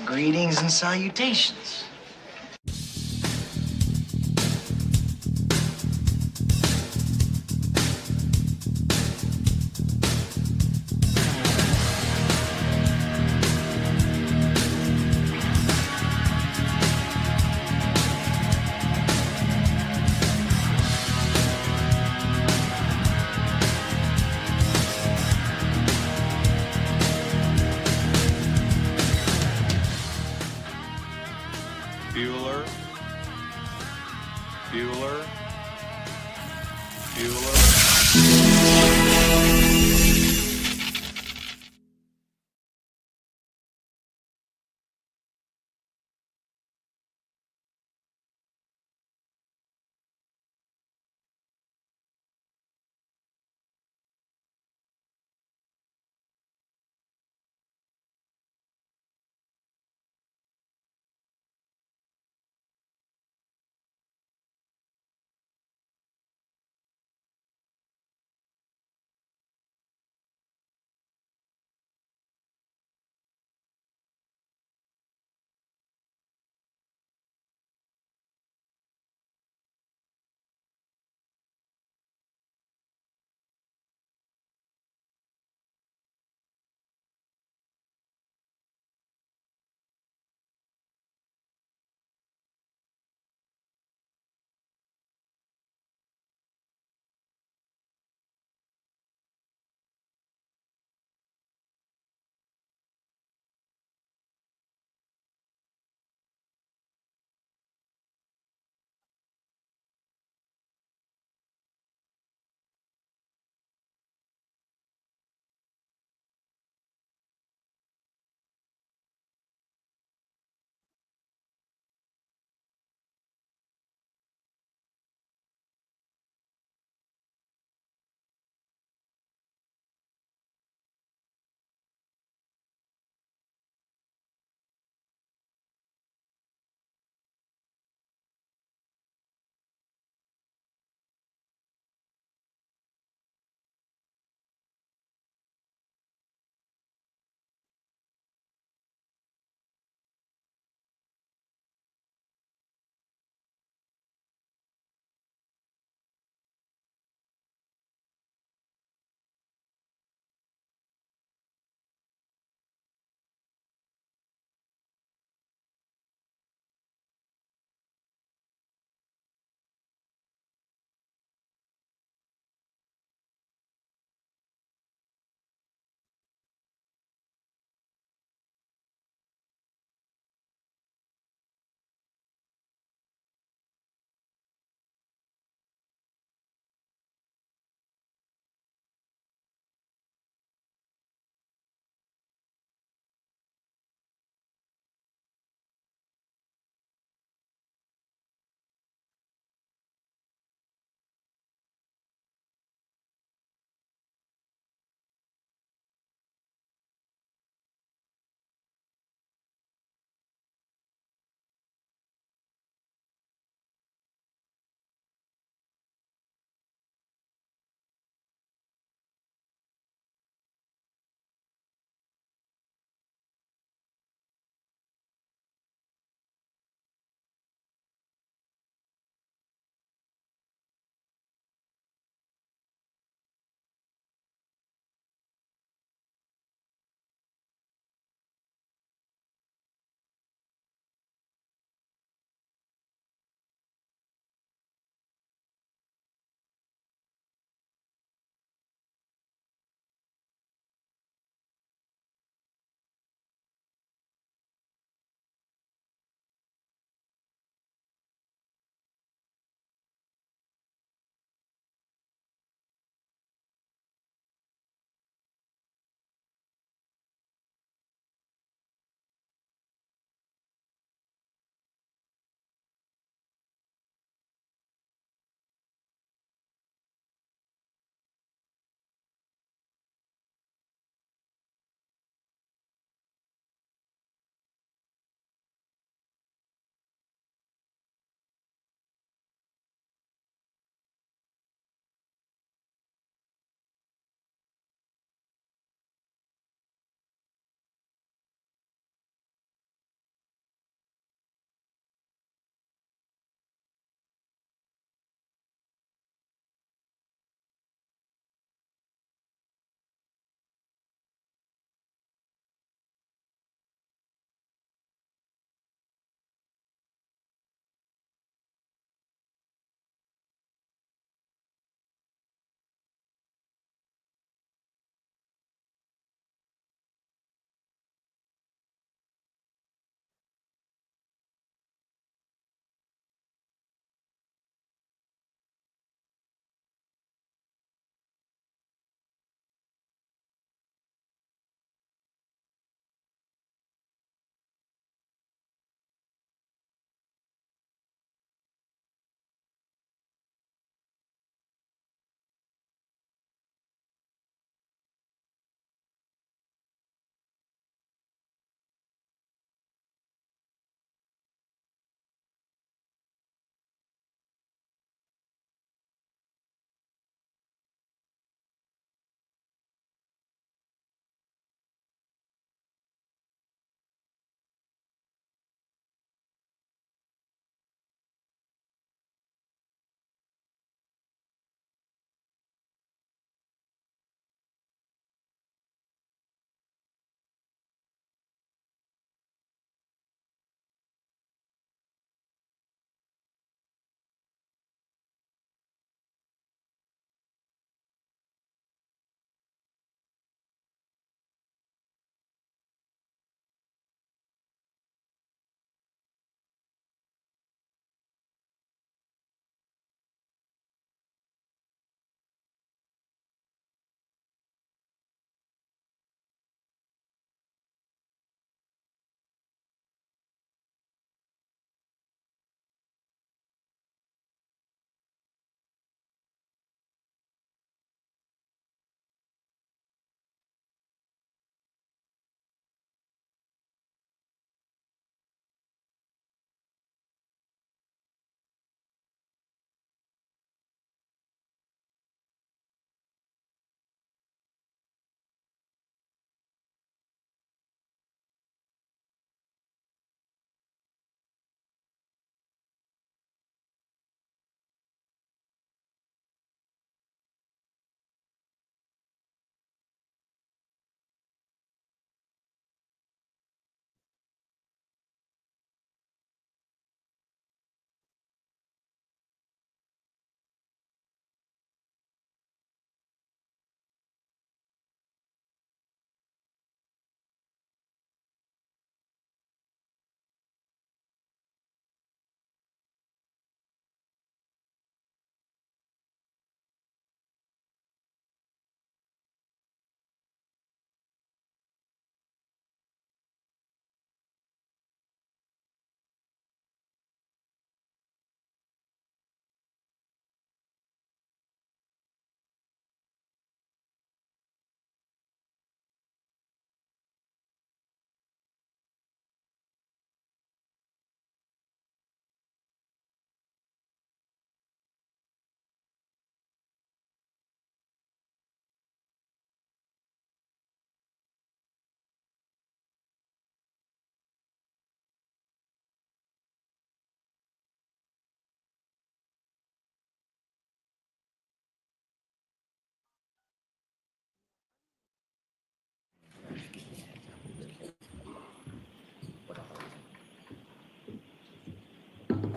Greetings and salutations. Bueller. Bueller. Bueller.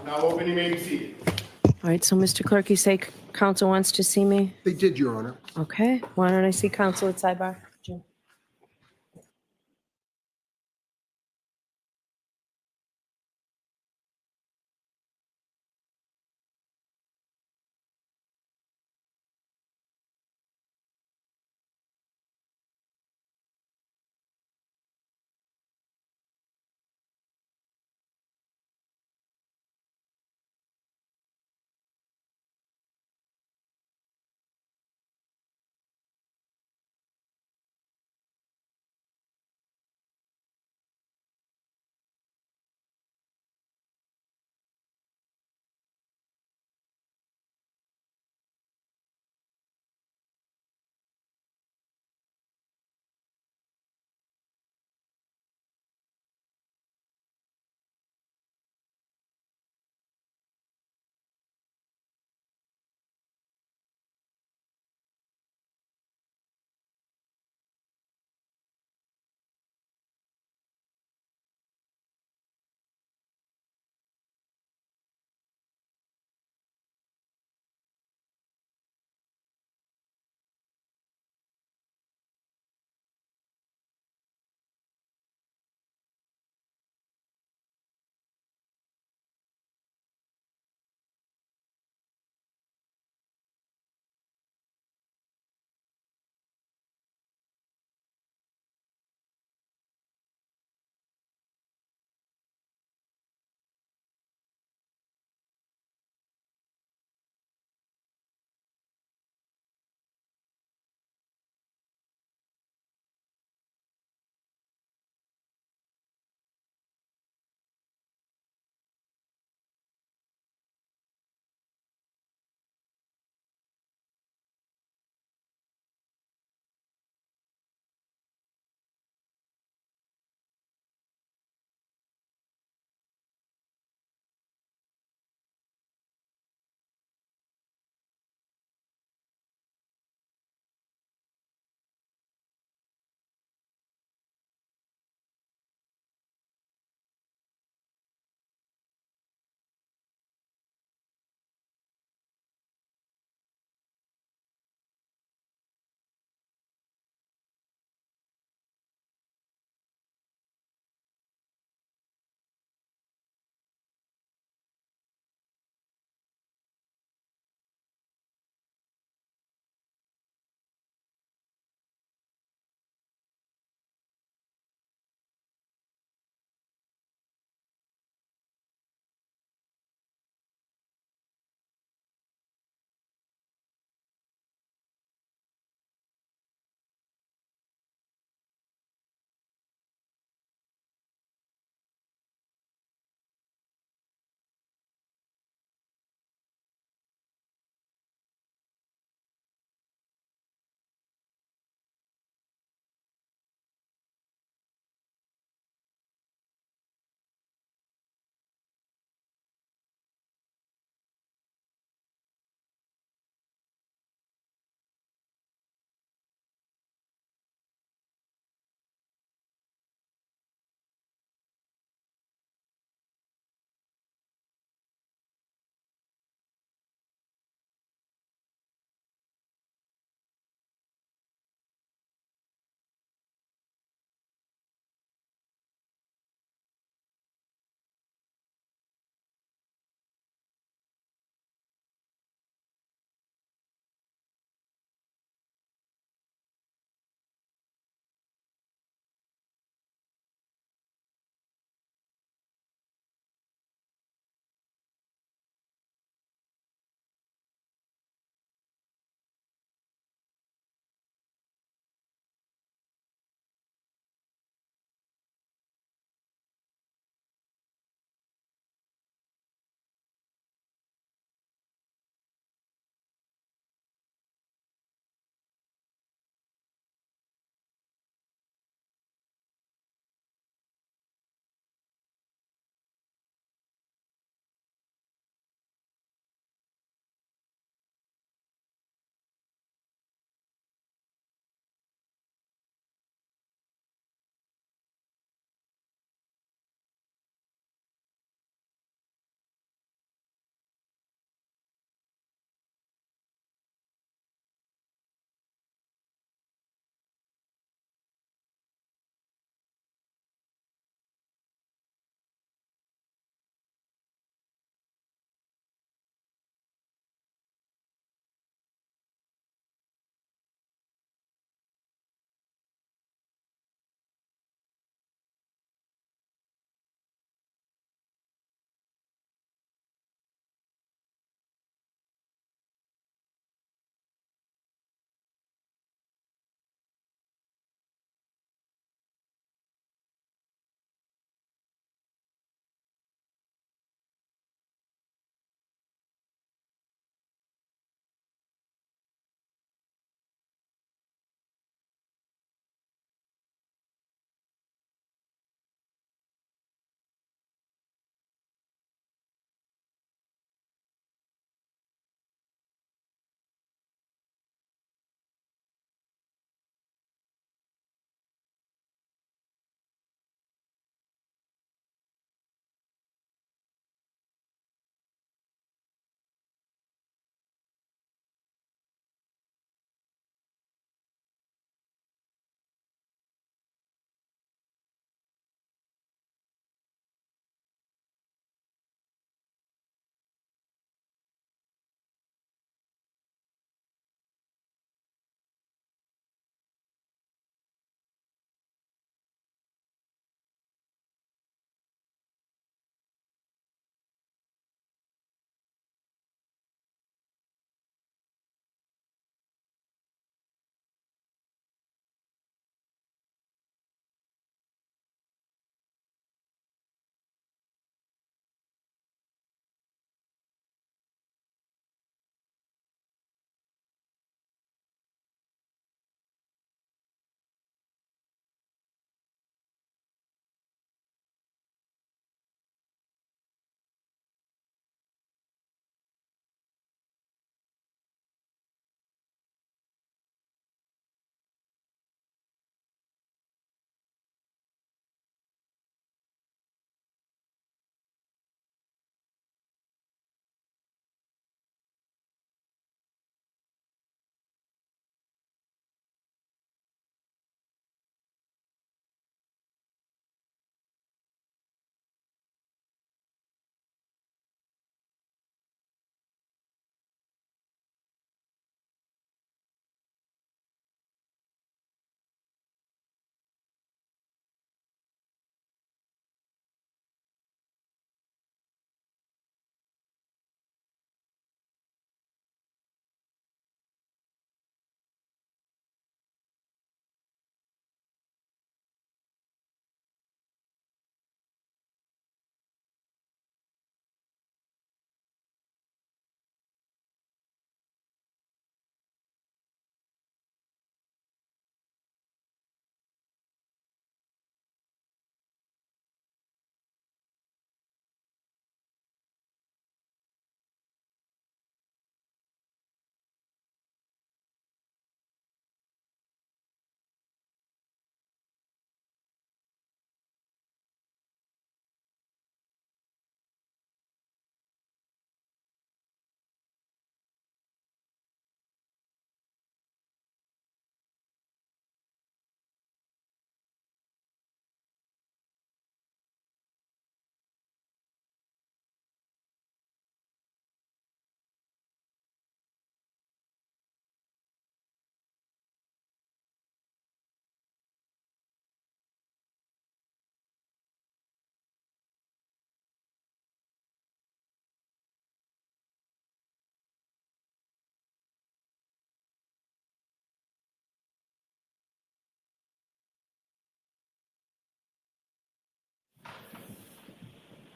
Now open, you may be seated. All right, so Mr. Clerk, you say council wants to see me? They did, Your Honor. Okay, why don't I see council at sidebar? Jim?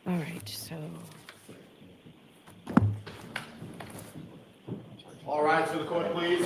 All right, so All rise for the court, please.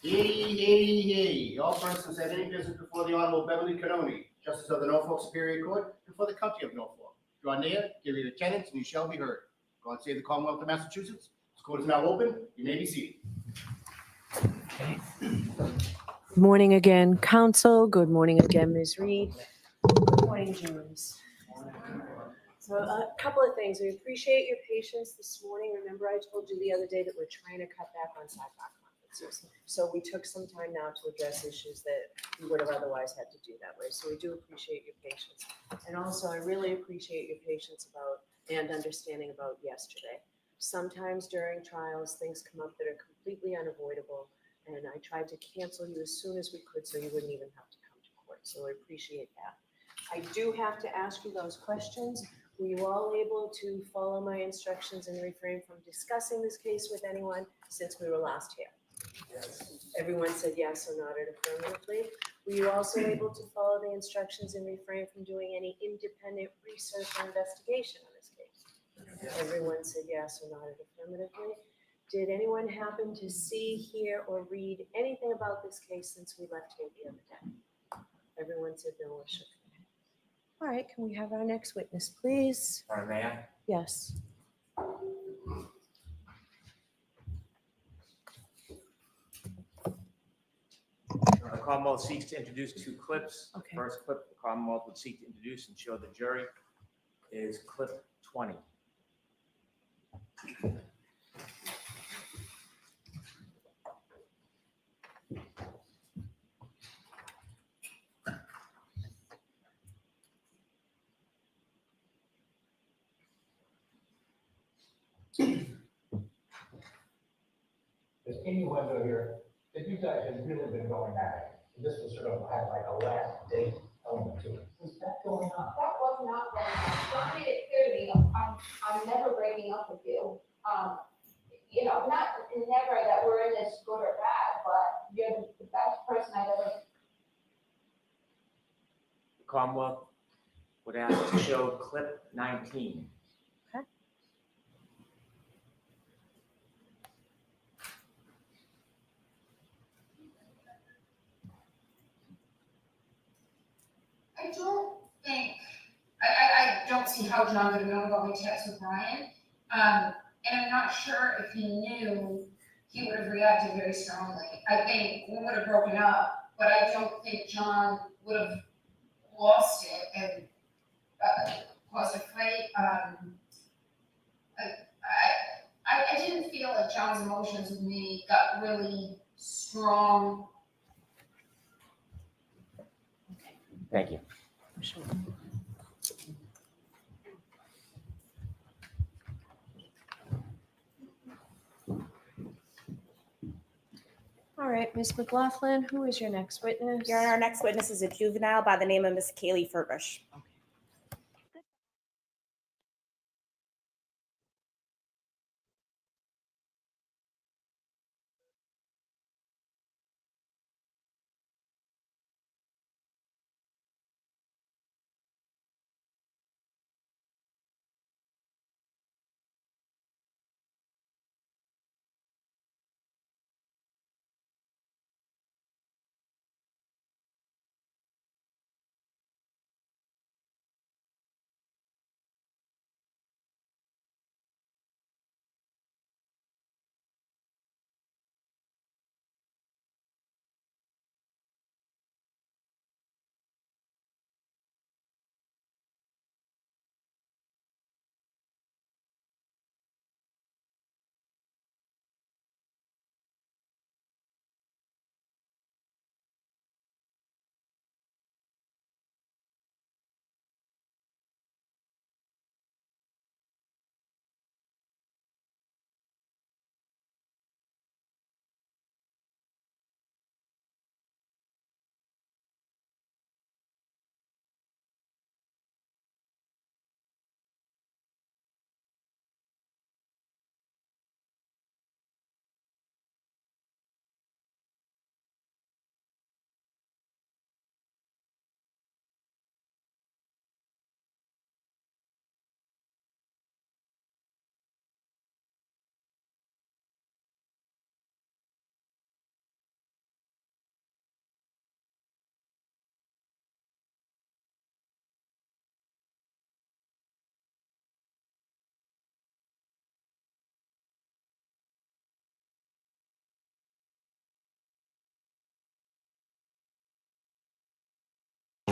Yay. All persons have any business before the Honorable Beverly Cannoni, Justice of the Norfolk Superior Court, before the County of Norfolk. Draw near, give your attendance, and you shall be heard. God save the Commonwealth of Massachusetts. This court is now open. You may be seated. Good morning again, council. Good morning again, Ms. Reed. Good morning, James. So a couple of things. We appreciate your patience this morning. Remember I told you the other day that we're trying to cut back on sidebar conferences. So we took some time now to address issues that we would have otherwise had to do that way. So we do appreciate your patience. And also, I really appreciate your patience about and understanding about yesterday. Sometimes during trials, things come up that are completely unavoidable. And I tried to cancel you as soon as we could so you wouldn't even have to come to court. So I appreciate that. I do have to ask you those questions. Were you all able to follow my instructions and refrain from discussing this case with anyone since we were last here? Yes. Everyone said yes or nodded affirmatively. Were you also able to follow the instructions and refrain from doing any independent research or investigation on this case? Yes. Everyone said yes or nodded affirmatively. Did anyone happen to see, hear, or read anything about this case since we left here the other day? Everyone said no or shook their head. All right, can we have our next witness, please? Mayor? Yes. The Commonwealth seeks to introduce two clips. Okay. The first clip the Commonwealth would seek to introduce and show the jury is clip 20. Does anyone know here that you guys have really been going at it? This was sort of had like a last date element to it. Was that going on? That was not going on. John made it clear to me, I'm never breaking up with you. Not never that we're in this good or bad, but you're the best person I've ever. The Commonwealth would ask to show clip 19. I don't think, I don't see how John would have known about my text with Brian. And I'm not sure if he knew he would have reacted very strongly. I think we would have broken up, but I don't think John would have lost it and caused a fight. I didn't feel like John's emotions with me got really strong. Thank you. Sure. All right, Ms. McLaughlin, who is your next witness? Your Honor, our next witness is a juvenile by the name of Miss Kaylee Furbush.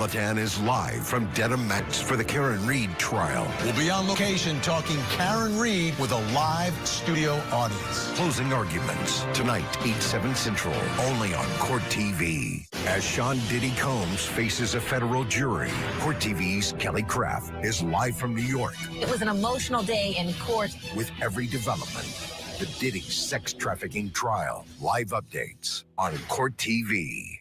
Latan is live from Dedham Max for the Karen Reed trial. We'll be on location talking Karen Reed with a live studio audience. Closing arguments tonight, 8/7 Central, only on Court TV. As Sean Diddy Combs faces a federal jury, Court TV's Kelly Craft is live from New York. It was an emotional day in court. With every development, the Diddy sex trafficking trial. Live updates on Court TV.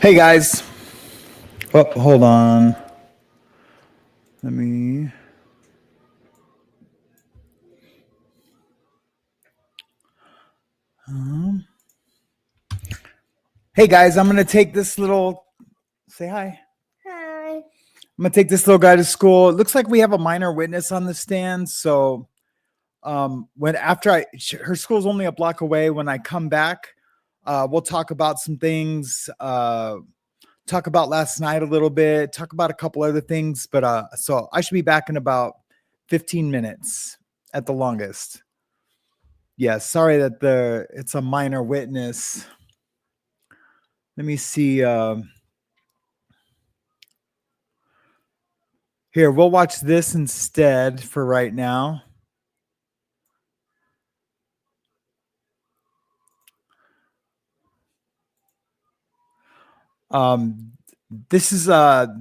Hey guys. Oh, hold on. Let me. Hey guys, I'm gonna take this little. Say hi. Hi. I'm gonna take this little guy to school. It looks like we have a minor witness on the stand. So, when after her school's only a block away. When I come back, we'll talk about some things. Talk about last night a little bit. Talk about a couple other things. But so I should be back in about 15 minutes at the longest. Yeah, sorry that it's a minor witness. Let me see. Here, we'll watch this instead for right now. This is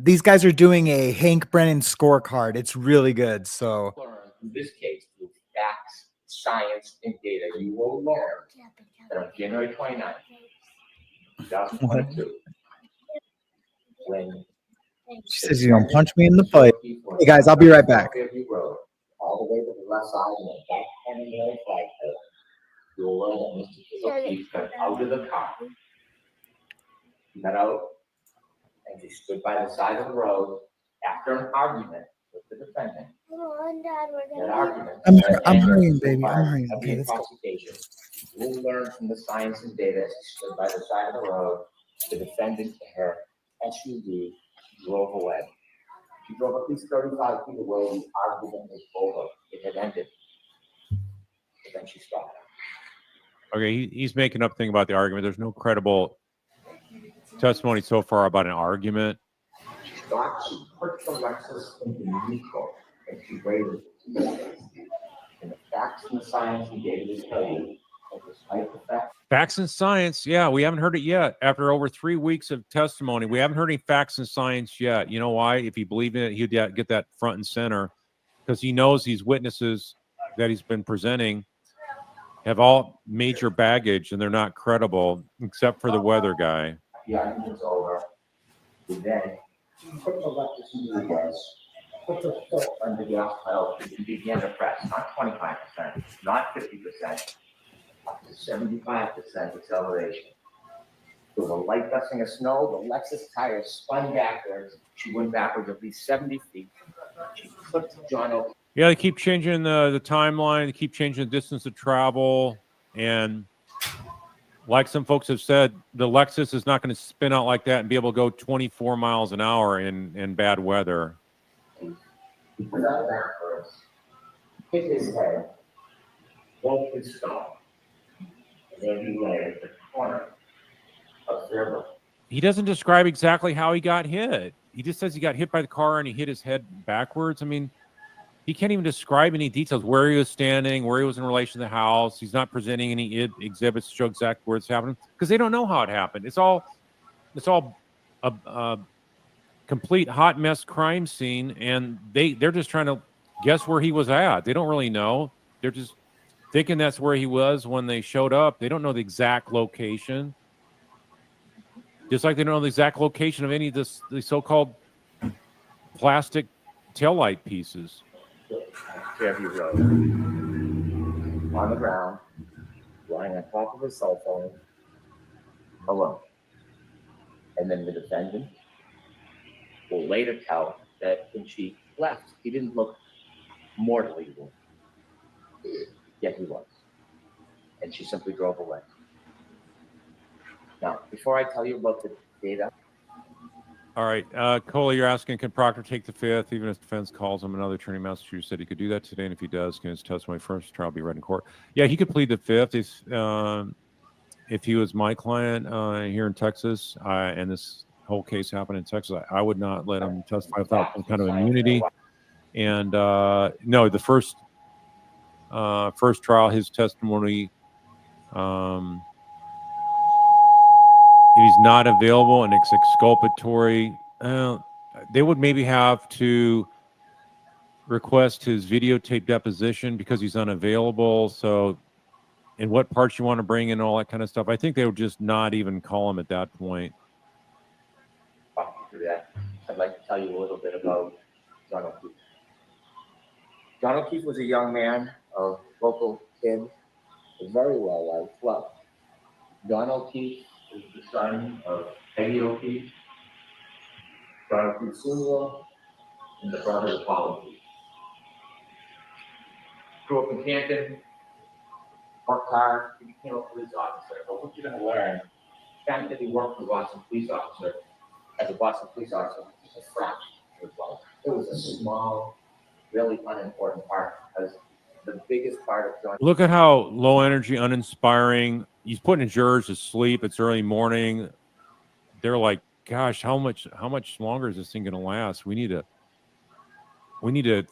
these guys are doing a Hank Brennan scorecard. It's really good. So Learn in this case with facts, science, and data. You will learn that on January 29th, 2022, when she says, "You don't punch me in the fight." Hey guys, I'll be right back. All the way to the left side and then back turning the flag, you'll learn that Mr. Keith got out of the car. He got out and he stood by the side of the road after an argument with the defendant. That argument. I'm hurrying, baby. I'm hurrying. Of the Okay, let's go. intoxication. We'll learn from the science and data as she stood by the side of the road. The defendant to her SUV drove away. She drove at least 35 feet away. The argument was over. It had ended. But then she stopped. Okay, he's making up thing about the argument. There's no credible testimony so far about an argument. She stopped. She put the Lexus into neutral and she waited. And the facts and the science and data will tell you that despite the fact. Facts and science, yeah, we haven't heard it yet. After over 3 weeks of testimony, we haven't heard any facts and science yet. You know why? If he believed in it, he'd get that front and center because he knows these witnesses that he's been presenting have all major baggage and they're not credible, except for the weather guy. The argument's over. And then she put the Lexus in the gas, put the foot on the gas pedal, and began to press, not 25%, not 50%. Up to 75% acceleration. There was a light dusting of snow. The Lexus tires spun backwards. She went backwards at least 70 feet. She flipped John over. Yeah, they keep changing the timeline. They keep changing the distance of travel. And like some folks have said, the Lexus is not going to spin out like that and be able to go 24 miles an hour in bad weather. He put out backwards, hit his head, broke his skull. Then he lay at the corner of Fairbanks. He doesn't describe exactly how he got hit. He just says he got hit by the car and he hit his head backwards. I mean, he can't even describe any details, where he was standing, where he was in relation to the house. He's not presenting any exhibits to show exactly where it's happening because they don't know how it happened. It's all a complete hot mess crime scene, and they're just trying to guess where he was at. They don't really know. They're just thinking that's where he was when they showed up. They don't know the exact location. Just like they don't know the exact location of any of the so-called plastic taillight pieces. Fairview Road. On the ground, lying on top of his cell phone, alone. And then the defendant will later tell that when she left, he didn't look mortally wounded. Yet he was. And she simply drove away. Now, before I tell you about the data. All right. Coley, you're asking, can Proctor take the fifth, even if defense calls him? Another attorney in Massachusetts said he could do that today, and if he does, can his testimony first trial be read in court? Yeah, he could plead the fifth if he was my client here in Texas, and this whole case happened in Texas. I would not let him testify without some kind of immunity. And no, the first trial, his testimony, if he's not available and it's exculpatory, they would maybe have to request his videotape deposition because he's unavailable. So, and what parts you want to bring in, all that kind of stuff. I think they would just not even call him at that point. I'd like to tell you a little bit about John O'Keefe. John O'Keefe was a young man, a local kid, very well liked. Well, John O'Keefe is the son of Peggy O'Keefe, John O'Keefe Sr., and the brother of Paul O'Keefe. Grew up in Canton, worked hard, he became a police officer. But what you're going to learn, the fact that he worked for a Boston police officer, as a Boston police officer, was a fraction of his life. It was a small, really unimportant part, because the biggest part of John. Look at how low energy, uninspiring. He's putting jurors to sleep. It's early morning. They're like, "Gosh, how much longer is this thing going to last? We need to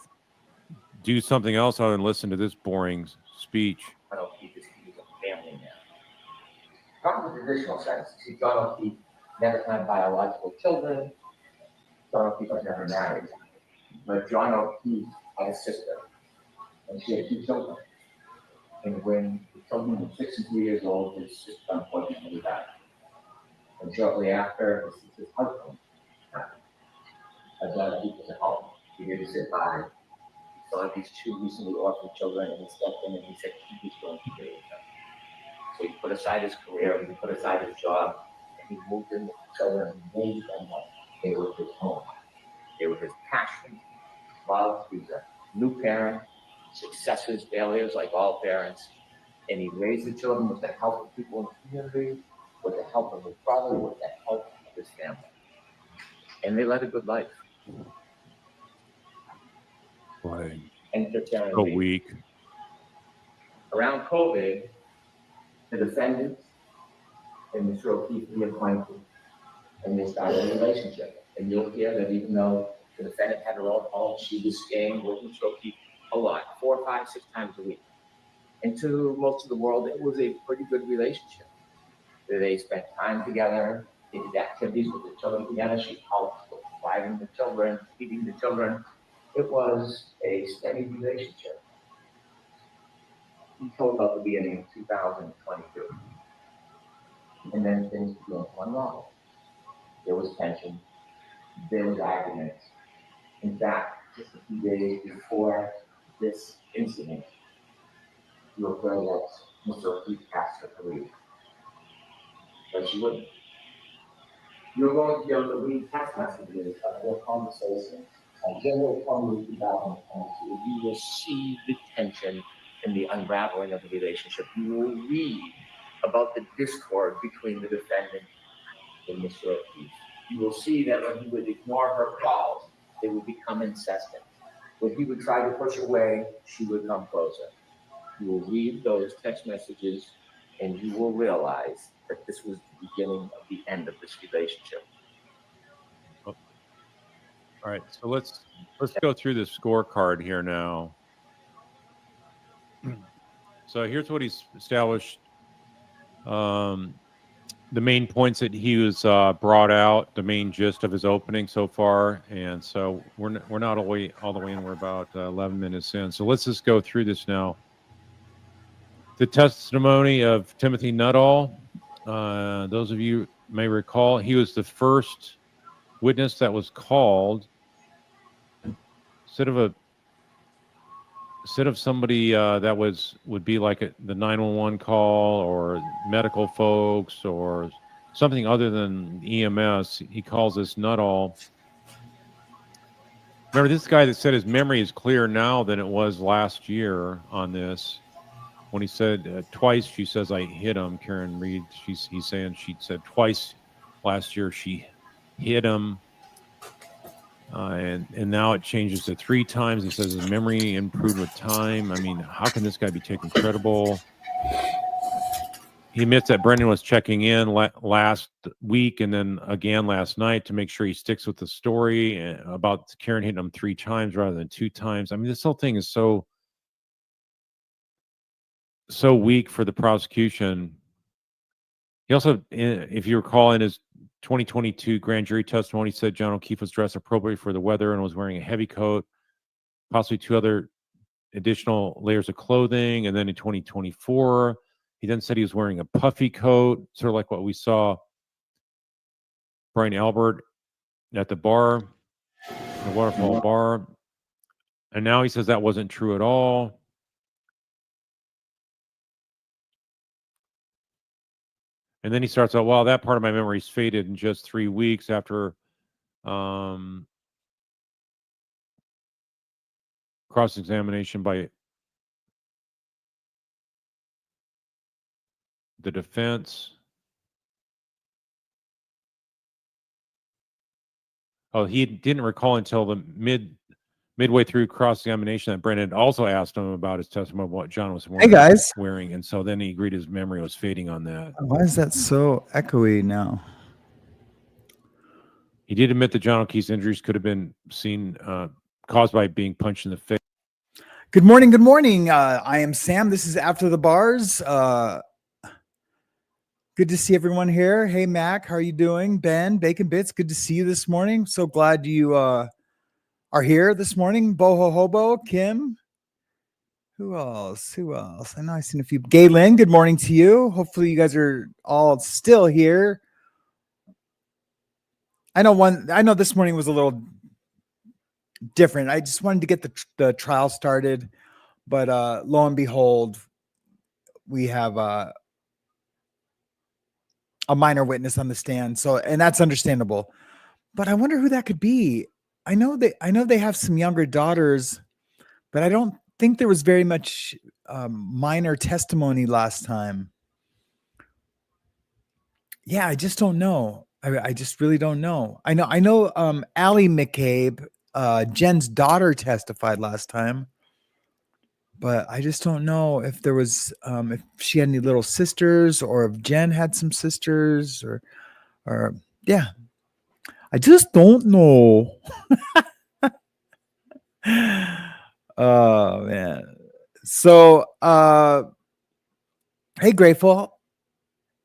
do something else other than listen to this boring speech." John O'Keefe is a family man. Talking about traditional sense, see, John O'Keefe never had biological children. John O'Keefe was never married. But John O'Keefe had a sister, and she had 2 children. And when the children were 6 and 3 years old, his sister unfortunately died. And shortly after, his sister's husband died. John O'Keefe was at home. He didn't sit by. He saw these 2 recently orphaned children, and he stepped in and he said he was going to deal with them. So he put aside his career, he put aside his job, and he moved in with the children and made them up. They were his home. They were his passion, love. He was a new parent, successes, failures, like all parents. And he raised the children with the help of people in the community, with the help of his brother, with the help of his family. And they led a good life. Right. Enter Karen So Reed. weak. Around COVID, the defendants and Mr. O'Keefe reacquainted, and they started a relationship. And you'll hear that even though the defendant had her own home, she was staying with Mr. O'Keefe a lot, 4, 5, 6 times a week. And to most of the world, it was a pretty good relationship. They spent time together, they did activities with the children together. She helped with providing the children, feeding the children. It was a steady relationship until about the beginning of 2022. And then things began to unravel. There was tension, there was arguments. In fact, just a few days before this incident, you'll hear that Mr. O'Keefe asked her to leave. But she wouldn't. You're going to be able to read text messages of their conversations on January 20, 2022. You will see the tension and the unraveling of the relationship. You will read about the discord between the defendant and Mr. O'Keefe. You will see that when he would ignore her calls, they would become incessant. When he would try to push away, she would come closer. You will read those text messages and you will realize that this was the beginning of the end of this relationship. All right, so let's go through the scorecard here now. So here's what he's established. The main points that he was brought out, the main gist of his opening so far, and so we're not all the way in. We're about 11 minutes in. So let's just go through this now. The testimony of Timothy Nuttall. Those of you may recall, he was the first witness that was called. Instead of somebody that would be like the 911 call or medical folks or something other than EMS, he calls this Nuttall. Remember, this guy that said his memory is clearer now than it was last year on this. When he said twice, she says, I hit him. Karen Reed, he's saying she said twice last year she hit him. And now it changes to 3 times. He says his memory improved with time. I mean, how can this guy be taken credible? He admits that Brendan was checking in last week and then again last night to make sure he sticks with the story about Karen hitting him 3 times rather than 2 times. I mean, this whole thing is so weak for the prosecution. He also, if you recall, in his 2022 grand jury testimony, said John O'Keefe was dressed appropriately for the weather and was wearing a heavy coat, possibly 2 other additional layers of clothing. And then in 2024, he then said he was wearing a puffy coat, sort of like what we saw Brian Albert at the bar, the Waterfall Bar. And now he says that wasn't true at all. And then he starts out, well, that part of my memory's faded in just 3 weeks after cross-examination by the defense. Oh, he didn't recall until the midway through cross-examination that Brendan also asked him about his testimony of what John was wearing. Hey, guys. And so then he agreed his memory was fading on that. Why is that so echoey now? He did admit that John O'Keefe's injuries could have been caused by being punched in the face. Good morning. Good morning. I am Sam. This is After the Bars. Good to see everyone here. Hey, Mac, how are you doing? Ben, Bacon Bits, good to see you this morning. So glad you are here this morning. Boho Hobo, Kim. Who else? I know I've seen a few. Galen, good morning to you. Hopefully you guys are all still here. I know this morning was a little different. I just wanted to get the trial started, but lo and behold, we have a minor witness on the stand. So, and that's understandable, but I wonder who that could be. I know they have some younger daughters But I don't think there was very much minor testimony last time. Yeah, I just don't know. I just really don't know. I know Allie McCabe, Jen's daughter, testified last time. But I just don't know if there was if she had any little sisters or if Jen had some sisters or yeah. I just don't know. Oh man. So hey Grateful.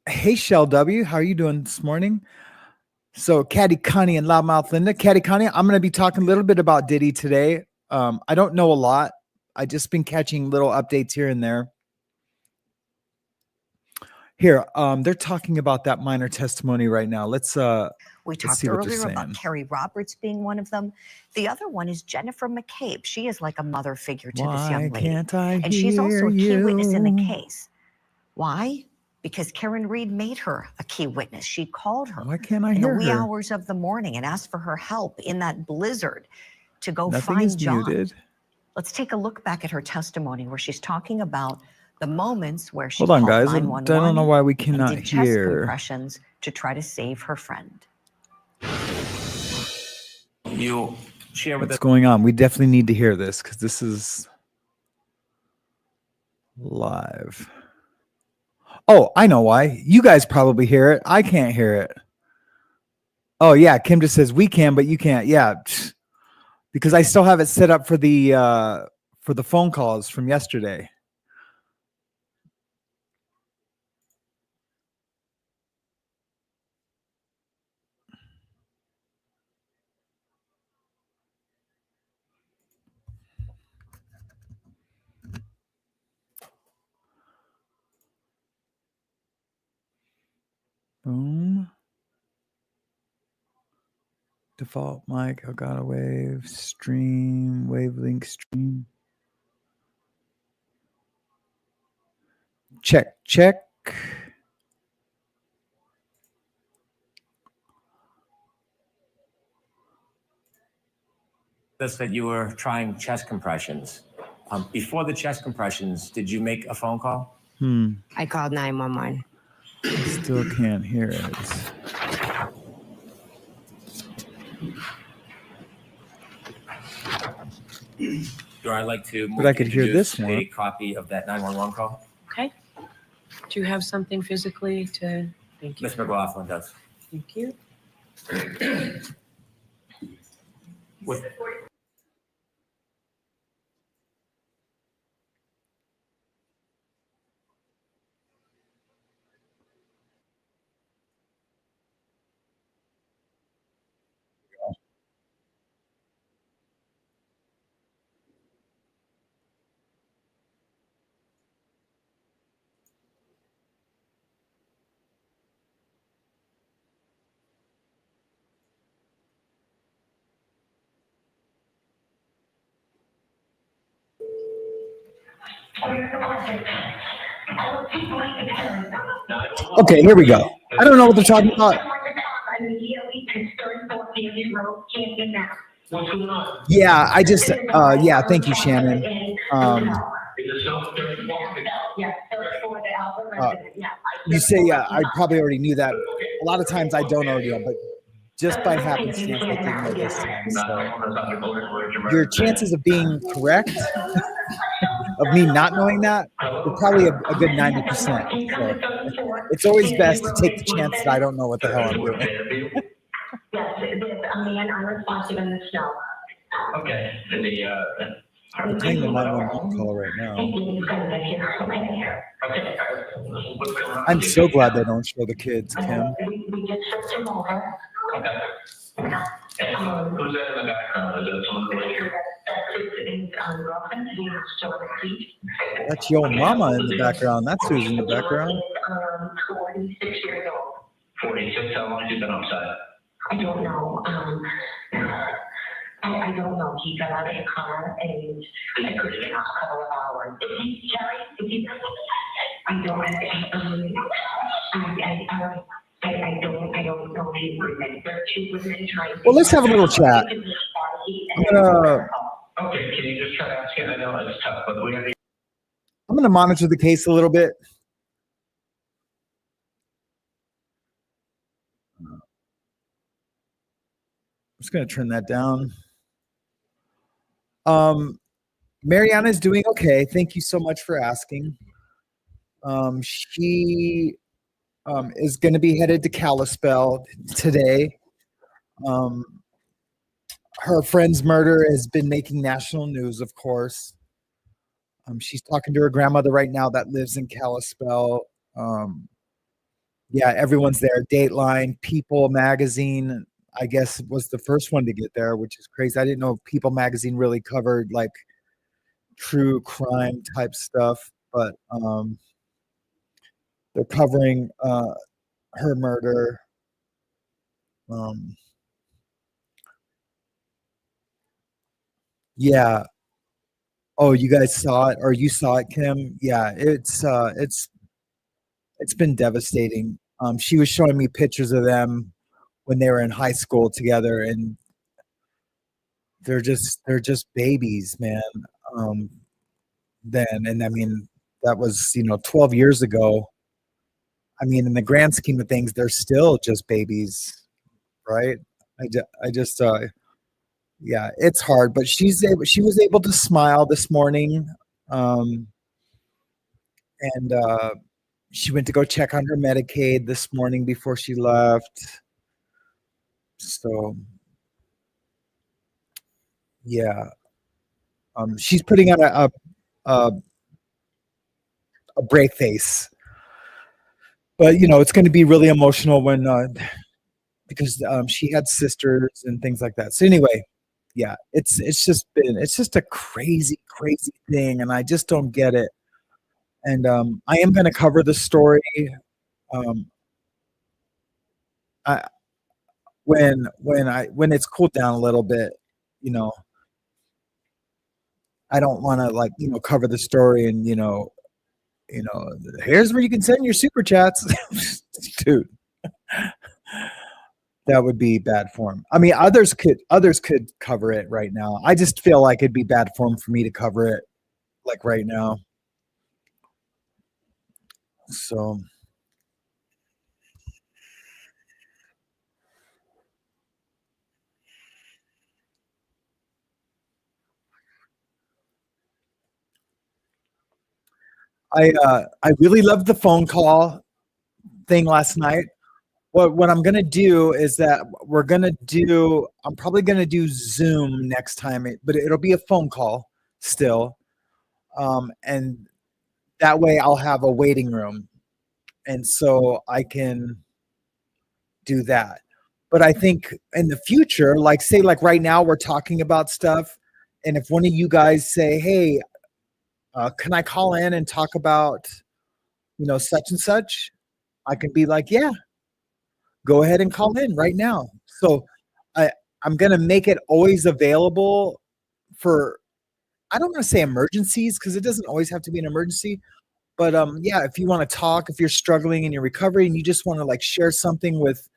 Hey Shell W, how are you doing this morning? So Caddy Connie and Loudmouth Linda. Caddy Connie, I'm gonna be talking a little bit about Diddy today. I don't know a lot. I just been catching little updates here and there. Here, they're talking about that minor testimony right now. Let's talked see what they're earlier saying. about Kerry Roberts being one of them. The other one is Jennifer McCabe. She is like a mother figure to this young lady. Can't I and she's also a key hear witness in the you? case. Why? Because Karen Reed made her a key witness. She called her Why can't I in the hear wee her? hours of the morning and asked for her help in that blizzard to go Nothing find is John. muted. Let's take a look back at her testimony where she's talking about the moments where she Hold on, called guys. I 911 don't know why we and cannot did chest hear. compressions to try to save her friend. You share with What's us. going on? We definitely need to hear this because this is live. Oh, I know why. You guys probably hear it. I can't hear it. Oh yeah, Kim just says we can, but you can't. Yeah, because I still have it set up for the phone calls from yesterday. Boom. Default mic, Elgato Wave, stream, Wavelink stream. Check, check. Us that you were trying chest compressions. Before the chest compressions, did you make a phone call? I called 911. Still can't hear it. Or I'd like to But I could hear introduce this one. a copy of that 911 call. Okay. Do you have something physically to? Thank you. Miss McLaughlin does. Thank you. With, Okay, here we go. I don't know what they're talking about. Yeah, I just, yeah, thank you, Shannon. You say, I probably already knew that. A lot of times I don't already know, but just by happenstance, I did know this time. So your chances of being correct, of me not knowing that, are probably a good 90%. So it's always best to take the chance that I don't know what the hell I'm doing. Yes, there's a man unresponsive in the snow. okay. I'm playing the 911 call right now. I'm so glad they don't show the kids, Kim. We just switched him over. Okay. Who's that in the background? Is that someone related? That's your mama in the background. That's who's in the background. 46 years old. 46, how long has he been outside? I don't know. I don't know. He got out of the car and I could have been a couple of hours. I don't know if he remembered two women trying to. Well, let's have a little chat. Okay, can you just try to ask it? I know it's tough, but we have to. I'm going to monitor the case a little bit. I'm just going to turn that down. Mariana is doing okay. Thank you so much for asking. She is going to be headed to Kalispell today. Her friend's murder has been making national news, of course. She's talking to her grandmother right now that lives in Kalispell. Yeah, everyone's there. Dateline, People magazine, I guess, was the first one to get there, which is crazy. I didn't know People magazine really covered like true crime type stuff, but they're covering her murder. Yeah. Oh, you guys saw it, or you saw it, Kim? Yeah, it's been devastating. She was showing me pictures of them when they were in high school together, and they're just babies, man. Then, and I mean, that was 12 years ago. I mean, in the grand scheme of things, they're still just babies, right? I just yeah, it's hard, but she was able to smile this morning, and she went to go check on her Medicaid this morning before she left. So yeah, she's putting on a brave face, but it's going to be really emotional when because she had sisters and things like that. So anyway, yeah, it's just a crazy thing, and I just don't get it. And I am going to cover the story. I when it's cooled down a little bit, I don't want to cover the story and here's where you can send your super chats, dude. That would be bad form. I mean, others could cover it right now. I just feel like it'd be bad form for me to cover it like right now. So I really loved the phone call thing last night. What I'm gonna do is that I'm probably gonna do Zoom next time, but it'll be a phone call still, and that way I'll have a waiting room, and so I can do that. But I think in the future, like say like right now we're talking about stuff, and if one of you guys say, "Hey, can I call in and talk about such and such?" I can be like, "Yeah, go ahead and call in right now." So I'm going to make it always available for, I don't want to say emergencies because it doesn't always have to be an emergency, but yeah, if you want to talk, if you're struggling in your recovery and you just want to like share something with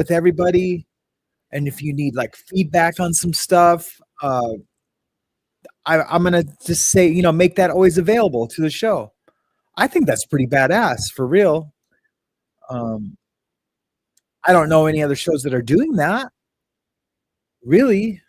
everybody, and if you need like feedback on some stuff, I'm going to just say, make that always available to the show. I think that's pretty badass for real. I don't know any other shows that are doing that. Really.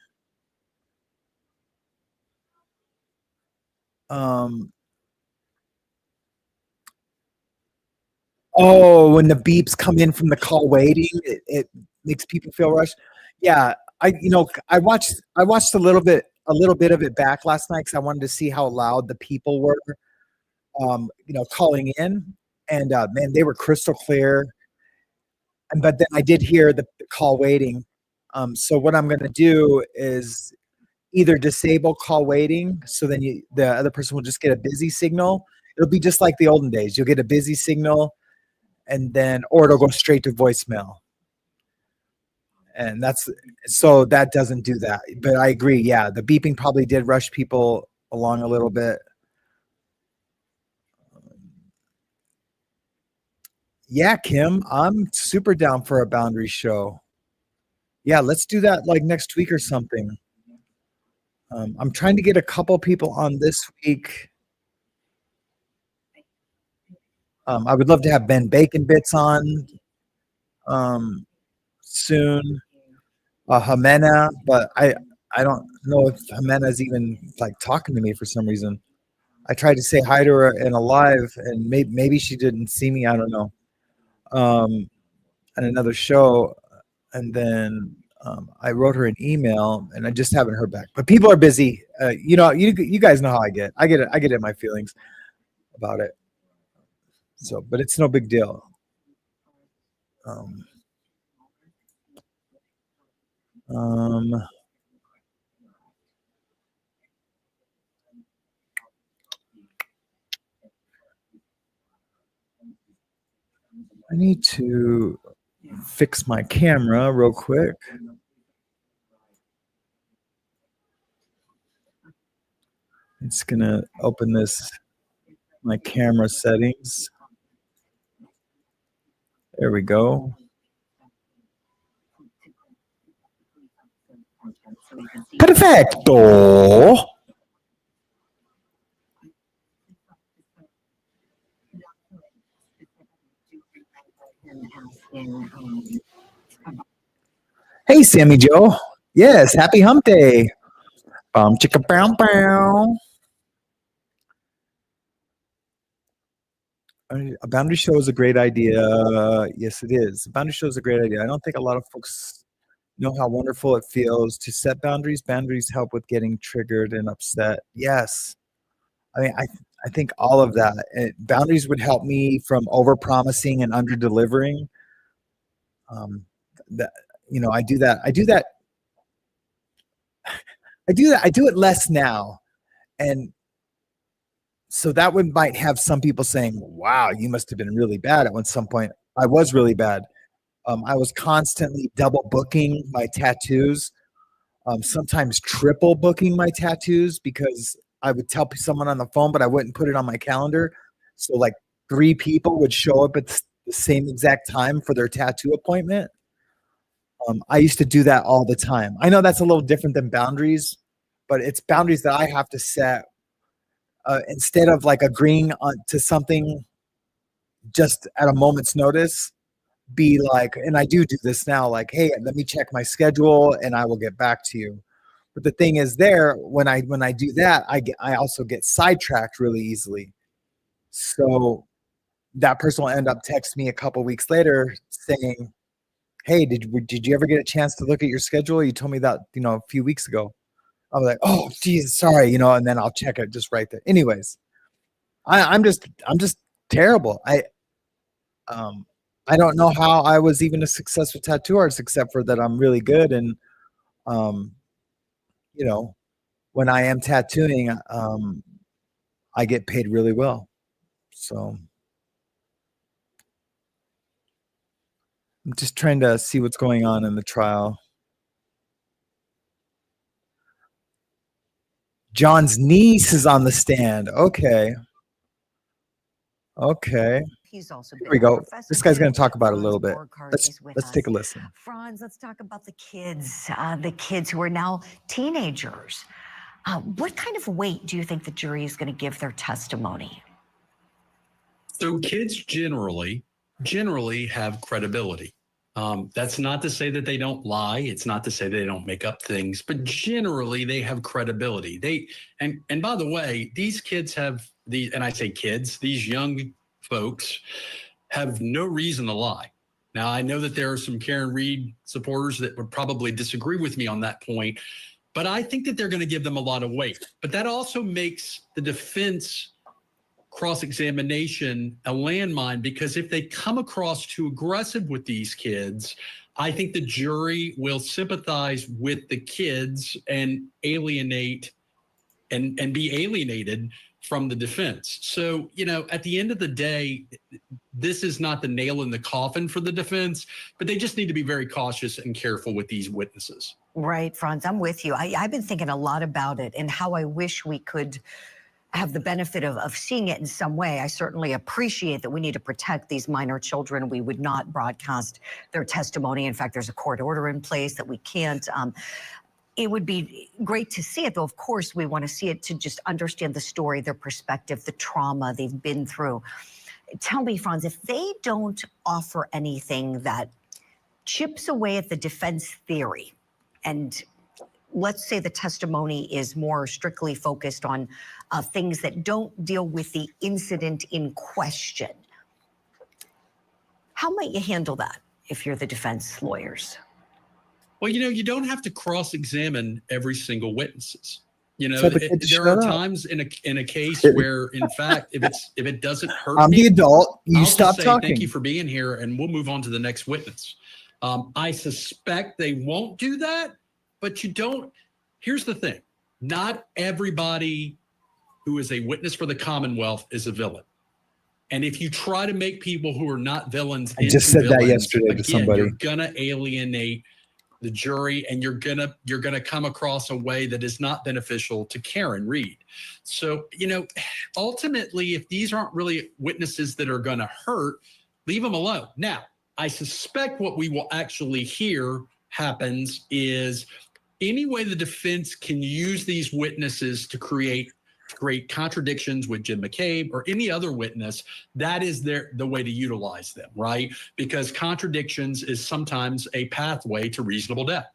Oh, when the beeps come in from the call waiting, it makes people feel rushed. Yeah, I watched a little bit of it back last night because I wanted to see how loud the people were, calling in, and man, they were crystal clear. But then I did hear the call waiting. So what I'm going to do is either disable call waiting, so then the other person will just get a busy signal. It'll be just like the olden days. You'll get a busy signal, and then, or it'll go straight to voicemail. And so that doesn't do that. But I agree. Yeah, the beeping probably did rush people along a little bit. Yeah, Kim, I'm super down for a boundary show. Yeah, let's do that like next week or something. I'm trying to get a couple people on this week. I would love to have Ben Bacon Bits on soon. Jimena, but I don't know if Jimena's even like talking to me for some reason. I tried to say hi to her in a live, and maybe she didn't see me. I don't know. And another show, and then I wrote her an email, and I just haven't heard back. But people are busy. You know, you guys know how I get. I get it. I get in my feelings about it. So, but it's no big deal. I need to fix my camera real quick. It's gonna open my camera settings. There we go. Perfecto. Hey, Sammy Joe. Yes, happy hump day. Chicka bow bow. A boundary show is a great idea. Yes, it is. A boundary show is a great idea. I don't think a lot of folks know how wonderful it feels to set boundaries. Boundaries help with getting triggered and upset. Yes. I mean, I think all of that. Boundaries would help me from over-promising and under-delivering. That, you know, I do it less now. And so that might have some people saying, wow, you must have been really bad at some point. I was really bad. I was constantly double booking my tattoos, sometimes triple booking my tattoos, because I would tell someone on the phone, but I wouldn't put it on my calendar. So like 3 people would show up at the same exact time for their tattoo appointment. I used to do that all the time. I know that's a little different than boundaries, but it's boundaries that I have to set. Instead of like agreeing to something just at a moment's notice, be like, and I do this now, like, hey, let me check my schedule and I will get back to you. But the thing is, when I do that, I also get sidetracked really easily. So that person will end up texting me a couple weeks later saying, hey, did you ever get a chance to look at your schedule? You told me that, a few weeks ago. I was like, oh, geez, sorry, and then I'll check it just right there. Anyways, I'm just terrible. I don't know how I was even a successful tattoo artist, except for that I'm really good. And, when I am tattooing, I get paid really well. So I'm just trying to see what's going on in the trial. John's niece is on the stand. Okay. He's also here we go. This guy's going to talk about it a little bit. Let's take a listen. Franz, let's talk about the kids who are now teenagers. What kind of weight do you think the jury is going to give their testimony? So kids generally have credibility. That's not to say that they don't lie. It's not to say they don't make up things, but generally they have credibility. And by the way, these kids have and I say kids, these young folks have no reason to lie. Now, I know that there are some Karen Reed supporters that would probably disagree with me on that point, but I think that they're going to give them a lot of weight. But that also makes the defense cross-examination a landmine, because if they come across too aggressive with these kids, I think the jury will sympathize with the kids and alienate and be alienated from the defense. So, at the end of the day, this is not the nail in the coffin for the defense, but they just need to be very cautious and careful with these witnesses. Right, Franz, I'm with you. I've been thinking a lot about it and how I wish we could have the benefit of seeing it in some way. I certainly appreciate that we need to protect these minor children. We would not broadcast their testimony. In fact, there's a court order in place that we can't. it would be great to see it, though of course we want to see it to just understand the story, their perspective, the trauma they've been through. Tell me, Franz, if they don't offer anything that chips away at the defense theory, and let's say the testimony is more strictly focused on things that don't deal with the incident in question, how might you handle that if you're the defense lawyers? Well, you don't have to cross-examine every single witnesses. Tell the kid to There shut are up. times in a case where, in fact, if it doesn't hurt I'm the people, adult. You I'll stop just say talking. thank you for being here, and we'll move on to the next witness. I suspect they won't do that, but you don't. Here's the thing: not everybody who is a witness for the Commonwealth is a villain. And if you try to make people who are not villains I just said that yesterday to again, somebody. you're gonna alienate the jury, and you're gonna come across a way that is not beneficial to Karen Reed. So, ultimately, if these aren't really witnesses that are gonna hurt, leave them alone. Now, I suspect what we will actually hear happens is any way the defense can use these witnesses to create contradictions with Jim McCabe or any other witness, that is the way to utilize them, right? Because contradictions is sometimes a pathway to reasonable death.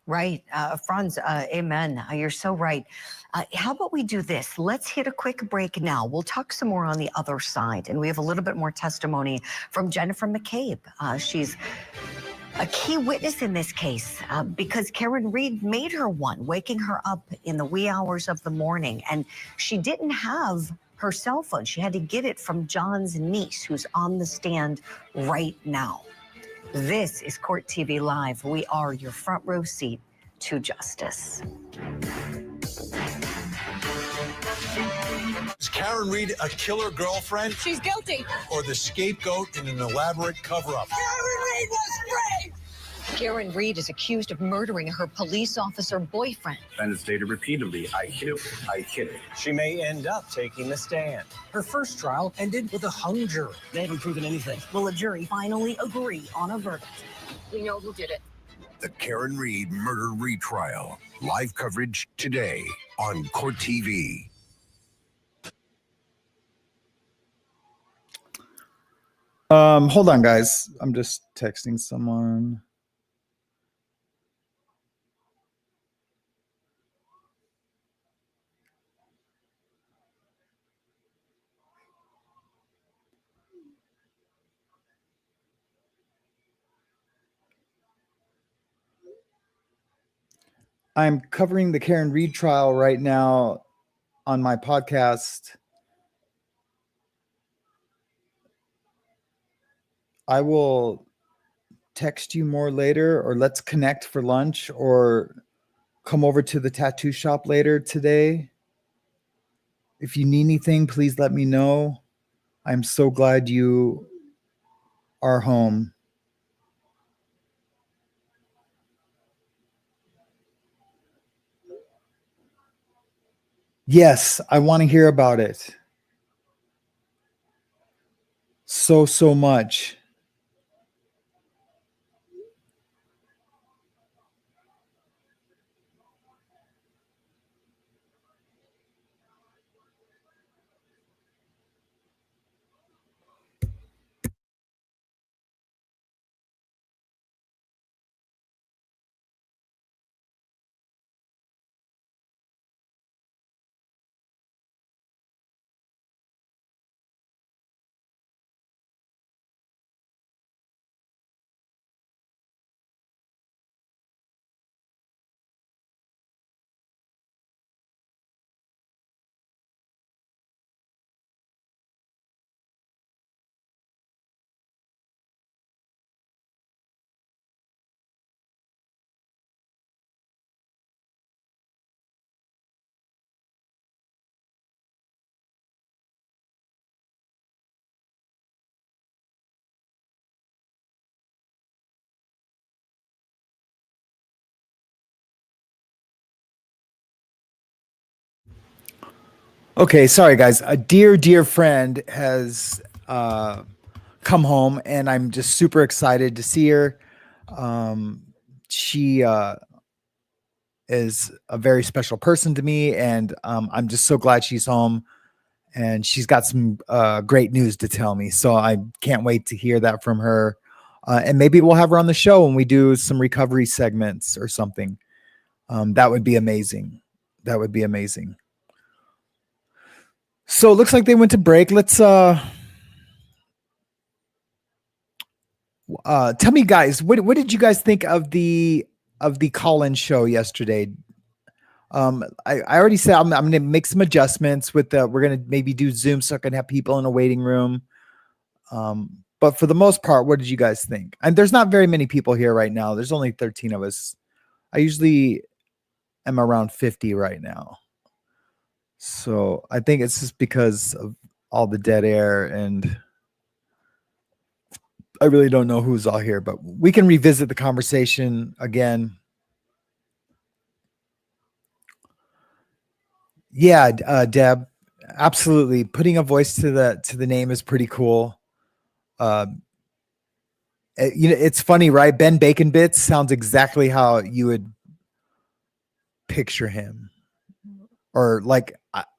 Right. Franz, amen. You're so right. How about we do this? Let's hit a quick break now. We'll talk some more on the other side. And we have a little bit more testimony from Jennifer McCabe. She's a key witness in this case because Karen Reed made her one, waking her up in the wee hours of the morning. And she didn't have her cell phone. She had to get it from John's niece, who's on the stand right now. This is Court TV Live. We are your front row seat to justice. Is Karen Reed a killer girlfriend? She's guilty. Or the scapegoat in an elaborate cover-up? Karen Reed was brave. Karen Reed is accused of murdering her police officer boyfriend. Defendant stated repeatedly, I hit it, I hit it. She may end up taking the stand. Her first trial ended with a hung jury. They haven't proven anything. Will a jury finally agree on a verdict? We know who did it. The Karen Reed murder retrial. Live coverage today on Court TV. Hold on, guys. I'm just texting someone. I'm covering the Karen Reed trial right now on my podcast. I will text you more later, or let's connect for lunch, or come over to the tattoo shop later today. If you need anything, please let me know. I'm so glad you are home. Yes, I want to hear about it. So much. Okay, sorry guys. A dear friend has come home, and I'm just super excited to see her. She is a very special person to me, and I'm just so glad she's home, and she's got some great news to tell me. So I can't wait to hear that from her, and maybe we'll have her on the show when we do some recovery segments or something. That would be amazing. That would be amazing. So it looks like they went to break. Let's tell me, guys, what did you guys think of the call-in show yesterday? I already said I'm going to make some adjustments with we're going to maybe do Zoom so I can have people in a waiting room. But for the most part, what did you guys think? And there's not very many people here right now. There's only 13 of us. I usually am around 50 right now. So I think it's just because of all the dead air, and I really don't know who's all here, but we can revisit the conversation again. Yeah, Deb, absolutely. Putting a voice to the name is pretty cool. It's funny, right? Ben Bacon Bits sounds exactly how you would picture him, or like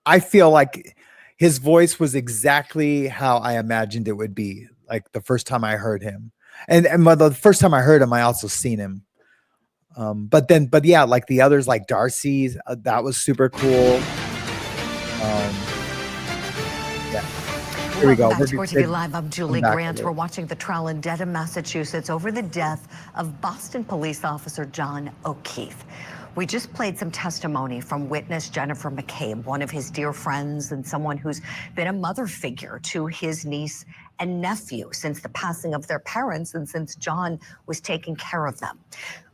I feel like his voice was exactly how I imagined it would be. Like the first time I heard him, and the first time I heard him, I also seen him. But yeah, like the others, like Darcy, that was super cool. Yeah. Here we go. Back to Court TV Live. I'm Julie Grant. We're watching the trial in Dedham, Massachusetts over the death of Boston police officer John O'Keefe. We just played some testimony from witness Jennifer McCabe, one of his dear friends and someone who's been a mother figure to his niece and nephew since the passing of their parents and since John was taking care of them.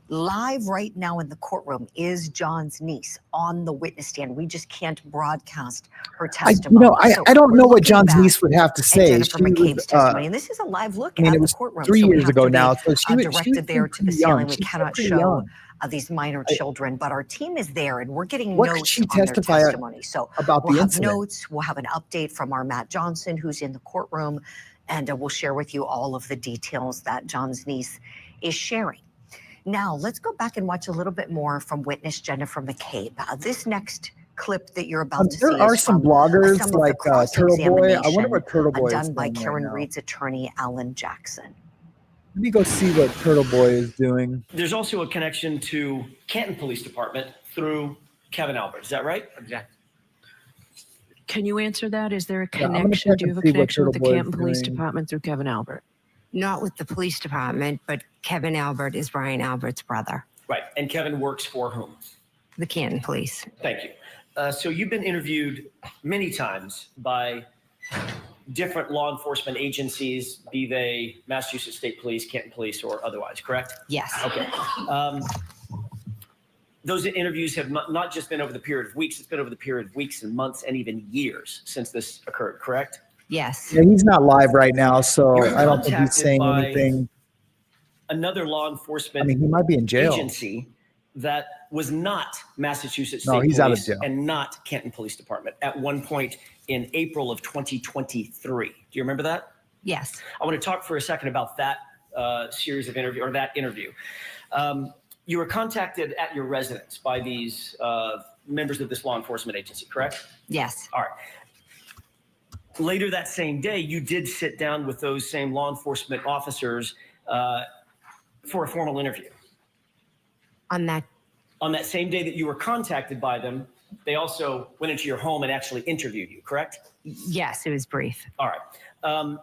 Live right now in the courtroom is John's niece on the witness stand. We just can't broadcast her testimony. I don't know what John's niece would have to say. Jennifer McCabe's testimony, and this is a live look at the courtroom. 3 years ago now, so she was directed there to the ceiling. We cannot show these minor children, but our team is there, and we're getting notes on their testimony. So about we'll the have incident? notes. We'll have an update from our Matt Johnson, who's in the courtroom, and we'll share with you all of the details that John's niece is sharing. Now, let's go back and watch a little bit more from witness Jennifer McCabe. This next clip that you're about to see there are is some from bloggers some of the like Turtle Boy. I wonder what Turtle Boy is done by doing right Karen now. Reed's attorney, Alan Jackson. Let me go see what Turtle Boy is doing. There's also a connection to Canton Police Department through Kevin Albert. Is that right? Exactly. Can you answer that? Is there a Yeah, I'm gonna connection? check Do you and have a see what connection with the Turtle Boy is Canton Police doing. Department through Kevin Albert? Not with the police department, but Kevin Albert is Brian Albert's brother. Right. And Kevin works for whom? The Canton Police. Thank you. So you've been interviewed many times by different law enforcement agencies, be they Massachusetts State Police, Canton Police, or otherwise, correct? Yes. Okay. Those interviews have not just been over the period of weeks, it's been over the period of weeks and months and even years since this occurred, correct? Yes. Yeah, he's not live right now, so You're I don't think he's contacted saying by anything. Another law enforcement He might be in jail. agency that was not Massachusetts No, State he's Police out of jail. and not Canton Police Department at one point in April of 2023. Do you remember that? Yes. I want to talk for a second about that series of interview, or that interview. You were contacted at your residence by these members of this law enforcement agency, correct? Yes. All right. Later that same day, you did sit down with those same law enforcement officers for a formal interview. On that same day that you were contacted by them, they also went into your home and actually interviewed you, correct? Yes, it was brief. All right.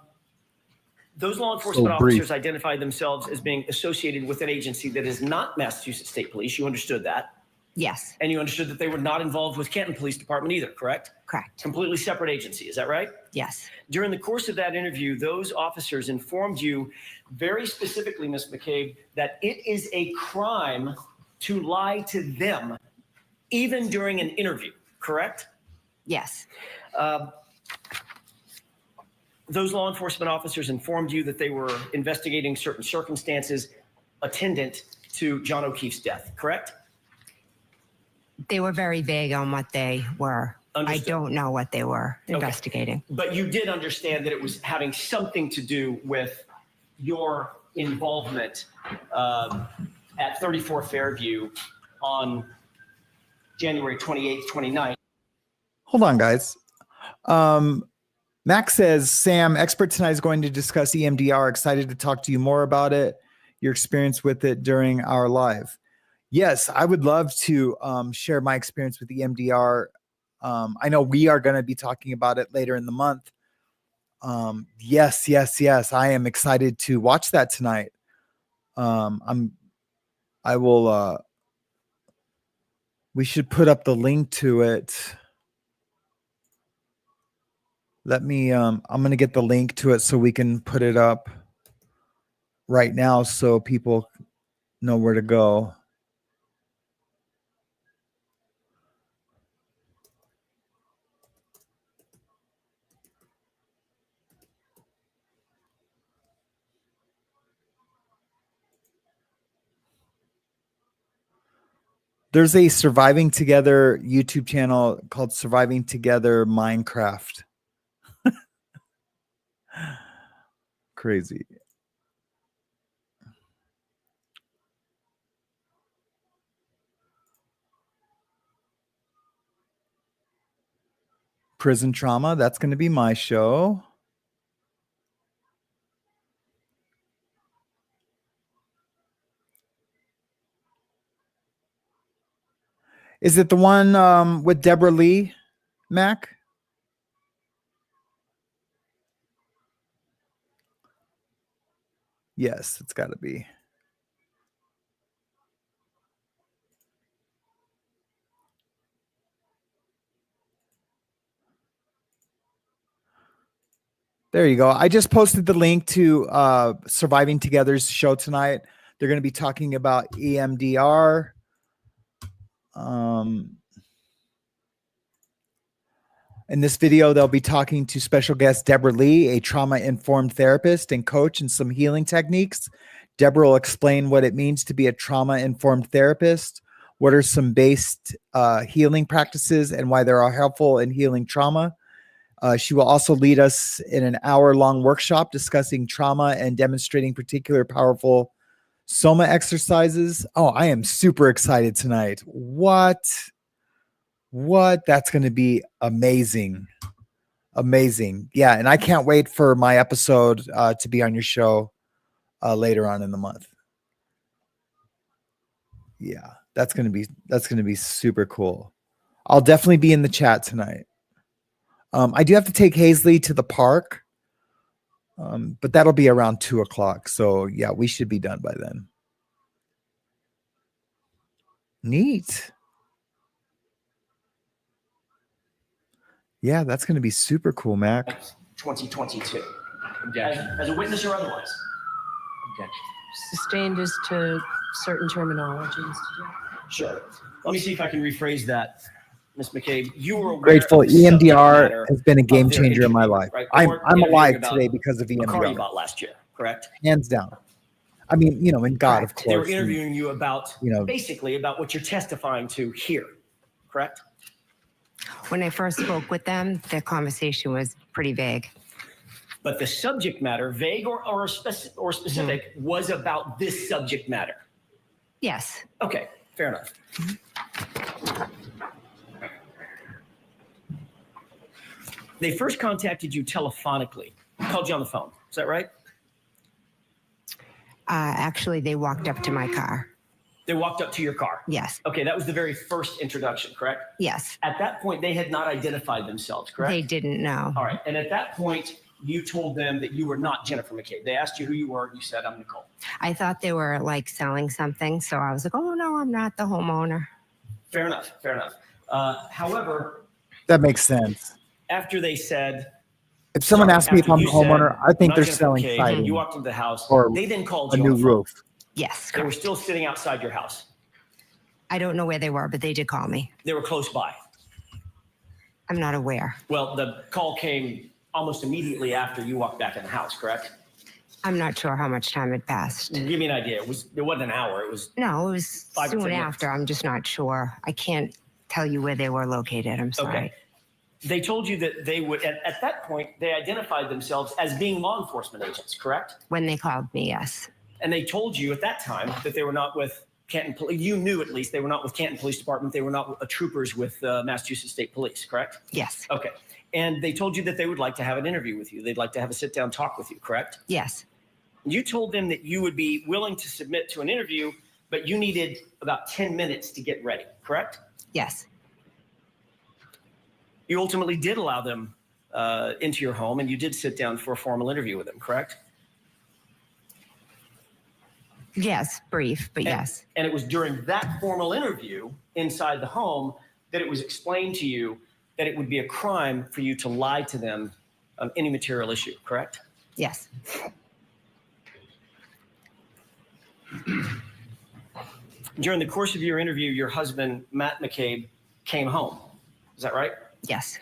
Those law enforcement officers identified themselves as being associated with an agency that is not Massachusetts State Police. You understood that? Yes. And you understood that they were not involved with Canton Police Department either, correct? Correct. Completely separate agency, is that right? Yes. During the course of that interview, those officers informed you very specifically, Ms. McCabe, that it is a crime to lie to them, even during an interview, correct? Yes. Those law enforcement officers informed you that they were investigating certain circumstances attendant to John O'Keefe's death, correct? They were very vague on what they were. Understood. I don't know what they were investigating. But you did understand that it was having something to do with your involvement at 34 Fairview on January 28th, 29th. Hold on, guys. Max says, Sam, expert tonight is going to discuss EMDR. Excited to talk to you more about it, your experience with it during our live. Yes, I would love to share my experience with EMDR. I know we are going to be talking about it later in the month. Yes. I am excited to watch that tonight. We should put up the link to it. Let me, I'm going to get the link to it so we can put it up right now so people know where to go. There's a Surviving Together YouTube channel called Surviving Together Minecraft. Crazy. Prison Trauma, that's going to be my show. Is it the one with Deborah Lee, Mac? Yes, it's got to be. There you go. I just posted the link to Surviving Together's show tonight. They're going to be talking about EMDR. In this video, they'll be talking to special guest Deborah Lee, a trauma-informed therapist and coach, and some healing techniques. Deborah will explain what it means to be a trauma-informed therapist, what are some based healing practices, and why they are helpful in healing trauma. She will also lead us in an hour-long workshop discussing trauma and demonstrating particular powerful soma exercises. Oh, I am super excited tonight. What? That's going to be amazing. Amazing. Yeah, and I can't wait for my episode to be on your show later on in the month. Yeah, that's going to be super cool. I'll definitely be in the chat tonight. I do have to take Hazley to the park, but that'll be around 2:00. So yeah, we should be done by then. Neat. Yeah, that's going to be super cool, Mac. 2022. As a witness or otherwise? Objection. Sustained as to certain terminologies. Sure. Let me see if I can rephrase that. Ms. McCabe, you were aware Grateful. of the subject EMDR matter has been a game of their changer in my interview, life. right? They weren't I'm interviewing alive about today because of a car you EMDR. bought last year, correct? Hands down. I mean, in God, of course. They were interviewing you about, and, basically about what you're testifying to here, correct? When I first spoke with them, the conversation was pretty vague. But the subject matter, vague or specific, was about this subject matter. Yes. Okay, fair enough. They first contacted you telephonically, called you on the phone. Is that right? Actually, they walked up to my car. They walked up to your car? Yes. Okay, that was the very first introduction, correct? Yes. At that point, they had not identified themselves, correct? They didn't know. All right, and at that point, you told them that you were not Jennifer McCabe. They asked you who you were, and you said, I'm Nicole. I thought they were like selling something, so I was like, oh no, I'm not the homeowner. Fair enough, fair enough. However, that makes sense. After they said, if someone asks me if I'm the homeowner, I think they're selling McCabe, siding. you walked into the house, or they then called a you new on the phone. roof. Yes. They were still sitting outside your house. I don't know where they were, but they did call me. They were close by. I'm not aware. Well, the call came almost immediately after you walked back in the house, correct? I'm not sure how much time had passed. Give me an idea. It wasn't an hour. It was No, it was 5 or 10 soon minutes. after. I'm just not sure. I can't tell you where they were located. I'm sorry. Okay. They told you that they would, at that point, they identified themselves as being law enforcement agents, correct? When they called me, yes. And they told you at that time that they were not with You knew at least they were not with Canton Police Department. They were not troopers with Massachusetts State Police, correct? Yes. Okay. And they told you that they would like to have an interview with you. They'd like to have a sit-down talk with you, correct? Yes. You told them that you would be willing to submit to an interview, but you needed about 10 minutes to get ready, correct? Yes. You ultimately did allow them into your home, and you did sit down for a formal interview with them, correct? Yes, brief, but yes. And it was during that formal interview inside the home that it was explained to you that it would be a crime for you to lie to them on any material issue, correct? Yes. During the course of your interview, your husband, Matt McCabe, came home. Is that right? Yes.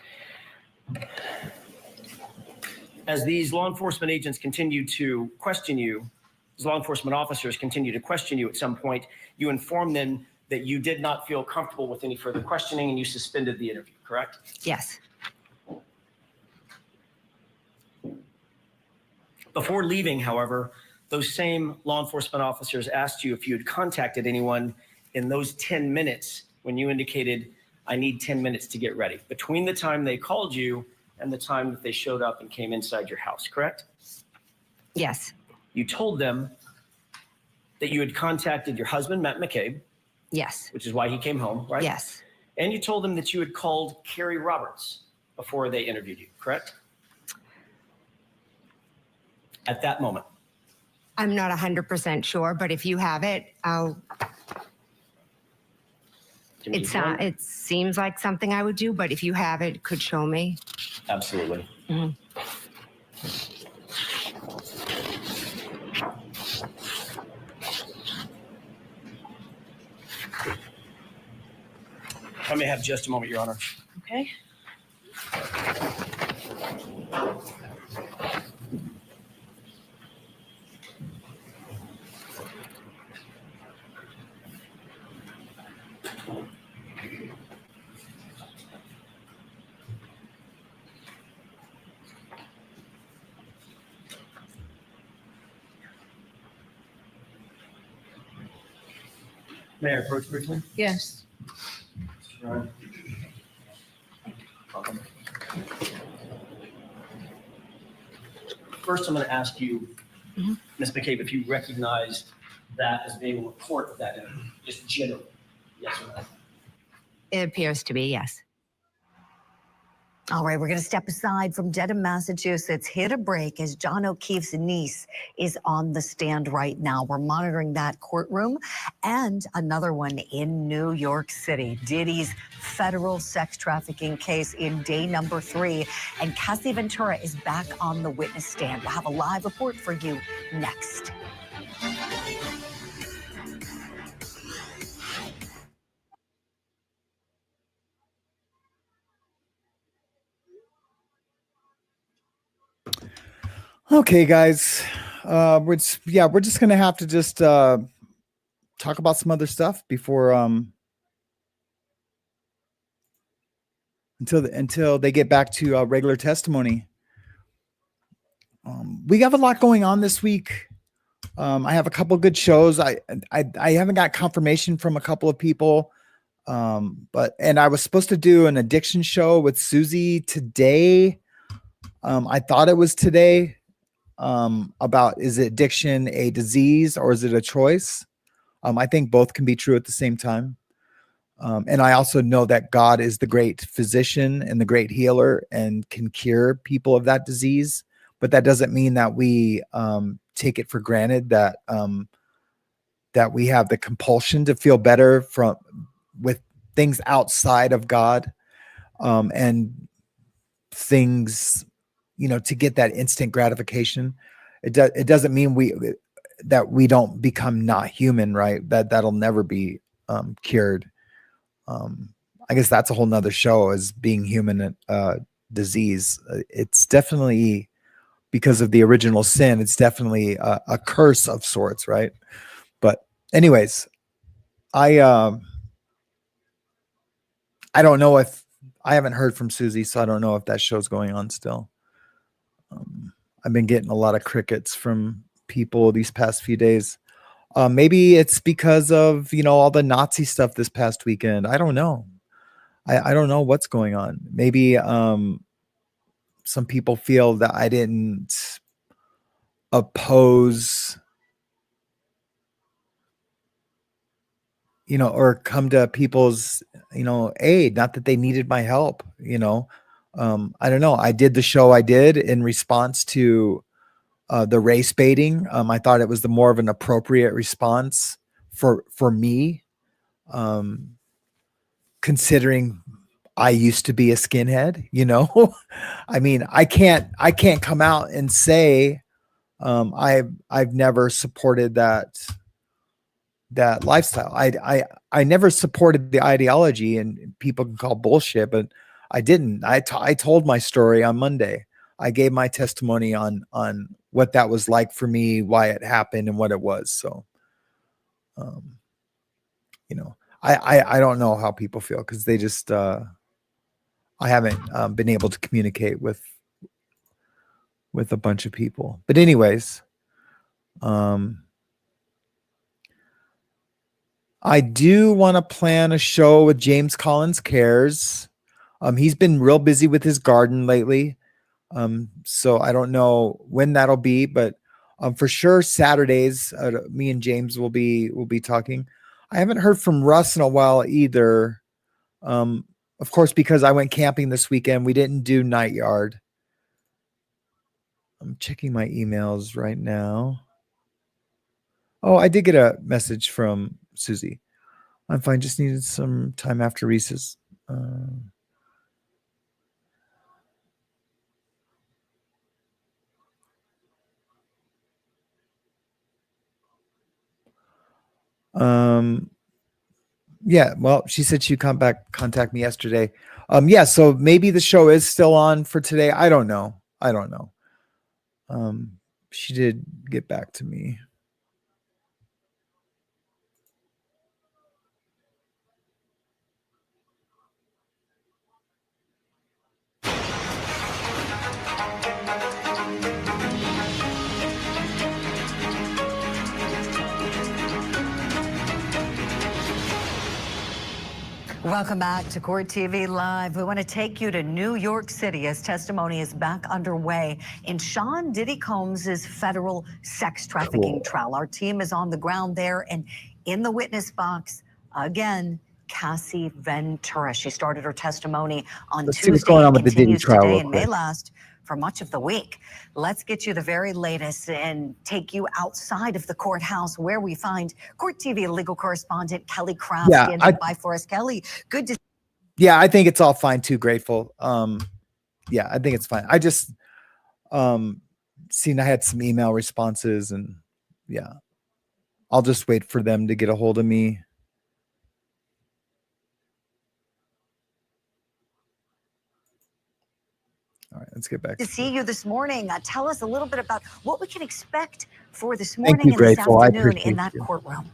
As these law enforcement agents continue to question you, as law enforcement officers continue to question you at some point, you inform them that you did not feel comfortable with any further questioning and you suspended the interview, correct? Yes. Before leaving, however, those same law enforcement officers asked you if you had contacted anyone in those 10 minutes when you indicated, I need 10 minutes to get ready, between the time they called you and the time that they showed up and came inside your house, correct? Yes. You told them that you had contacted your husband, Matt McCabe. Yes. Which is why he came home, right? Yes. And you told them that you had called Carrie Roberts before they interviewed you, correct? At that moment. I'm not 100% sure, but if you have it, it seems like something I would do, but if you have it, could show me. Absolutely. Mhm. I may have just a moment, Your Honor. Okay. May I approach briefly? Yes. First, I'm going to ask you, Ms. McCabe, if you recognize that as being a report of that interview, just generally, yes or no? It appears to be, yes. All right, we're going to step aside from Dedham, Massachusetts, hit a break as John O'Keefe's niece is on the stand right now. We're monitoring that courtroom and another one in New York City. Diddy's federal sex trafficking case in day number 3. And Cassie Ventura is back on the witness stand. We'll have a live report for you next. Okay, guys, we're just gonna have to just talk about some other stuff before until they get back to regular testimony. We have a lot going on this week. I have a couple good shows. I haven't got confirmation from a couple of people, but I was supposed to do an addiction show with Susie today. I thought it was today. About, is addiction a disease or is it a choice? I think both can be true at the same time. And I also know that God is the great physician and the great healer and can cure people of that disease. But that doesn't mean that we take it for granted that that we have the compulsion to feel better with things outside of God and things, to get that instant gratification. It doesn't mean that we don't become not human, right? That'll never be cured. I guess that's a whole nother show, is being human disease. It's definitely because of the original sin. It's definitely a curse of sorts, right? But anyways, I don't know if I haven't heard from Susie, so I don't know if that show's going on still. I've been getting a lot of crickets from people these past few days. Maybe it's because of, all the Nazi stuff this past weekend. I don't know. I don't know what's going on. Maybe some people feel that I didn't oppose, or come to people's, aid, not that they needed my help, I don't know. I did the show I did in response to the race baiting. I thought it was the more of an appropriate response for me, considering I used to be a skinhead, I mean, I can't come out and say I've never supported that lifestyle. I never supported the ideology, and people can call bullshit, but I didn't. I told my story on Monday. I gave my testimony on what that was like for me, why it happened, and what it was. So, I don't know how people feel, because they just I haven't been able to communicate with a bunch of people. But anyways, I do want to plan a show with James Collins Cares. He's been real busy with his garden lately. So I don't know when that'll be, but for sure Saturdays, me and James will be talking. I haven't heard from Russ in a while either. Of course, because I went camping this weekend, we didn't do Night Yard. I'm checking my emails right now. Oh, I did get a message from Susie. I'm fine. Just needed some time after recess. Yeah, well, she said she'd contact me yesterday. Yeah, so maybe the show is still on for today. I don't know. She did get back to me. Welcome back to Court TV Live. We want to take you to New York City as testimony is back underway in Sean Diddy Combs' federal sex trafficking trial. Our team is on the ground there, and in the witness box, again, Cassie Ventura. She started her testimony on Let's Tuesday. see what's going on with the Diddy continues trial today real and may quick. last for much of the week. Let's get you the very latest and take you outside of the courthouse, where we find Court TV legal correspondent Kelly Craft standing by for us. Kelly, good to Yeah, I think it's all fine too, Grateful. Yeah, I think it's fine. I just seen I had some email responses, and yeah, I'll just wait for them to get a hold of me. All right, let's get back to see you this morning. Tell us a little bit about what we can expect for this Thank morning you, and this Grateful. I afternoon in appreciate that you. courtroom.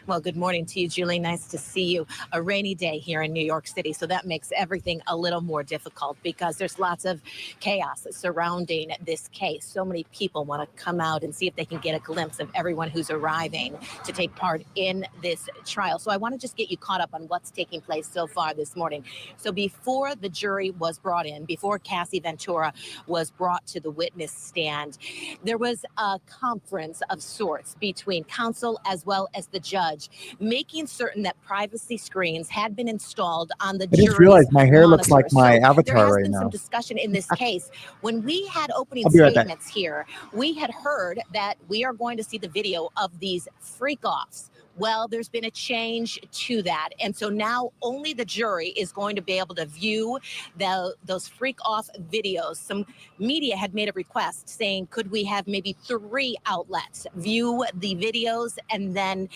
Well, good morning to you, Julie. Nice to see you. A rainy day here in New York City, so that makes everything a little more difficult because there's lots of chaos surrounding this case. So many people want to come out and see if they can get a glimpse of everyone who's arriving to take part in this trial. So I want to just get you caught up on what's taking place so far this morning. So before the jury was brought in, before Cassie Ventura was brought to the witness stand, there was a conference of sorts between counsel as well as the judge, making certain that privacy screens had been installed on the I just jury's realized my hair looks like monitors. my So there avatar has right been some now. discussion in this case. When we had opening I'll be right back. statements here, we had heard that we are going to see the video of these freak-offs. Well, there's been a change to that. And so now only the jury is going to be able to view those freak-off videos. Some media had made a request saying, could we have maybe 3 outlets view the videos and then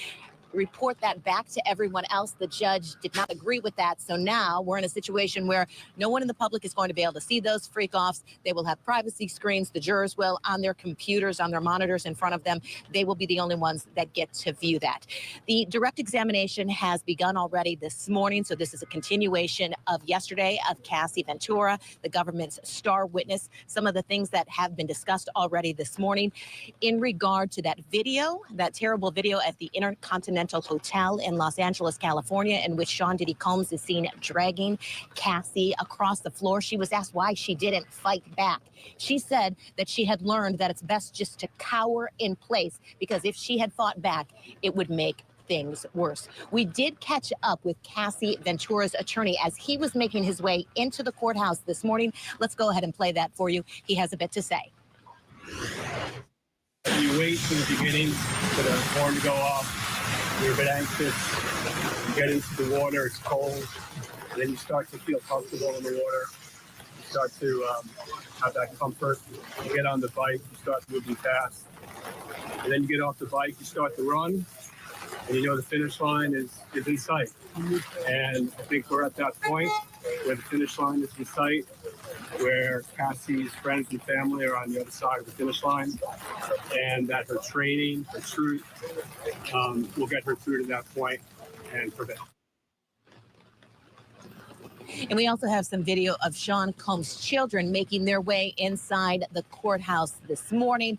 report that back to everyone else. The judge did not agree with that. So now we're in a situation where no one in the public is going to be able to see those freak-offs. They will have privacy screens. The jurors will, on their computers, on their monitors in front of them. They will be the only ones that get to view that. The direct examination has begun already this morning. So this is a continuation of yesterday of Cassie Ventura, the government's star witness. Some of the things that have been discussed already this morning in regard to that video, that terrible video at the Intercontinental Hotel in Los Angeles, California, in which Sean Diddy Combs is seen dragging Cassie across the floor. She was asked why she didn't fight back. She said that she had learned that it's best just to cower in place, because if she had fought back, it would make things worse. We did catch up with Cassie Ventura's attorney as he was making his way into the courthouse this morning. Let's go ahead and play that for you. He has a bit to say. You wait from the beginning for the horn to go off. You're a bit anxious. You get into the water, it's cold. And then you start to feel comfortable in the water. You start to have that comfort. You get on the bike, you start moving fast. And then you get off the bike, you start to run. And you know the finish line is in sight. And I think we're at that point where the finish line is in sight, where Cassie's friends and family are on the other side of the finish line, and that her training, her truth, will get her through to that point and prevail. And we also have some video of Sean Combs' children making their way inside the courthouse this morning.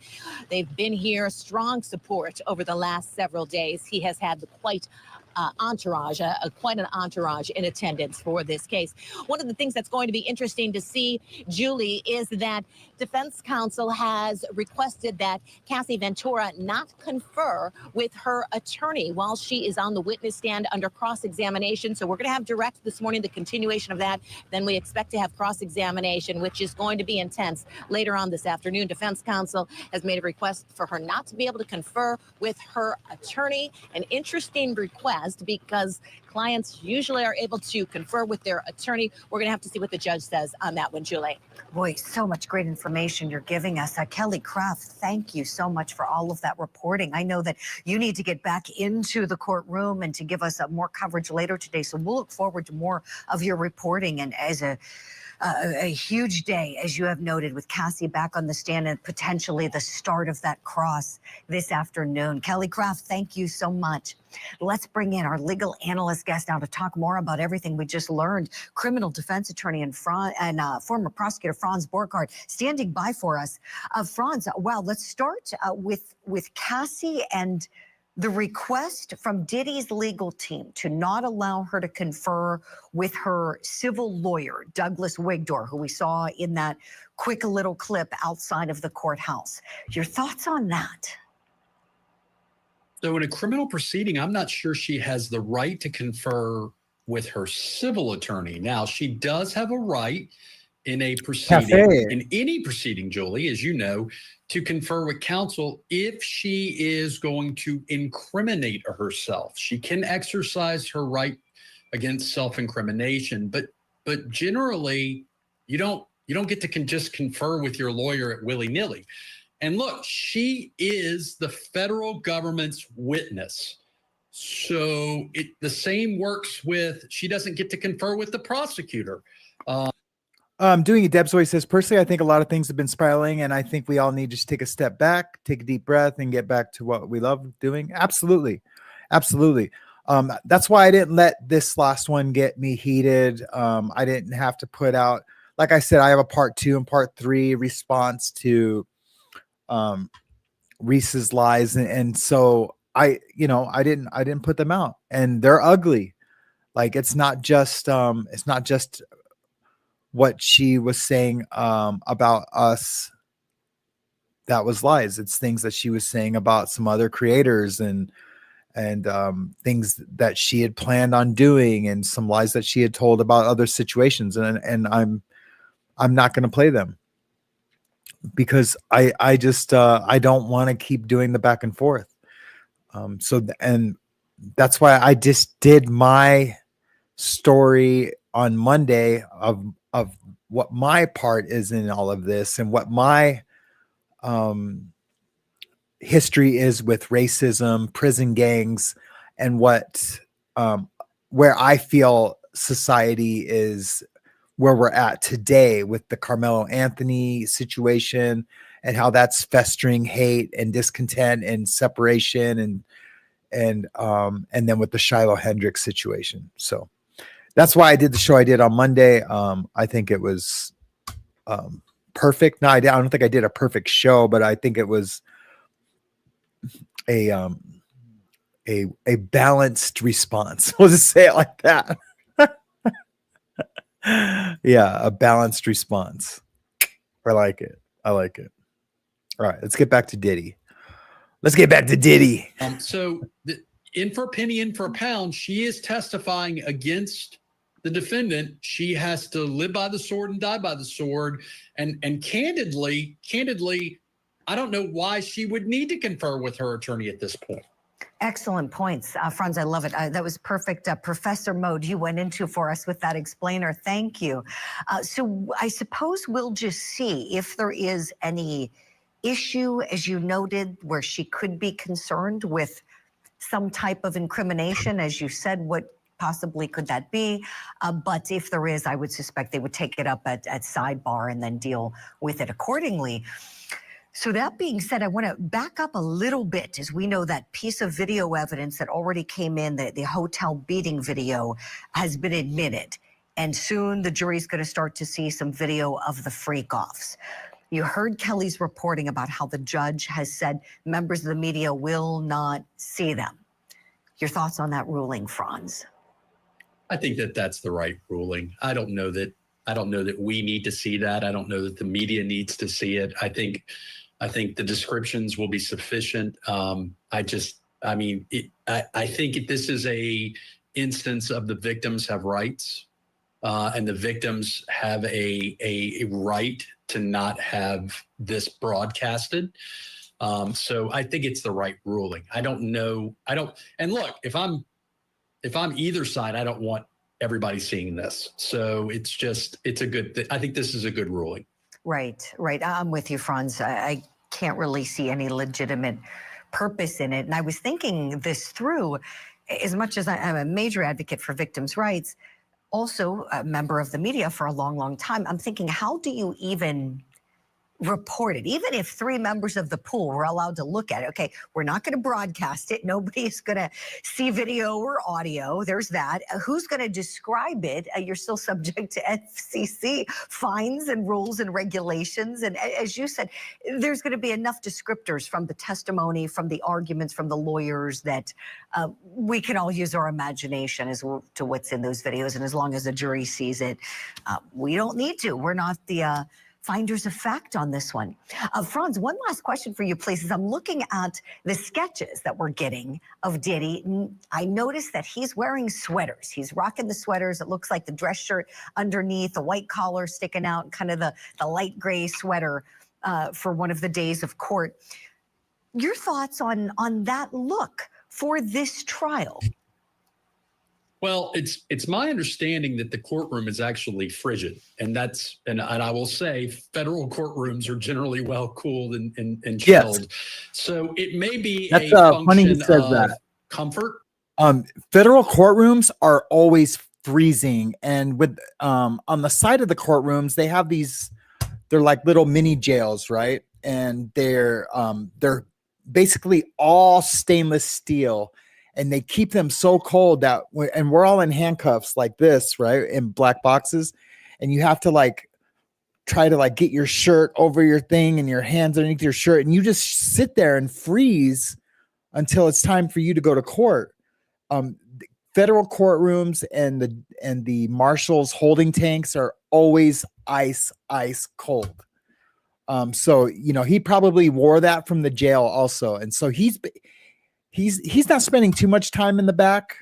They've been here, strong support over the last several days. He has had quite an entourage in attendance for this case. One of the things that's going to be interesting to see, Julie, is that defense counsel has requested that Cassie Ventura not confer with her attorney while she is on the witness stand under cross-examination. So we're going to have direct this morning, the continuation of that. Then we expect to have cross-examination, which is going to be intense later on this afternoon. Defense counsel has made a request for her not to be able to confer with her attorney. An interesting request, because clients usually are able to confer with their attorney. We're going to have to see what the judge says on that one, Julie. Boy, so much great information you're giving us. Kelly Craft, thank you so much for all of that reporting. I know that you need to get back into the courtroom and to give us more coverage later today. So we'll look forward to more of your reporting, and as a huge day, as you have noted, with Cassie back on the stand and potentially the start of that cross this afternoon. Kelly Craft, thank you so much. Let's bring in our legal analyst guest now to talk more about everything we just learned. Criminal defense attorney and former prosecutor Franz Borchardt standing by for us. Franz, well, let's start with Cassie and the request from Diddy's legal team to not allow her to confer with her civil lawyer, Douglas Wigdor, who we saw in that quick little clip outside of the courthouse. Your thoughts on that? So in a criminal proceeding, I'm not sure she has the right to confer with her civil attorney. Now, she does have a right in a proceeding, in any proceeding, Julie, as you know, to confer with counsel if she is going to incriminate herself. She can exercise her right against self-incrimination, but generally, you don't get to just confer with your lawyer at willy-nilly. And look, she is the federal government's witness. So the same works with, she doesn't get to confer with the prosecutor. Doing it, Deb's always says, personally, I think a lot of things have been spiraling, and I think we all need to just take a step back, take a deep breath, and get back to what we love doing. Absolutely. Absolutely. That's why I didn't let this last one get me heated. I didn't have to put out, like I said, I have a part 2 and part 3 response to Reese's lies. And so I didn't put them out, and they're ugly. Like, it's not just what she was saying about us that was lies. It's things that she was saying about some other creators and things that she had planned on doing, and some lies that she had told about other situations. And I'm not going to play them, because I just I don't want to keep doing the back and forth. And that's why I just did my story on Monday of what my part is in all of this, and what my history is with racism, prison gangs, and what where I feel society is, where we're at today with the Carmelo Anthony situation and how that's festering hate and discontent and separation and then with the Shiloh Hendricks situation. So that's why I did the show I did on Monday. I think it was perfect. No, I don't think I did a perfect show, but I think it was a balanced response. We'll just say it like that. Yeah, a balanced response. I like it. All right, let's get back to Diddy. In for a penny, in for a pound, she is testifying against the defendant. She has to live by the sword and die by the sword. And candidly, I don't know why she would need to confer with her attorney at this point. Excellent points, Franz. I love it. That was perfect. Professor mode you went into for us with that explainer. Thank you. So I suppose we'll just see if there is any issue, as you noted, where she could be concerned with some type of incrimination. As you said, what possibly could that be? But if there is, I would suspect they would take it up at sidebar and then deal with it accordingly. So that being said, I want to back up a little bit, as we know that piece of video evidence that already came in, the hotel beating video, has been admitted. And soon the jury's going to start to see some video of the freak-offs. You heard Kelly's reporting about how the judge has said members of the media will not see them. Your thoughts on that ruling, Franz? I think that that's the right ruling. I don't know that we need to see that. I don't know that the media needs to see it. I think the descriptions will be sufficient. I think this is a instance of the victims have rights, and the victims have a right to not have this broadcasted. So I think it's the right ruling. And look, if I'm either side, I don't want everybody seeing this. So it's a good, I think this is a good ruling. Right. I'm with you, Franz. I can't really see any legitimate purpose in it. And I was thinking this through, as much as I'm a major advocate for victims' rights, also a member of the media for a long, long time. I'm thinking, how do you even report it? Even if 3 members of the pool were allowed to look at it, okay, we're not going to broadcast it. Nobody's going to see video or audio. There's that. Who's going to describe it? You're still subject to FCC fines and rules and regulations. And as you said, there's going to be enough descriptors from the testimony, from the arguments, from the lawyers that we can all use our imagination as to what's in those videos. And as long as the jury sees it, we don't need to. We're not the finders of fact on this one. Franz, one last question for you, please. As I'm looking at the sketches that we're getting of Diddy, I noticed that he's wearing sweaters. He's rocking the sweaters. It looks like the dress shirt underneath, the white collar sticking out, kind of the light gray sweater for one of the days of court. Your thoughts on that look for this trial? Well, it's my understanding that the courtroom is actually frigid, and I will say federal courtrooms are generally well cooled and chilled. Yes. So it may be a function of comfort. Federal courtrooms are always freezing, and with on the side of the courtrooms they have they're like little mini jails, right? And they're basically all stainless steel. And they keep them so cold that we're all in handcuffs like this, right? In black boxes. And you have to try to get your shirt over your thing and your hands underneath your shirt. And you just sit there and freeze until it's time for you to go to court. Federal courtrooms and the marshals holding tanks are always ice cold. So, he probably wore that from the jail also. And so he's not spending too much time in the back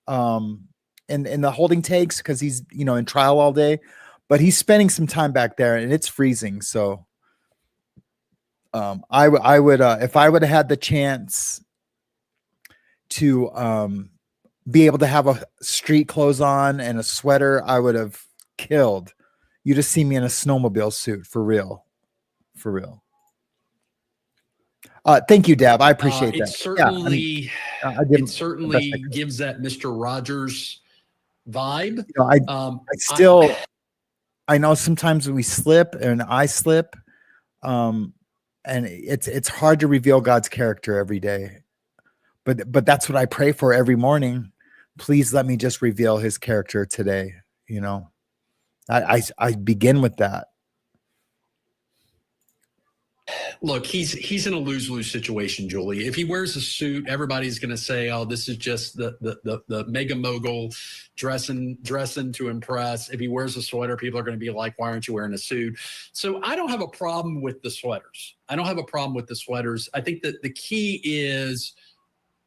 in the holding tanks because he's in trial all day, but he's spending some time back there and it's freezing. So I would if I would have had the chance to be able to have a street clothes on and a sweater, I would have killed. You just see me in a snowmobile suit for real. Thank you, Deb. I appreciate It that. certainly, I did it certainly gives that Mr. Rogers vibe. I know sometimes we slip and I slip, and it's hard to reveal God's character every day. But that's what I pray for every morning. Please let me just reveal His character today. You know, I begin with that. Look, he's in a lose-lose situation, Julie. If he wears a suit, everybody's going to say, "Oh, this is just the mega mogul dressing to impress." If he wears a sweater, people are going to be like, "Why aren't you wearing a suit?" So I don't have a problem with the sweaters. I think that the key is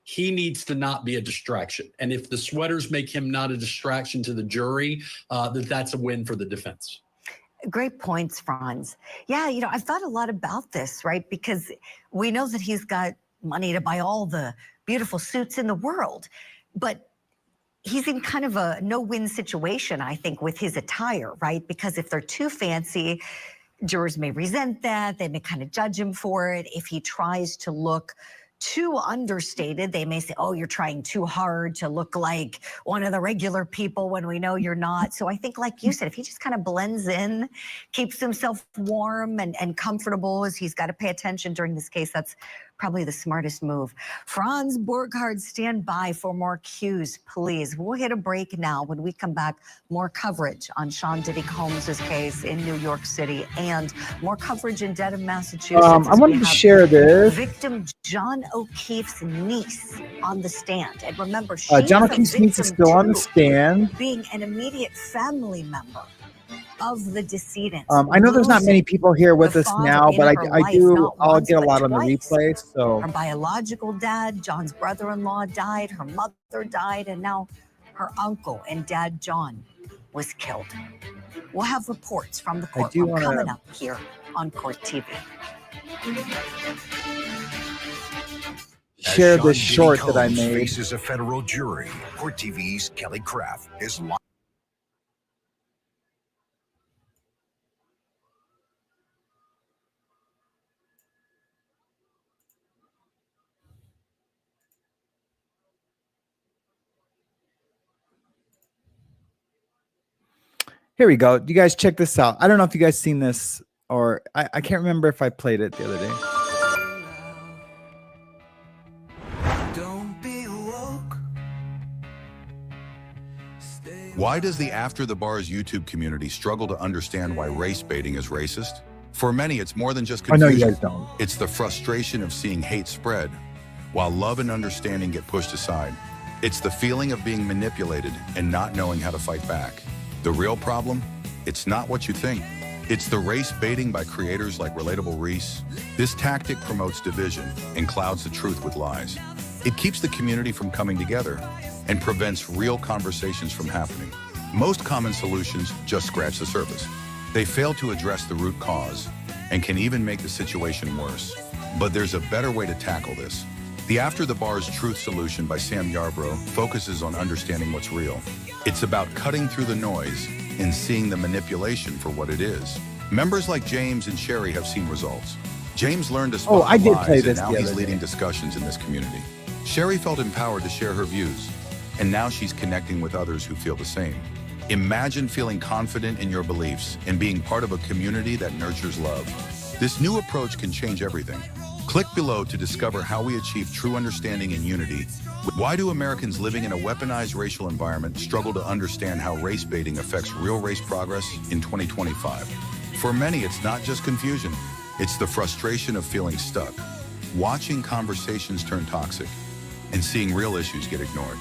he needs to not be a distraction. And if the sweaters make him not a distraction to the jury, that's a win for the defense. Great points, Franz. Yeah, I've thought a lot about this, right? Because we know that he's got money to buy all the beautiful suits in the world, but he's in kind of a no-win situation, I think, with his attire, right? Because if they're too fancy, jurors may resent that. They may kind of judge him for it. If he tries to look too understated, they may say, "Oh, you're trying too hard to look like one of the regular people," when we know you're not. So I think, like you said, if he just kind of blends in, keeps himself warm and comfortable as he's got to pay attention during this case, that's probably the smartest move. Franz Borghardt, stand by for more cues, please. We'll hit a break now. When we come back, more coverage on Sean Diddy Combs' case in New York City and more coverage in Dedham, Massachusetts. I wanted to share this. Victim John O'Keefe's niece on the stand. And remember, John O'Keefe's niece is still on the stand. Being an immediate family member of the decedent. I know there's not many people here with us now, but I'll get a lot on the replay. So her biological dad, John's brother-in-law, died, her mother died, and now her uncle and dad John was killed. We'll have reports from the courtroom coming up here on Court TV. Share this short that I made. Faces a federal jury. Court TV's Kelly Craft is live. Here we go. You guys check this out. I don't know if you guys seen this, or I can't remember if I played it the other day. Why does the After the Bars YouTube community struggle to understand why race baiting is racist? For many, it's more than just confusion. I know you guys don't. It's the frustration of seeing hate spread, while love and understanding get pushed aside. It's the feeling of being manipulated and not knowing how to fight back. The real problem? It's not what you think. It's the race baiting by creators like Relatable Reese. This tactic promotes division and clouds the truth with lies. It keeps the community from coming together and prevents real conversations from happening. Most common solutions just scratch the surface. They fail to address the root cause and can even make the situation worse. But there's a better way to tackle this. The After the Bars Truth Solution by Sam Yarbrough focuses on understanding what's real. It's about cutting through the noise and seeing the manipulation for what it is. Members like James and Sherry have seen results. James learned to spot I did lies, play this and now the he's other leading day. discussions in this community. Sherry felt empowered to share her views, and now she's connecting with others who feel the same. Imagine feeling confident in your beliefs and being part of a community that nurtures love. This new approach can change everything. Click below to discover how we achieve true understanding and unity. Why do Americans living in a weaponized racial environment struggle to understand how race baiting affects real race progress in 2025? For many, it's not just confusion. It's the frustration of feeling stuck, watching conversations turn toxic, and seeing real issues get ignored.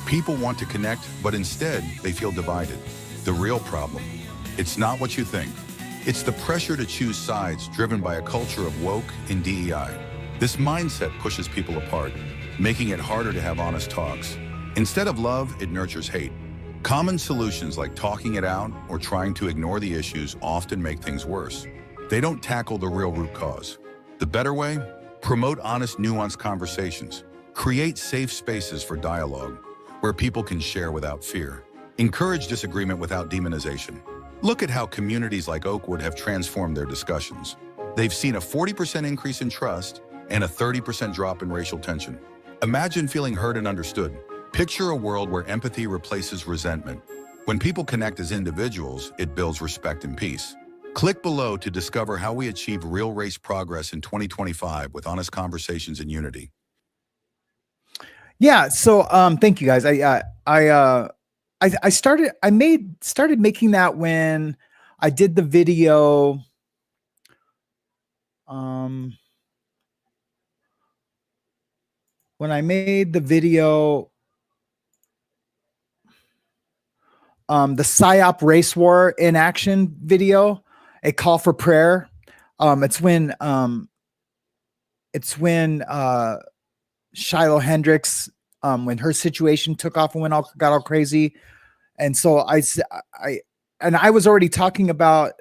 People want to connect, but instead, they feel divided. The real problem, it's not what you think. It's the pressure to choose sides driven by a culture of woke and DEI. This mindset pushes people apart, making it harder to have honest talks. Instead of love, it nurtures hate. Common solutions like talking it out or trying to ignore the issues often make things worse. They don't tackle the real root cause. The better way? Promote honest, nuanced conversations. Create safe spaces for dialogue where people can share without fear. Encourage disagreement without demonization. Look at how communities like Oakwood have transformed their discussions. They've seen a 40% increase in trust and a 30% drop in racial tension. Imagine feeling heard and understood. Picture a world where empathy replaces resentment. When people connect as individuals, it builds respect and peace. Click below to discover how we achieve real race progress in 2025 with honest conversations and unity. Yeah. So, thank you guys. I started making that when I did the video. When I made the video, the PSYOP race war in action video, a call for prayer. It's when Shiloh Hendricks, when her situation took off and got all crazy. And so I was already talking about,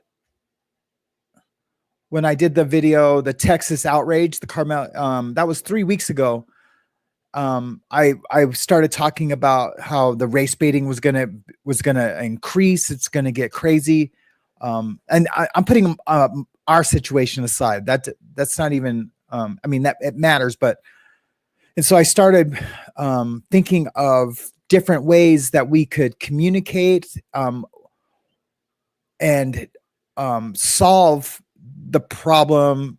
when I did the video, the Texas outrage, the Carmel, that was 3 weeks ago. I started talking about how the race baiting was gonna increase. It's gonna get crazy. And I'm putting our situation aside. That's not even, I mean, that it matters, but, and so I started thinking of different ways that we could communicate and solve the problem,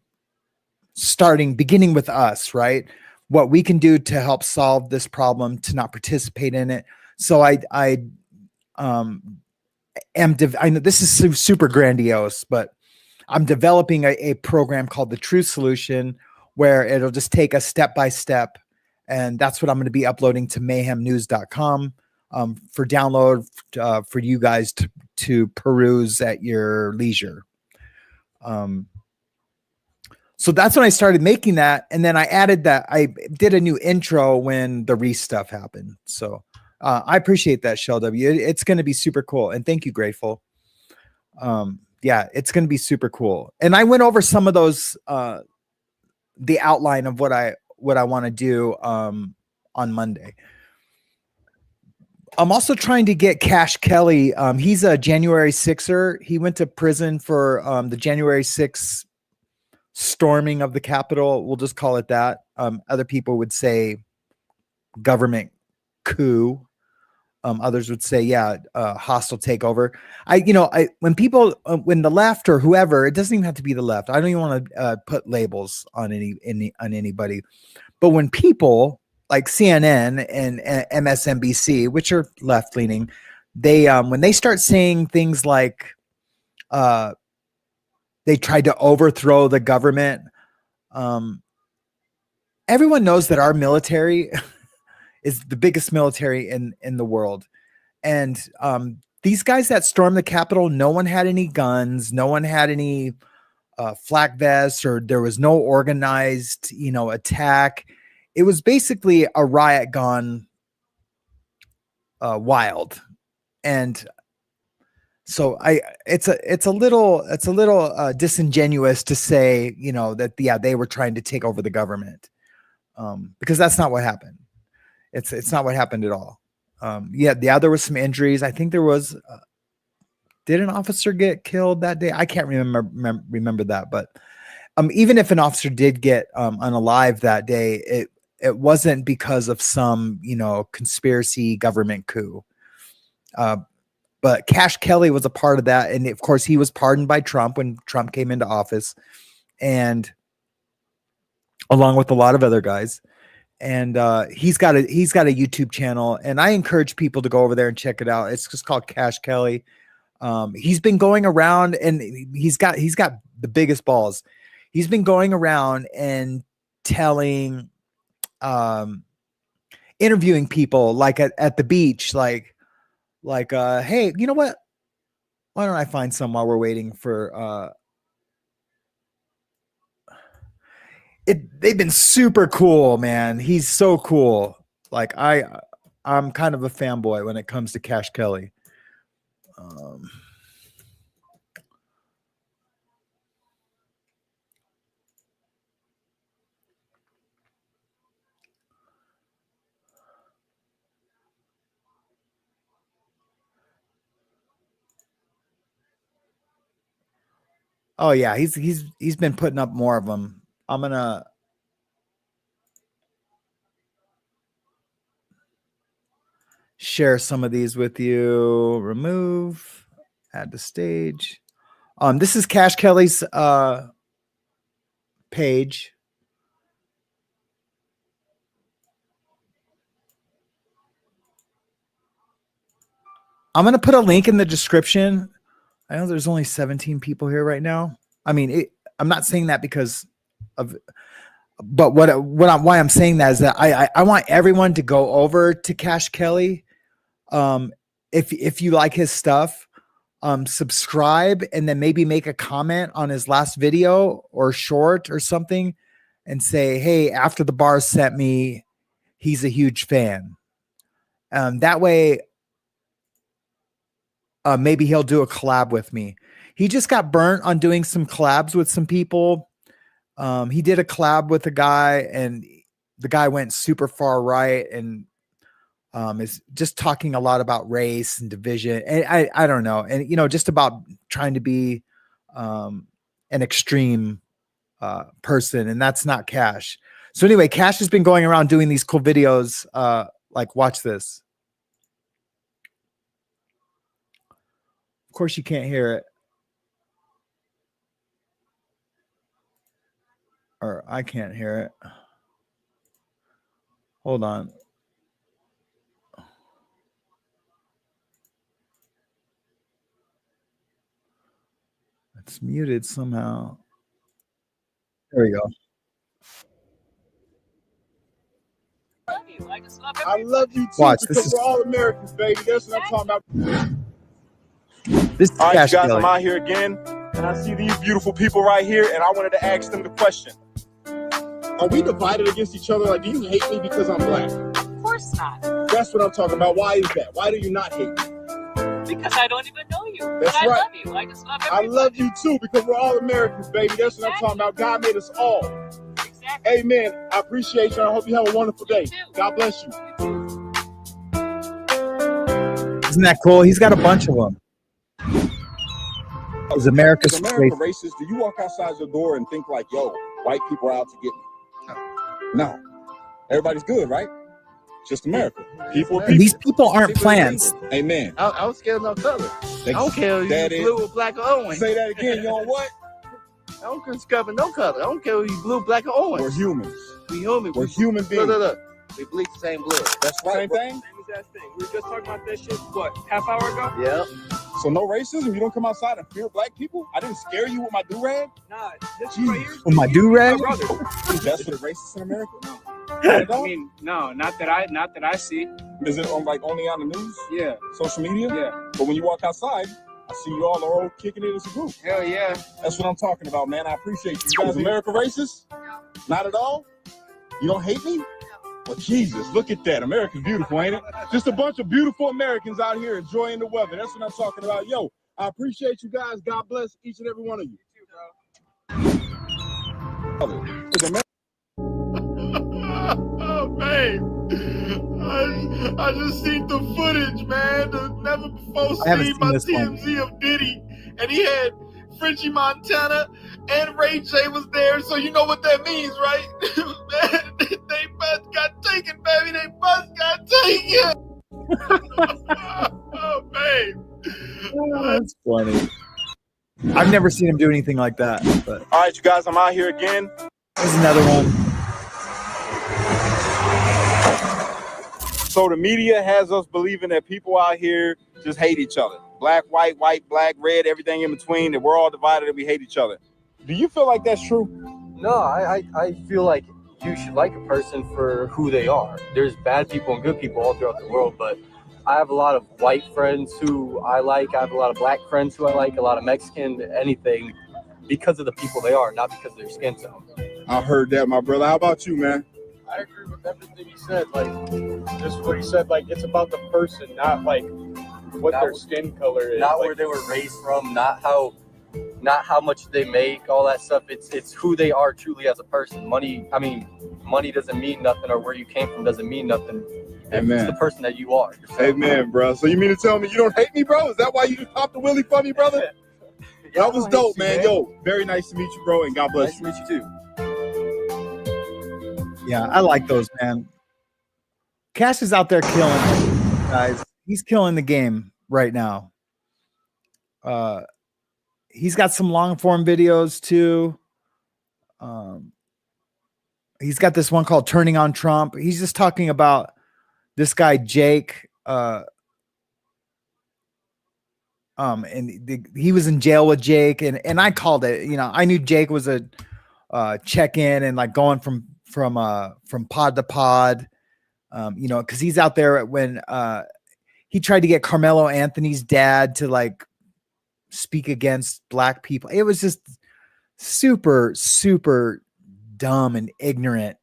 beginning with us, right? What we can do to help solve this problem, to not participate in it. So I know this is super grandiose, but I'm developing a program called the True Solution, where it'll just take us step by step. And that's what I'm going to be uploading to mayhemnews.com for download for you guys to peruse at your leisure. So that's when I started making that. And then I added that I did a new intro when the Reese stuff happened. So I appreciate that, Shell W. It's going to be super cool. And thank you, Grateful. Yeah, it's going to be super cool. And I went over some of those, the outline of what I want to do on Monday. I'm also trying to get Cash Kelly. He's a January 6er. He went to prison for the January 6th storming of the Capitol. We'll just call it that. Other people would say government coup. Others would say, hostile takeover. When the left or whoever, it doesn't even have to be the left. I don't even want to put labels on anybody. But when people like CNN and MSNBC, which are left leaning, they when they start saying things like they tried to overthrow the government, everyone knows that our military is the biggest military in the world. And these guys that stormed the Capitol, no one had any guns, no one had any flak vests, or there was no organized, attack. It was basically a riot gone wild. And so it's a little disingenuous to say, that they were trying to take over the government, because that's not what happened. It's not what happened at all. There was some injuries. I think there was. Did an officer get killed that day? I can't remember that. But even if an officer did get unalive that day, it wasn't because of some conspiracy government coup. But Cash Kelly was a part of that, and of course he was pardoned by Trump when Trump came into office, and along with a lot of other guys. And he's got a YouTube channel, and I encourage people to go over there and check it out. It's just called Cash Kelly. He's been going around, and he's got the biggest balls. He's been going around and telling, interviewing people like at the beach, like, hey, you know what? Why don't I find some while we're waiting for they've been super cool, man. He's so cool. Like I'm kind of a fanboy when it comes to Cash Kelly. Oh yeah, he's been putting up more of them. I'm gonna share some of these with you. Remove, add to stage. This is Cash Kelly's page. I'm going to put a link in the description. I know there's only 17 people here right now. I mean, I'm not saying that because of, but why I'm saying that is that I want everyone to go over to Cash Kelly. If you like his stuff, subscribe and then maybe make a comment on his last video or short or something and say, hey, After the Bar sent me, he's a huge fan. That way, maybe he'll do a collab with me. He just got burnt on doing some collabs with some people. He did a collab with a guy and the guy went super far right and is just talking a lot about race and division. And I don't know. And, you know, just about trying to be an extreme person. And that's not Cash. So anyway, Cash has been going around doing these cool videos. Like, watch this. Of course, you can't hear it. Or I can't hear it. Hold on. It's muted somehow. There we go. I love you too. Watch, because this is- we're all Americans, baby. That's what I'm talking about. This is All right, Cash you guys, Kelly. I'm out here again, and I see these beautiful people right here, and I wanted to ask them the question. Are we divided against each other? Like, do you hate me because I'm black? Of course not. That's what I'm talking about. Why is that? Why do you not hate me? Because I don't even know you. That's but I right. love you. I just love I everybody. love you too, because we're all Americans, baby. That's what I'm talking about. God made us all. Exactly. Amen. I appreciate you. I hope you have a wonderful day. God bless you. Isn't that cool? He's got a bunch of them. Is America's Is America racist? Do you walk outside your door and think like, yo, white people are out to get me? No. Everybody's good, right? Just America. People are people. These people aren't plants. Amen. I don't care of no color. I don't care if That you is- blue or black or orange. Say that again. You know what? I don't care of no color. I don't care if you blue, black, or orange. We're humans. We human. We're human beings. Look. We bleed the same blood. That's right. Same thing? Same exact thing. We were just talking about that shit, what, half hour ago? Yeah. So no racism? You don't come outside and fear black people? I didn't scare you with my do-rag? Nah, this right here. With my do-rag? My brother. That's what racists in America? I mean, no, not that I see. Is it on like only on the news? Yeah. Social media? Yeah. But when you walk outside, I see you all are all kicking it as a group. Hell yeah. That's what I'm talking about, man. I appreciate you. You guys, America racist? Not at all? You don't hate me? Well, Jesus, look at that. America's beautiful, ain't it? Just a bunch of beautiful Americans out here enjoying the weather. That's what I'm talking about. Yo, I appreciate you guys. God bless each and every one of you. Oh, man. I just seen the footage, man. The never before I haven't seen seen my this one. TMZ of Diddy. And he had Frenchie Montana and Ray J was there. So you know what that means, right? Man, they bus got taken, baby. They bus got taken. Oh, man. That's funny. I've never seen him do anything like that. But All right, you guys, I'm out here again. there's another one. So the media has us believing that people out here just hate each other. Black, white, black, red, everything in between, that we're all divided and we hate each other. Do you feel like that's true? No, I feel like you should like a person for who they are. There's bad people and good people all throughout the world, but I have a lot of white friends who I like. I have a lot of black friends who I like, a lot of Mexican, anything, because of the people they are, not because of their skin tone. I heard that, my brother. How about you, man? I agree with everything he said. Like, just what he said, like, it's about the person, not like what their skin color is. Not like, where they were raised from, not how much they make, all that stuff. It's who they are truly as a person. Money doesn't mean nothing, or where you came from doesn't mean nothing. Amen. It's the person that you are. Amen, bro. So you mean to tell me you don't hate me, bro? Is that why you just popped the willy for me, brother? That was dope, man. Yo, very nice to meet you, bro, and God bless you. Nice to meet you too. Yeah, I like those, man. Cash is out there killing it. guys. He's killing the game right now. He's got some long form videos too. He's got this one called Turning on Trump. He's just talking about this guy, Jake. He was in jail with Jake, and I called it. You know, I knew Jake was a check-in and like going from pod to pod. You know, because he's out there when he tried to get Carmelo Anthony's dad to like speak against black people. It was just super, super dumb and ignorant.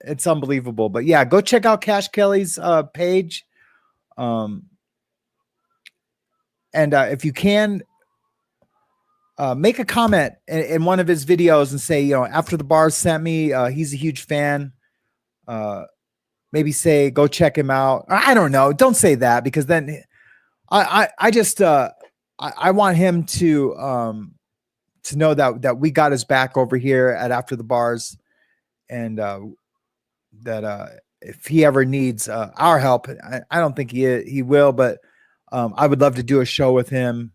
It's unbelievable. But yeah, go check out Cash Kelly's page. And if you can, make a comment in one of his videos and say, you know, after the bars sent me, he's a huge fan. Maybe say, go check him out. I don't know. Don't say that, because then I just I want him to know that we got his back over here at After the Bars, and that if he ever needs our help, I don't think he will, but I would love to do a show with him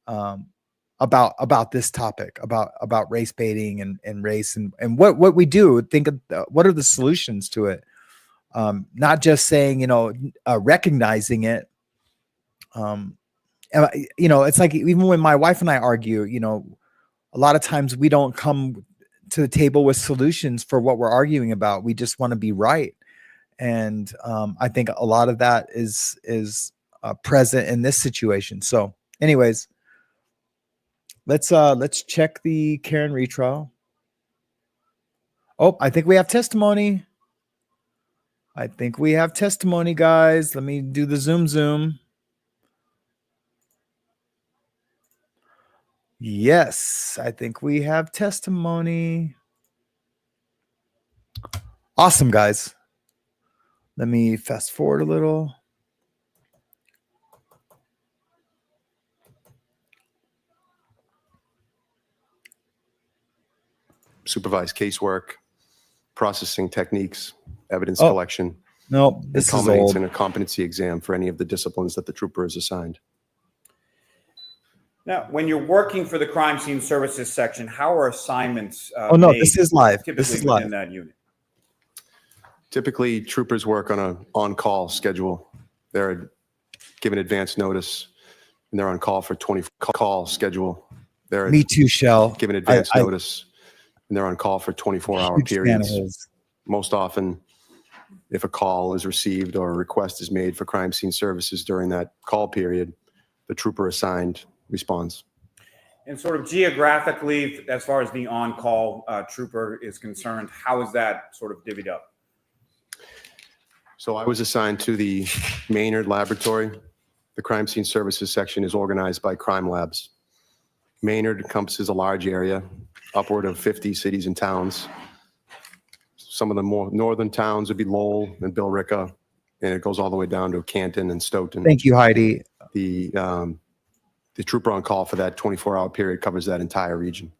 about this topic, about race baiting and race and what we do. Think of what are the solutions to it. Not just saying, you know, recognizing it. You know, it's like even when my wife and I argue, you know, a lot of times we don't come to the table with solutions for what we're arguing about. We just want to be right. And I think a lot of that is present in this situation. So anyways, let's check the Karen retrial. Oh, I think we have testimony. Guys. Let me do the zoom. Yes, I think we have testimony. Awesome, guys. Let me fast forward a little. Supervised casework, processing techniques, evidence collection. No, this is old. In a competency exam for any of the disciplines that the trooper is assigned. Now, when you're working for the crime scene services section, how are assignments this is live. Typically This is within live. that unit? Typically, troopers work on an on-call schedule. They're given advance notice, and they're on call for 24-call schedule. They're Me too, Shell. given advance notice, and they're on call for 24-hour Huge fan of periods. his. Most often, if a call is received or a request is made for crime scene services during that call period, the trooper assigned responds. And sort of geographically, as far as the on-call trooper is concerned, how is that sort of divvied up? So I was assigned to the Maynard Laboratory. The crime scene services section is organized by crime labs. Maynard encompasses a large area, upward of 50 cities and towns. Some of the more northern towns would be Lowell and Billerica, and it goes all the way down to Canton and Stoughton. Thank you, Heidi. The trooper on call for that 24-hour period covers that entire region.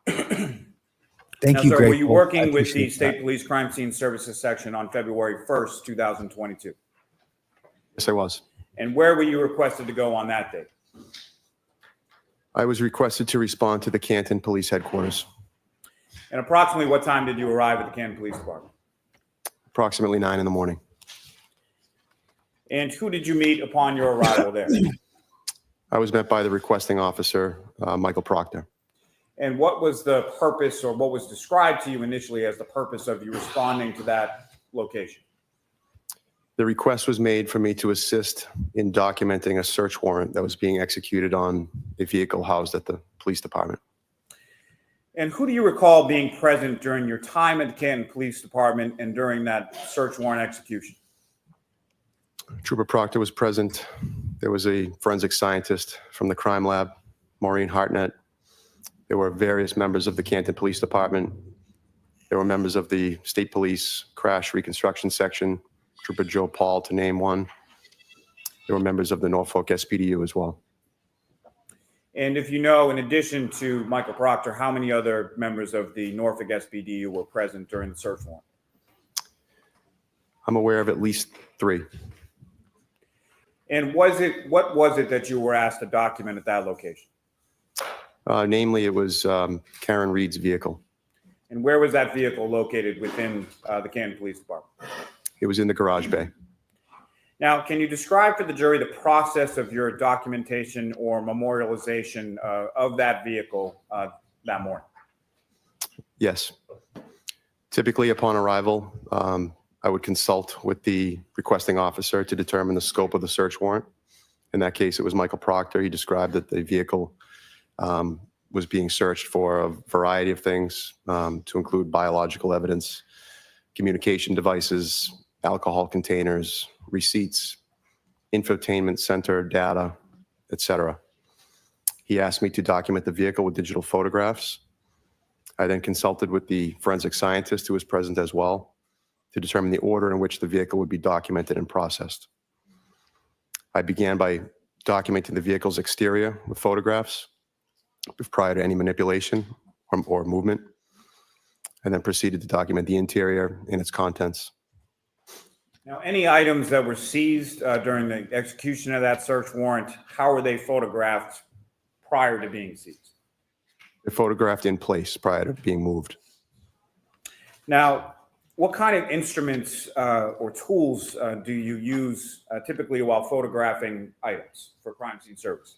Thank Now, you, sir, Greg. were you working with the appreciate State Police Crime Scene Services section on February 1st, 2022? Yes, I was. And where were you requested to go on that date? I was requested to respond to the Canton Police Headquarters. And approximately what time did you arrive at the Canton Police Department? Approximately 9 in the morning. And who did you meet upon your arrival there? I was met by the requesting officer, Michael Proctor. And what was the purpose, or what was described to you initially as the purpose of you responding to that location? The request was made for me to assist in documenting a search warrant that was being executed on a vehicle housed at the police department. And who do you recall being present during your time at the Canton Police Department and during that search warrant execution? Trooper Proctor was present. There was a forensic scientist from the crime lab, Maureen Hartnett. There were various members of the Canton Police Department. There were members of the State Police Crash Reconstruction Section, Trooper Joe Paul, to name one. There were members of the Norfolk SPDU as well. And if you know, in addition to Michael Proctor, how many other members of the Norfolk SPDU were present during the search warrant? I'm aware of at least 3. And what was it that you were asked to document at that location? Namely, it was Karen Reed's vehicle. And where was that vehicle located within the Canton Police Department? It was in the garage bay. Now, can you describe for the jury the process of your documentation or memorialization of that vehicle that morning? Yes. Typically, upon arrival, I would consult with the requesting officer to determine the scope of the search warrant. In that case, it was Michael Proctor. He described that the vehicle was being searched for a variety of things, to include biological evidence, communication devices, alcohol containers, receipts, infotainment center data, etc. He asked me to document the vehicle with digital photographs. I then consulted with the forensic scientist who was present as well to determine the order in which the vehicle would be documented and processed. I began by documenting the vehicle's exterior with photographs prior to any manipulation or movement, and then proceeded to document the interior and its contents. Now, any items that were seized during the execution of that search warrant, how were they photographed prior to being seized? They're photographed in place prior to being moved. Now, what kind of instruments or tools do you use typically while photographing items for crime scene services?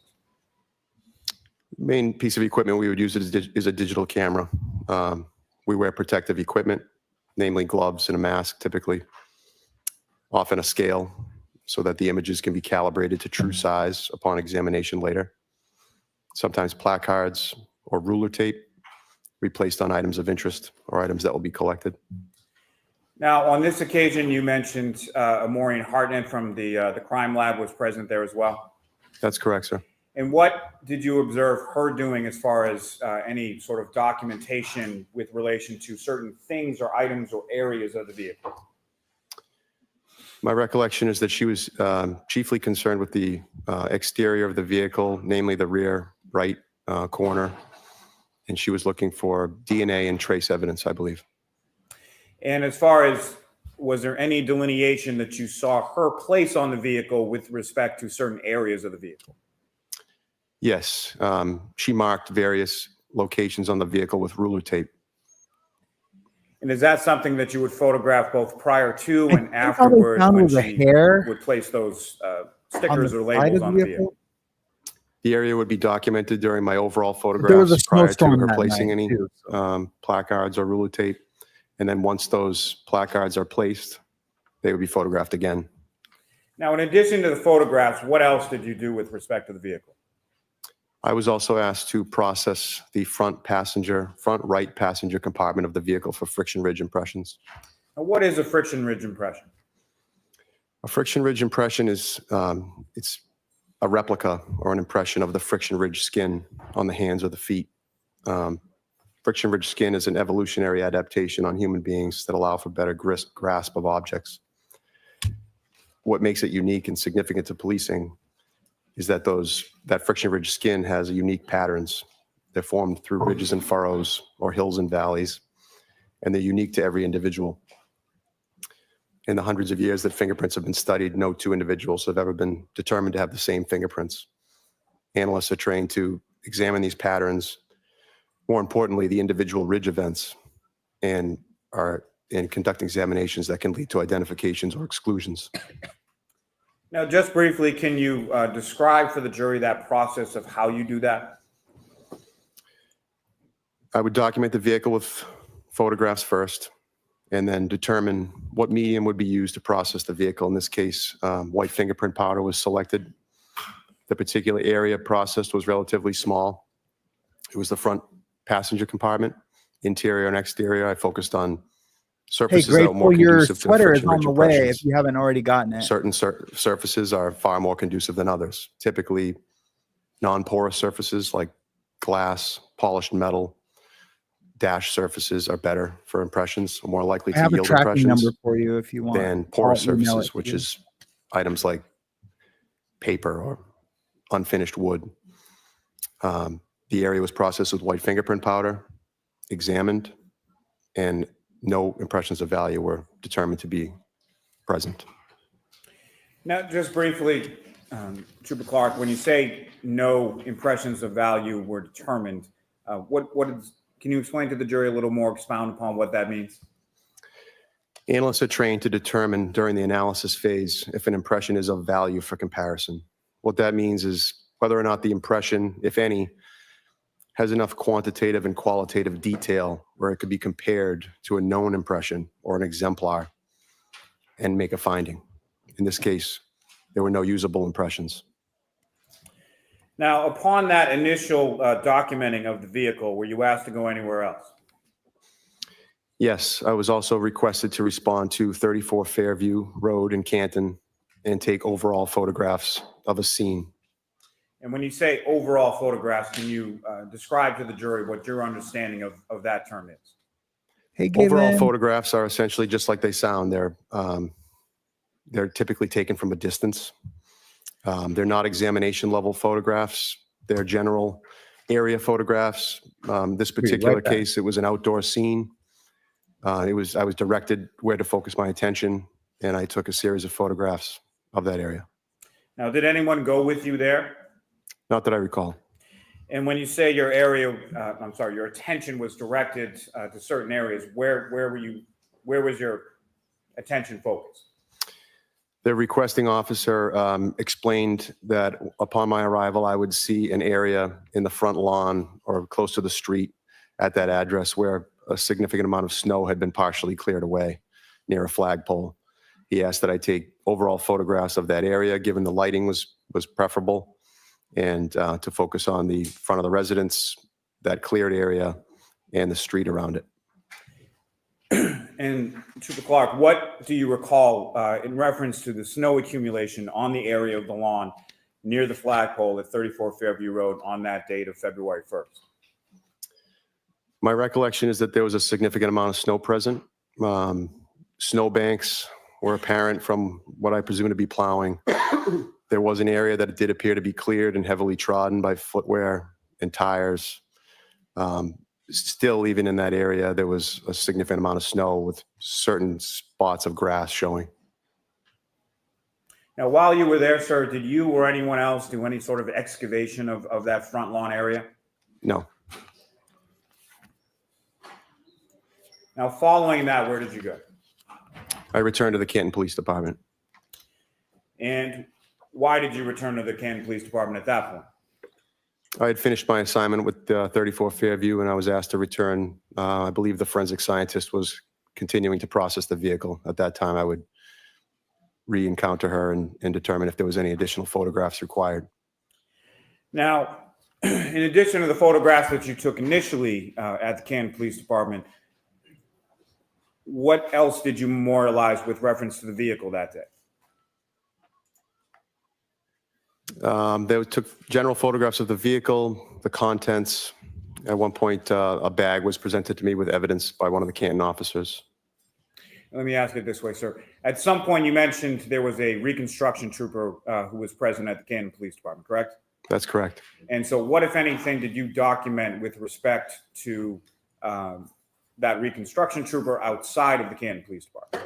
The main piece of equipment we would use is a digital camera. We wear protective equipment, namely gloves and a mask typically, often a scale so that the images can be calibrated to true size upon examination later. Sometimes placards or ruler tape replaced on items of interest or items that will be collected. Now, on this occasion, you mentioned Maureen Hartnett from the crime lab was present there as well. That's correct, sir. And what did you observe her doing as far as any sort of documentation with relation to certain things or items or areas of the vehicle? My recollection is that she was chiefly concerned with the exterior of the vehicle, namely the rear right corner, and she was looking for DNA and trace evidence, I believe. And as far as, was there any delineation that you saw her place on the vehicle with respect to certain areas of the vehicle? Yes, she marked various locations on the vehicle with ruler tape. And is that something that you would photograph both prior to and afterwards when she would place those stickers or labels on the vehicle? The area would be documented during my overall photographs prior to her placing any placards or ruler tape. And then once those placards are placed, they would be photographed again. Now, in addition to the photographs, what else did you do with respect to the vehicle? I was also asked to process the front right passenger compartment of the vehicle for friction ridge impressions. Now, what is a friction ridge impression? A friction ridge impression is it's a replica or an impression of the friction ridge skin on the hands or the feet. Friction ridge skin is an evolutionary adaptation on human beings that allow for better grasp of objects. What makes it unique and significant to policing is that that friction ridge skin has unique patterns. They're formed through ridges and furrows or hills and valleys, and they're unique to every individual. In the hundreds of years that fingerprints have been studied, no 2 individuals have ever been determined to have the same fingerprints. Analysts are trained to examine these patterns, more importantly, the individual ridge events, and conduct examinations that can lead to identifications or exclusions. Now, just briefly, can you describe for the jury that process of how you do that? I would document the vehicle with photographs first, and then determine what medium would be used to process the vehicle. In this case, white fingerprint powder was selected. The particular area processed was relatively small. It was the front passenger compartment, interior and exterior. I focused on surfaces that are more conducive to sweater is friction on ridge the way impressions. if you haven't already gotten it. Certain surfaces are far more conducive than others. Typically, non-porous surfaces like glass, polished metal, dash surfaces are better for impressions, more likely I to have a yield tracking impressions number for you if you want. than porous I'll email surfaces, it to which you. is items like paper or unfinished wood. The area was processed with white fingerprint powder, examined, and no impressions of value were determined to be present. Now, just briefly, Trooper Clark, when you say no impressions of value were determined, can you explain to the jury a little more, expound upon what that means? Analysts are trained to determine during the analysis phase if an impression is of value for comparison. What that means is whether or not the impression, if any, has enough quantitative and qualitative detail where it could be compared to a known impression or an exemplar and make a finding. In this case, there were no usable impressions. Now, upon that initial documenting of the vehicle, were you asked to go anywhere else? Yes, I was also requested to respond to 34 Fairview Road in Canton and take overall photographs of a scene. And when you say overall photographs, can you describe to the jury what your understanding of that term is? Hey, Overall Gavin. photographs are essentially just like they sound. They're typically taken from a distance. They're not examination level photographs. They're general area photographs. This particular case, it was an outdoor scene. I was directed where to focus my attention, and I took a series of photographs of that area. Now, did anyone go with you there? Not that I recall. And when you say your area, your attention was directed to certain areas, where was your attention focused? The requesting officer explained that upon my arrival, I would see an area in the front lawn or close to the street at that address where a significant amount of snow had been partially cleared away near a flagpole. He asked that I take overall photographs of that area, given the lighting was preferable, and to focus on the front of the residence, that cleared area, and the street around it. And Trooper Clark, what do you recall in reference to the snow accumulation on the area of the lawn near the flagpole at 34 Fairview Road on that date of February 1st? My recollection is that there was a significant amount of snow present. Snow banks were apparent from what I presume to be plowing. There was an area that did appear to be cleared and heavily trodden by footwear and tires. Still, even in that area, there was a significant amount of snow with certain spots of grass showing. Now, while you were there, sir, did you or anyone else do any sort of excavation of that front lawn area? No. Now, following that, where did you go? I returned to the Canton Police Department. And why did you return to the Canton Police Department at that point? I had finished my assignment with 34 Fairview, and I was asked to return. I believe the forensic scientist was continuing to process the vehicle. At that time, I would re-encounter her and determine if there was any additional photographs required. Now, in addition to the photographs that you took initially at the Canton Police Department, what else did you memorialize with reference to the vehicle that day? They took general photographs of the vehicle, the contents. At one point, a bag was presented to me with evidence by one of the Canton officers. Let me ask it this way, sir. At some point, you mentioned there was a reconstruction trooper who was present at the Canton Police Department, correct? That's correct. And so what, if anything, did you document with respect to that reconstruction trooper outside of the Canton Police Department?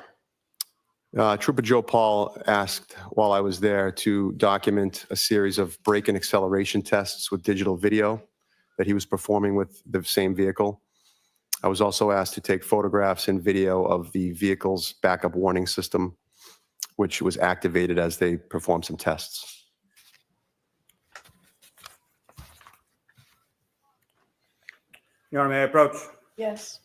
Trooper Joe Paul asked while I was there to document a series of brake and acceleration tests with digital video that he was performing with the same vehicle. I was also asked to take photographs and video of the vehicle's backup warning system, which was activated as they performed some tests. Your Honor, may I approach? Yes.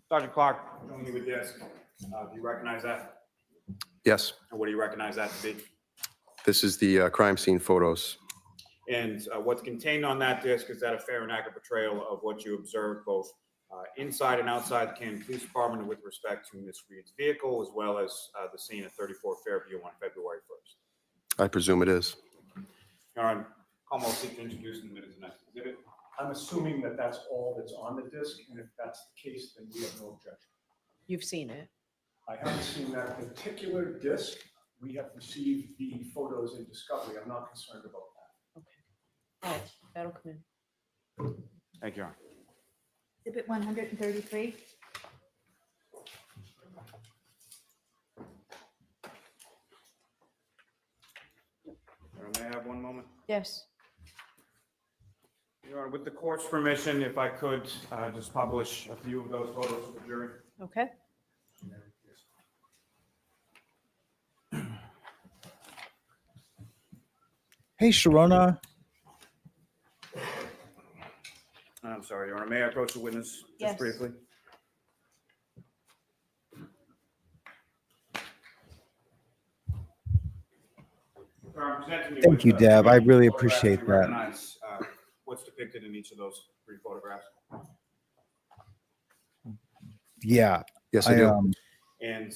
Sergeant Clark, showing you a disc. Do you recognize that? Yes, And what do you recognize that to be? this is the crime scene photos. And what's contained on that disc, is that a fair and accurate portrayal of what you observed both inside and outside the Canton Police Department with respect to Ms. Reed's vehicle, as well as the scene at 34 Fairview on February 1st? I presume it is. Your Honor, Commonwealth seek to introduce in the minutes of next exhibit. I'm assuming that that's all that's on the disc, and if that's the case, then we have no objection. You've seen it. I haven't seen that particular disc, we have received the photos in discovery. I'm not concerned about that. All right, that'll come in. Thank you, Your Honor. Exhibit 133. May I have one moment? Yes. Your Honor, with the court's permission, if I could just publish a few of those photos for the jury. Okay. Hey, Sharona. I'm sorry, Your Honor. May I approach the witness just Yes. briefly? Thank you, Deb. I really appreciate that. Recognize what's depicted in each of those 3 photographs. Yeah. Yes, I do. And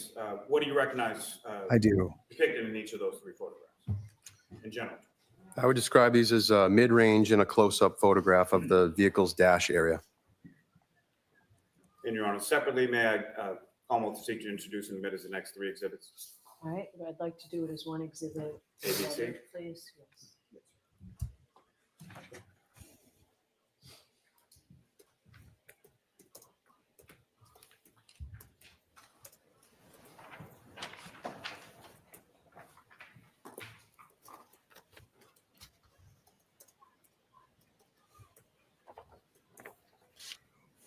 what do you recognize I do. depicted in each of those 3 photographs in general? I would describe these as mid-range and a close-up photograph of the vehicle's dash area. And Your Honor, separately, may I almost seek to introduce and admit as the next 3 exhibits? All right, but I'd like to do it as one exhibit. ABC? Please, yes.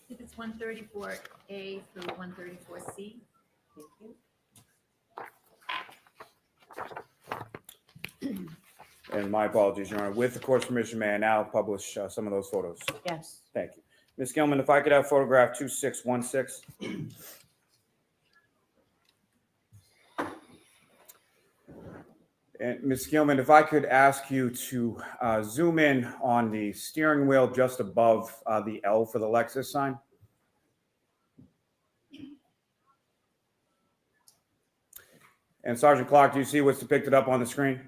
Exhibits 134A through 134C. Thank you. And my apologies, Your Honor. With the court's permission, may I now publish some of those photos? Yes. Thank you. Ms. Gilman, if I could have photograph 2616. And Ms. Gilman, if I could ask you to zoom in on the steering wheel just above the L for the Lexus sign. And Sergeant Clark, do you see what's depicted up on the screen?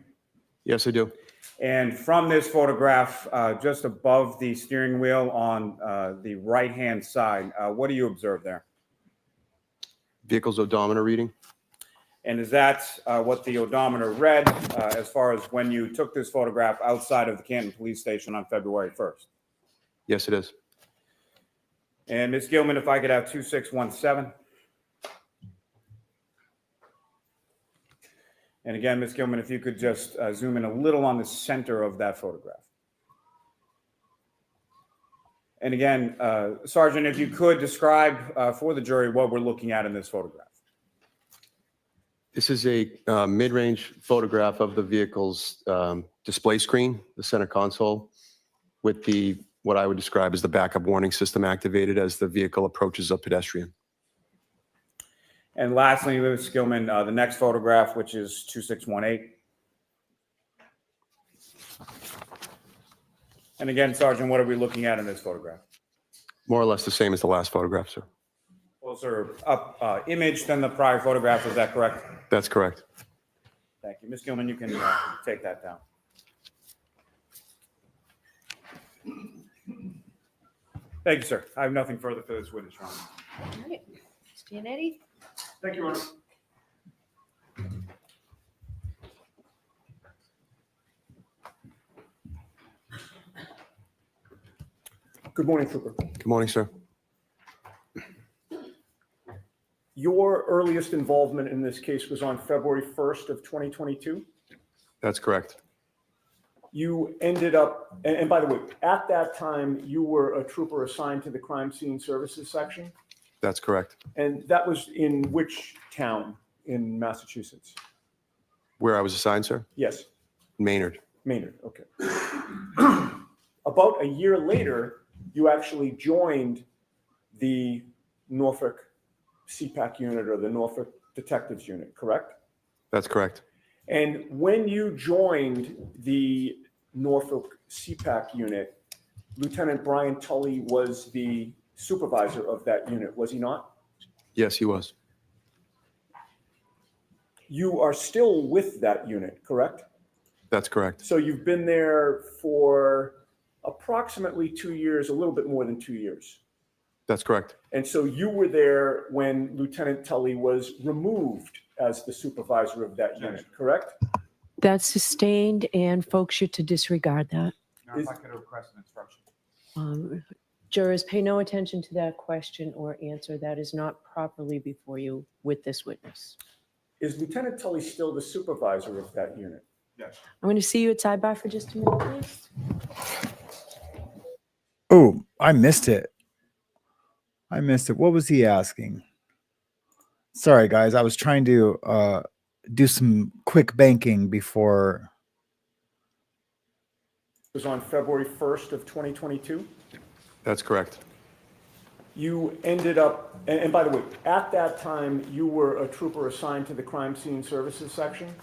Yes, I do. And from this photograph, just above the steering wheel on the right-hand side, what do you observe there? Vehicle's odometer reading. And is that what the odometer read as far as when you took this photograph outside of the Canton Police Station on February 1st? Yes, it is. And Ms. Gilman, if I could have 2617. And again, Ms. Gilman, if you could just zoom in a little on the center of that photograph. And again, Sergeant, if you could describe for the jury what we're looking at in this photograph. This is a mid-range photograph of the vehicle's display screen, the center console, with the what I would describe as the backup warning system activated as the vehicle approaches a pedestrian. And lastly, Ms. Gilman, the next photograph, which is 2618. And again, Sergeant, what are we looking at in this photograph? More or less the same as the last photograph, sir. Closer up image than the prior photograph, is that correct? That's correct. Thank you. Ms. Gilman, you can take that down. Thank you, sir. I have nothing further for this witness, Your Honor. All right. Ms. Giannetti? Thank you, Your Honor. Good morning, Trooper. Good morning, sir. Your earliest involvement in this case was on February 1st of 2022. That's correct. You ended up, and by the way, at that time, you were a trooper assigned to the crime scene services section. That's correct. And that was in which town in Massachusetts? Where I was assigned, sir? Yes. Maynard. Maynard, okay. About a year later, you actually joined the Norfolk CPAC unit or the Norfolk Detectives Unit, correct? That's correct. And when you joined the Norfolk CPAC unit, Lieutenant Brian Tully was the supervisor of that unit, was he not? Yes, he was. You are still with that unit, correct? That's correct. So you've been there for approximately 2 years, a little bit more than 2 years. That's correct. And so you were there when Lieutenant Tully was removed as the supervisor of that unit, correct? That's sustained, and folks should to disregard that. Now, if I could request an instruction. Jurors, pay no attention to that question or answer. That is not properly before you with this witness. Is Lieutenant Tully still the supervisor of that unit? Yes. I'm going to see you at sidebar for just a minute, please. Oh, I missed it. What was he asking? Sorry, guys. I was trying to do some quick banking before. It was on February 1st of 2022? That's correct. You ended up, and by the way, at that time, you were a trooper assigned to the crime scene services section?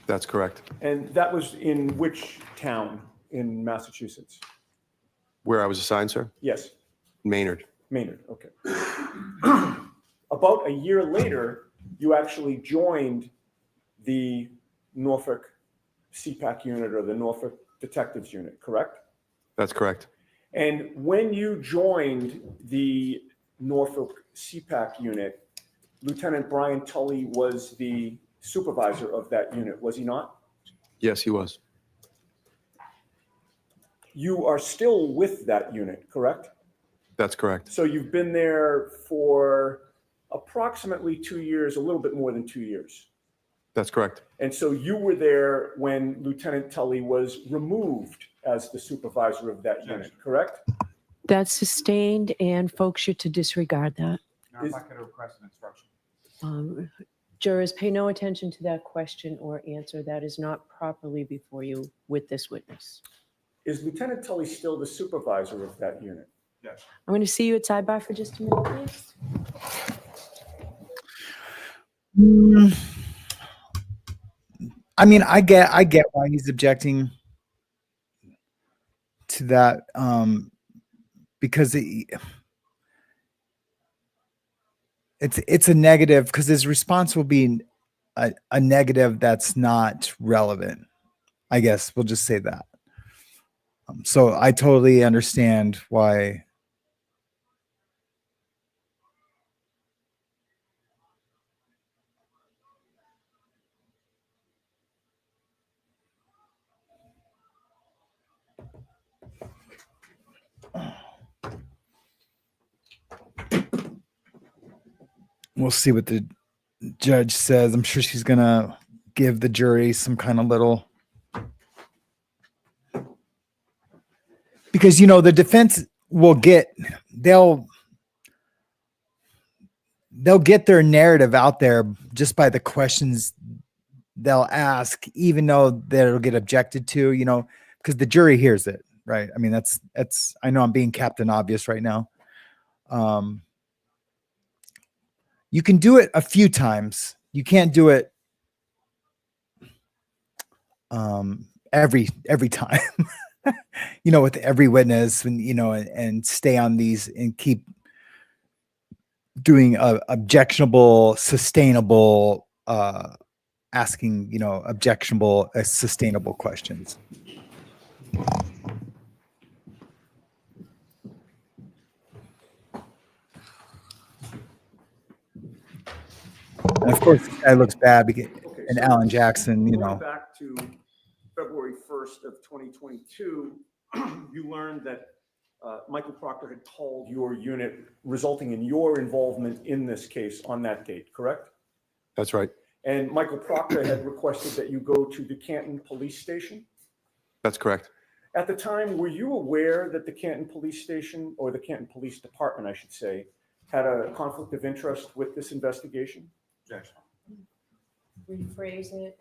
That's correct. And that was in which town in Massachusetts? Where I was assigned, sir? Yes. Maynard. Maynard, okay. About a year later, you actually joined the Norfolk CPAC unit or the Norfolk Detectives Unit, correct? That's correct. And when you joined the Norfolk CPAC unit, Lieutenant Brian Tully was the supervisor of that unit, was he not? Yes, he was. You are still with that unit, correct? That's correct. So you've been there for approximately 2 years, a little bit more than 2 years. That's correct. And so you were there when Lieutenant Tully was removed as the supervisor of that unit, correct? That's sustained, and folks should to disregard that. Now, if I could request an instruction. Jurors, pay no attention to that question or answer. That is not properly before you with this witness. Is Lieutenant Tully still the supervisor of that unit? Yes. I'm going to see you at sidebar for just a minute, please. I mean, I get why he's objecting to that, because it's a negative, because his response will be a negative that's not relevant. I guess we'll just say that. So I totally understand why. We'll see what the judge says. I'm sure she's going to give the jury some kind of little, because, the defense will they'll get their narrative out there just by the questions they'll ask, even though that'll get objected to, because the jury hears it, right? I mean, that's, I know I'm being Captain Obvious right now. You can do it a few times. You can't do it every time, with every witness, and stay on these and keep doing objectionable, sustainable, asking, objectionable, sustainable questions. And of course, this guy looks bad because, and Alan Jackson, Going back to February 1st of 2022, you learned that Michael Proctor had called your unit, resulting in your involvement in this case on that date, correct? That's right. And Michael Proctor had requested that you go to the Canton Police Station? That's correct. At the time, were you aware that the Canton Police Station, or the Canton Police Department, I should say, had a conflict of interest with this investigation? Yes. Rephrase it.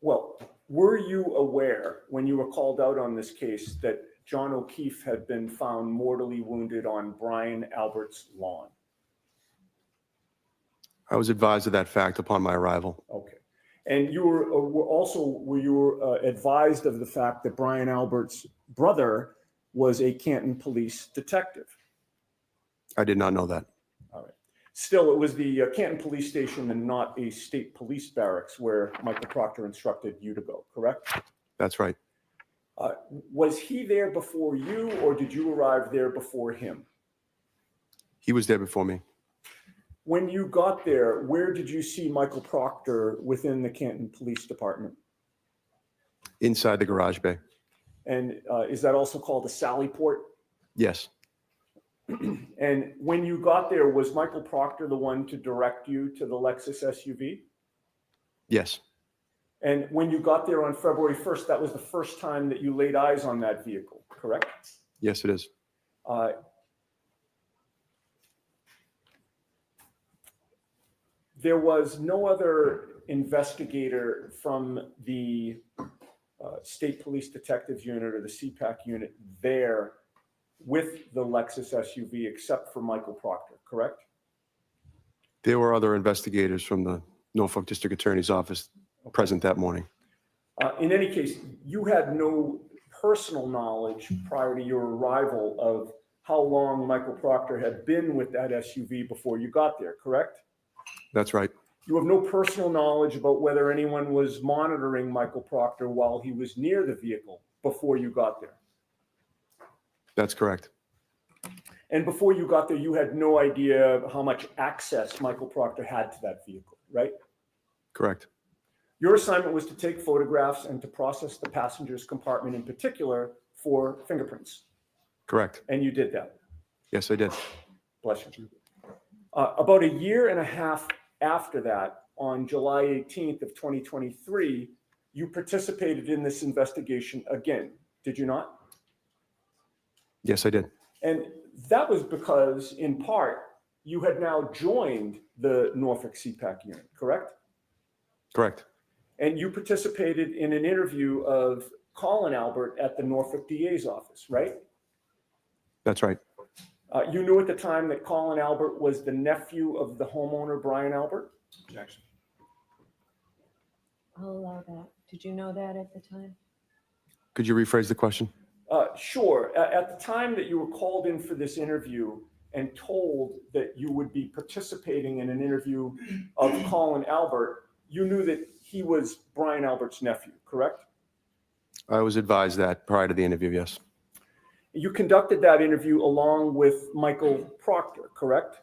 Well, were you aware when you were called out on this case that John O'Keefe had been found mortally wounded on Brian Albert's lawn? I was advised of that fact upon my arrival. Okay. And you were you advised of the fact that Brian Albert's brother was a Canton police detective? I did not know that. All right. Still, it was the Canton Police Station and not a state police barracks where Michael Proctor instructed you to go, correct? That's right. Was he there before you, or did you arrive there before him? He was there before me. When you got there, where did you see Michael Proctor within the Canton Police Department? Inside the garage bay. And is that also called a sally port? Yes. And when you got there, was Michael Proctor the one to direct you to the Lexus SUV? Yes. And when you got there on February 1st, that was the first time that you laid eyes on that vehicle, correct? Yes, it is. There was no other investigator from the State Police Detective Unit or the CPAC unit there with the Lexus SUV except for Michael Proctor, correct? There were other investigators from the Norfolk District Attorney's Office present that morning. In any case, you had no personal knowledge prior to your arrival of how long Michael Proctor had been with that SUV before you got there, correct? That's right. You have no personal knowledge about whether anyone was monitoring Michael Proctor while he was near the vehicle before you got there. That's correct. And before you got there, you had no idea how much access Michael Proctor had to that vehicle, right? Correct. Your assignment was to take photographs and to process the passenger's compartment in particular for fingerprints. Correct. And you did that. Yes, I did. Bless you. About a year and a half after that, on July 18th of 2023, you participated in this investigation again, did you not? Yes, I did. And that was because, in part, you had now joined the Norfolk CPAC unit, correct? Correct. And you participated in an interview of Colin Albert at the Norfolk DA's office, right? That's right. You knew at the time that Colin Albert was the nephew of the homeowner, Brian Albert? Objection. I'll allow that. Did you know that at the time? Could you rephrase the question? Sure. At the time that you were called in for this interview and told that you would be participating in an interview of Colin Albert, you knew that he was Brian Albert's nephew, correct? I was advised that prior to the interview, yes. You conducted that interview along with Michael Proctor, correct?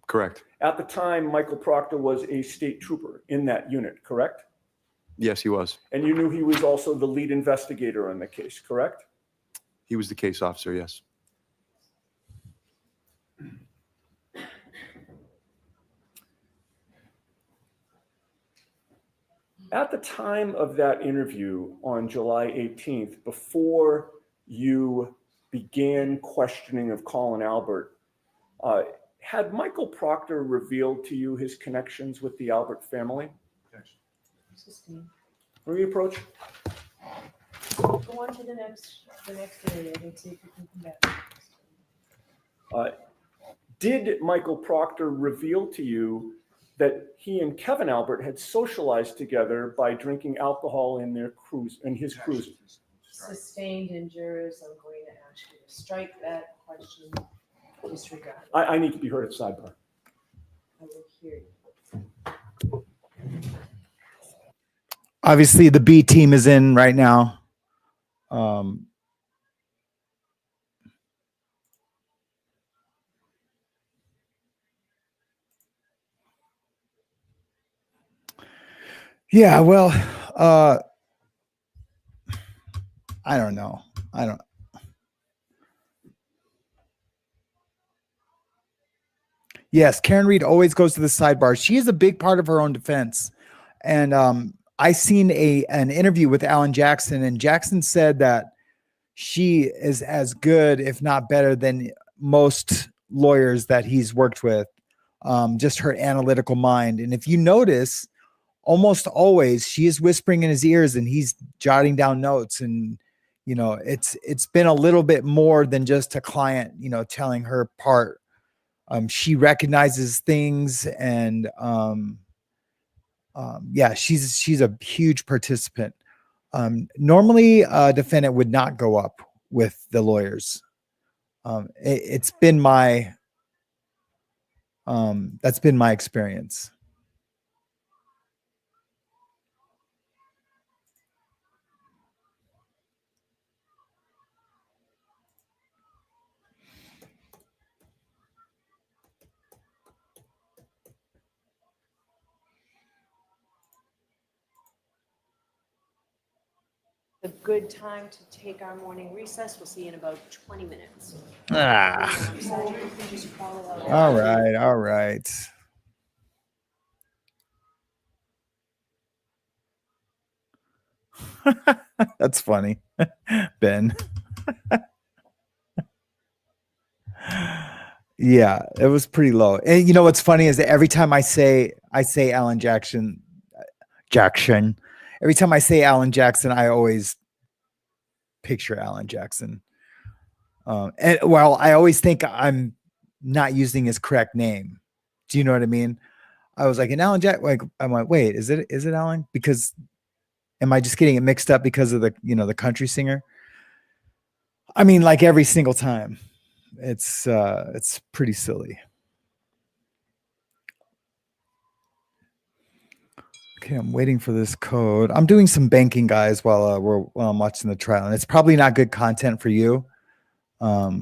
Correct. At the time, Michael Proctor was a state trooper in that unit, correct? Yes, he was. And you knew he was also the lead investigator on the case, correct? He was the case officer, yes. At the time of that interview on July 18th, before you began questioning of Colin Albert, had Michael Proctor revealed to you his connections with the Albert family? Sustained. Reapproach. Go on to the next area. Let's see if we can come back. Did Michael Proctor reveal to you that he and Kevin Albert had socialized together by drinking alcohol in his cruiser? Sustained injuries. I'm going to ask you to strike that question. Disregard. I need to be heard at sidebar. I will hear you. Obviously, the B team is in right now. Yeah, well, I don't know. Yes, Karen Reed always goes to the sidebar. She is a big part of her own defense. And I seen an interview with Alan Jackson, and Jackson said that she is as good, if not better, than most lawyers that he's worked with. Just her analytical mind. And if you notice, almost always she is whispering in his ears and he's jotting down notes. And, you know, it's been a little bit more than just a client, you know, telling her part. She recognizes things and, yeah, she's a huge participant. Normally a defendant would not go up with the lawyers. It's been my, that's been my experience. a good time to take our morning recess. We'll see you in about 20 minutes. Sergeant, you can just follow up. All right. All right. That's funny. Ben. Yeah, it was pretty low. And you know what's funny is that every time I say Alan Jackson, every time I say Alan Jackson, I always picture Alan Jackson. And well, I always think I'm not using his correct name. Do you know what I mean? I was like, an Alan Jack, like I'm like, wait, is it Alan? Because am I just getting it mixed up because of the country singer? I mean, like every single time. It's pretty silly. Okay, I'm waiting for this code. I'm doing some banking, guys, while I'm watching the trial, and it's probably not good content for you. But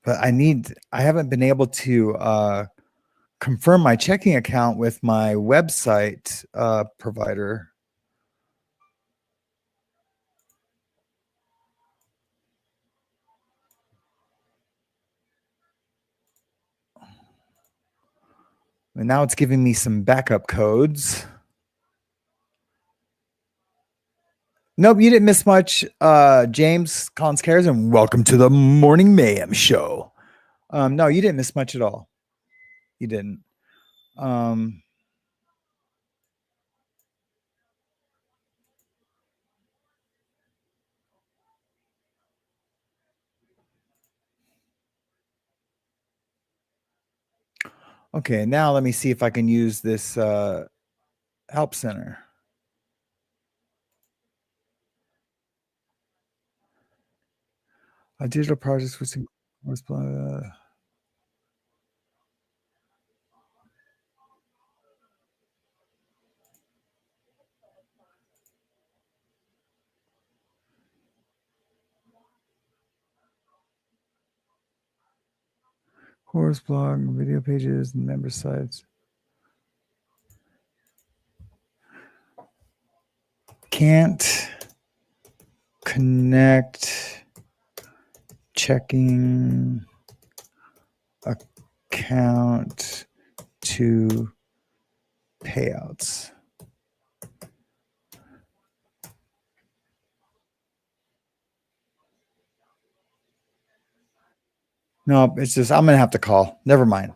I haven't been able to confirm my checking account with my website provider. And now it's giving me some backup codes. Nope, you didn't miss much. James Collins Cares, and welcome to the Morning Mayhem Show. No, you didn't miss much at all. You didn't. Okay, now let me see if I can use this help center. Digital projects which course blog, video pages, and member sites. Can't connect checking account to payouts. No, it's just I'm gonna have to call. Never mind.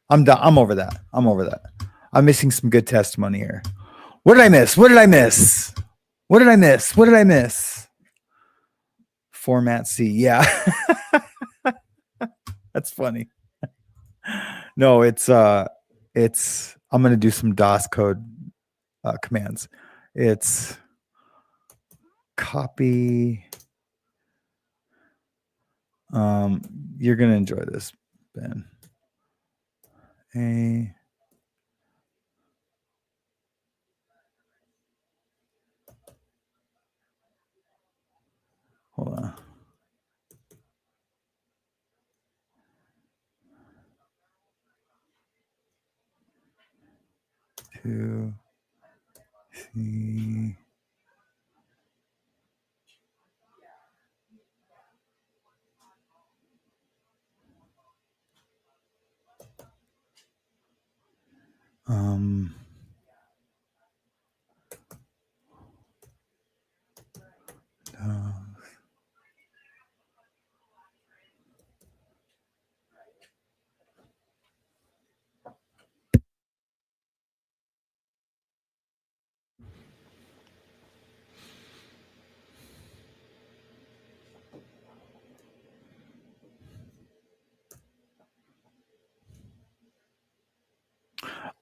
I'm done. I'm over that. I'm missing some good testimony here. What did I miss? Format C. Yeah. That's funny. No, it's I'm gonna do some DOS code commands. It's copy. You're gonna enjoy this, Ben. Hold on. Two, three.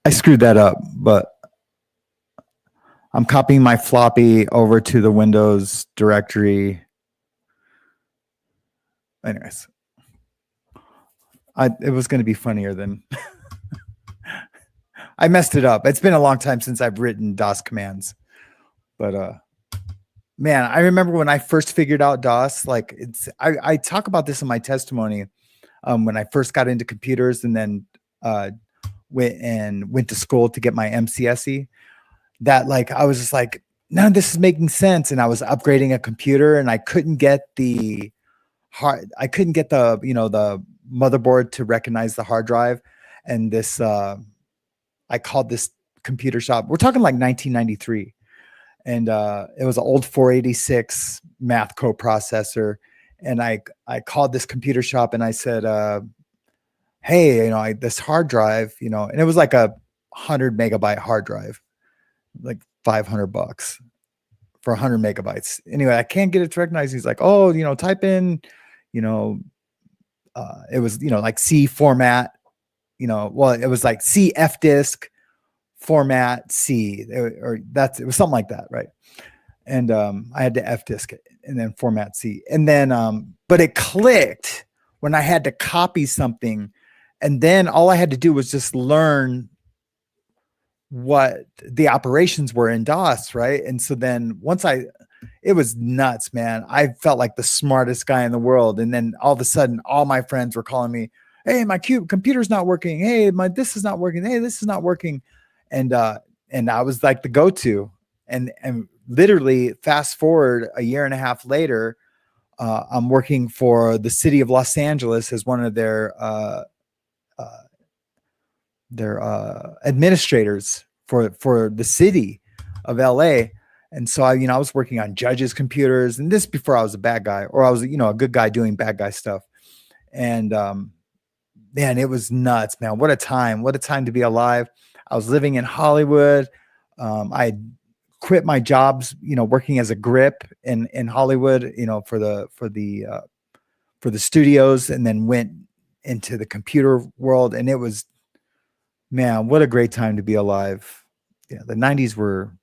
I screwed that up, but I'm copying my floppy over to the Windows directory. Anyways, it was going to be funnier than I messed it up. It's been a long time since I've written DOS commands, but man, I remember when I first figured out DOS. Like I talk about this in my testimony when I first got into computers and then went to school to get my MCSE. That like I was just like none of this is making sense. And I was upgrading a computer and I couldn't get the the motherboard to recognize the hard drive. And this, I called this computer shop. We're talking like 1993. And it was an old 486 math coprocessor. And I called this computer shop and I said, hey, this hard drive, and it was like a 100 megabyte hard drive, like $500 for 100 megabytes. Anyway, I can't get it to recognize. He's like, oh, type in, it was, like C format, well, it was like CF disk format C, or it was something like that. Right. And I had to F disk it and then format C. And then, but it clicked when I had to copy something. And then all I had to do was just learn what the operations were in DOS, right? And so then it was nuts, man. I felt like the smartest guy in the world. And then all of a sudden, all my friends were calling me, hey, my computer's not working. Hey, this is not working. Hey, this is not working. And I was like the go-to. And literally fast forward a year and a half later, I'm working for the city of Los Angeles as one of their administrators for the city of LA. And so I was working on judges' computers, and this before I was a bad guy, or I was, a good guy doing bad guy stuff. And man, it was nuts, man. What a time to be alive. I was living in Hollywood. I quit my jobs, working as a grip in Hollywood, for the studios, and then went into the computer world. And it was, man, what a great time to be alive. Yeah, the 90s were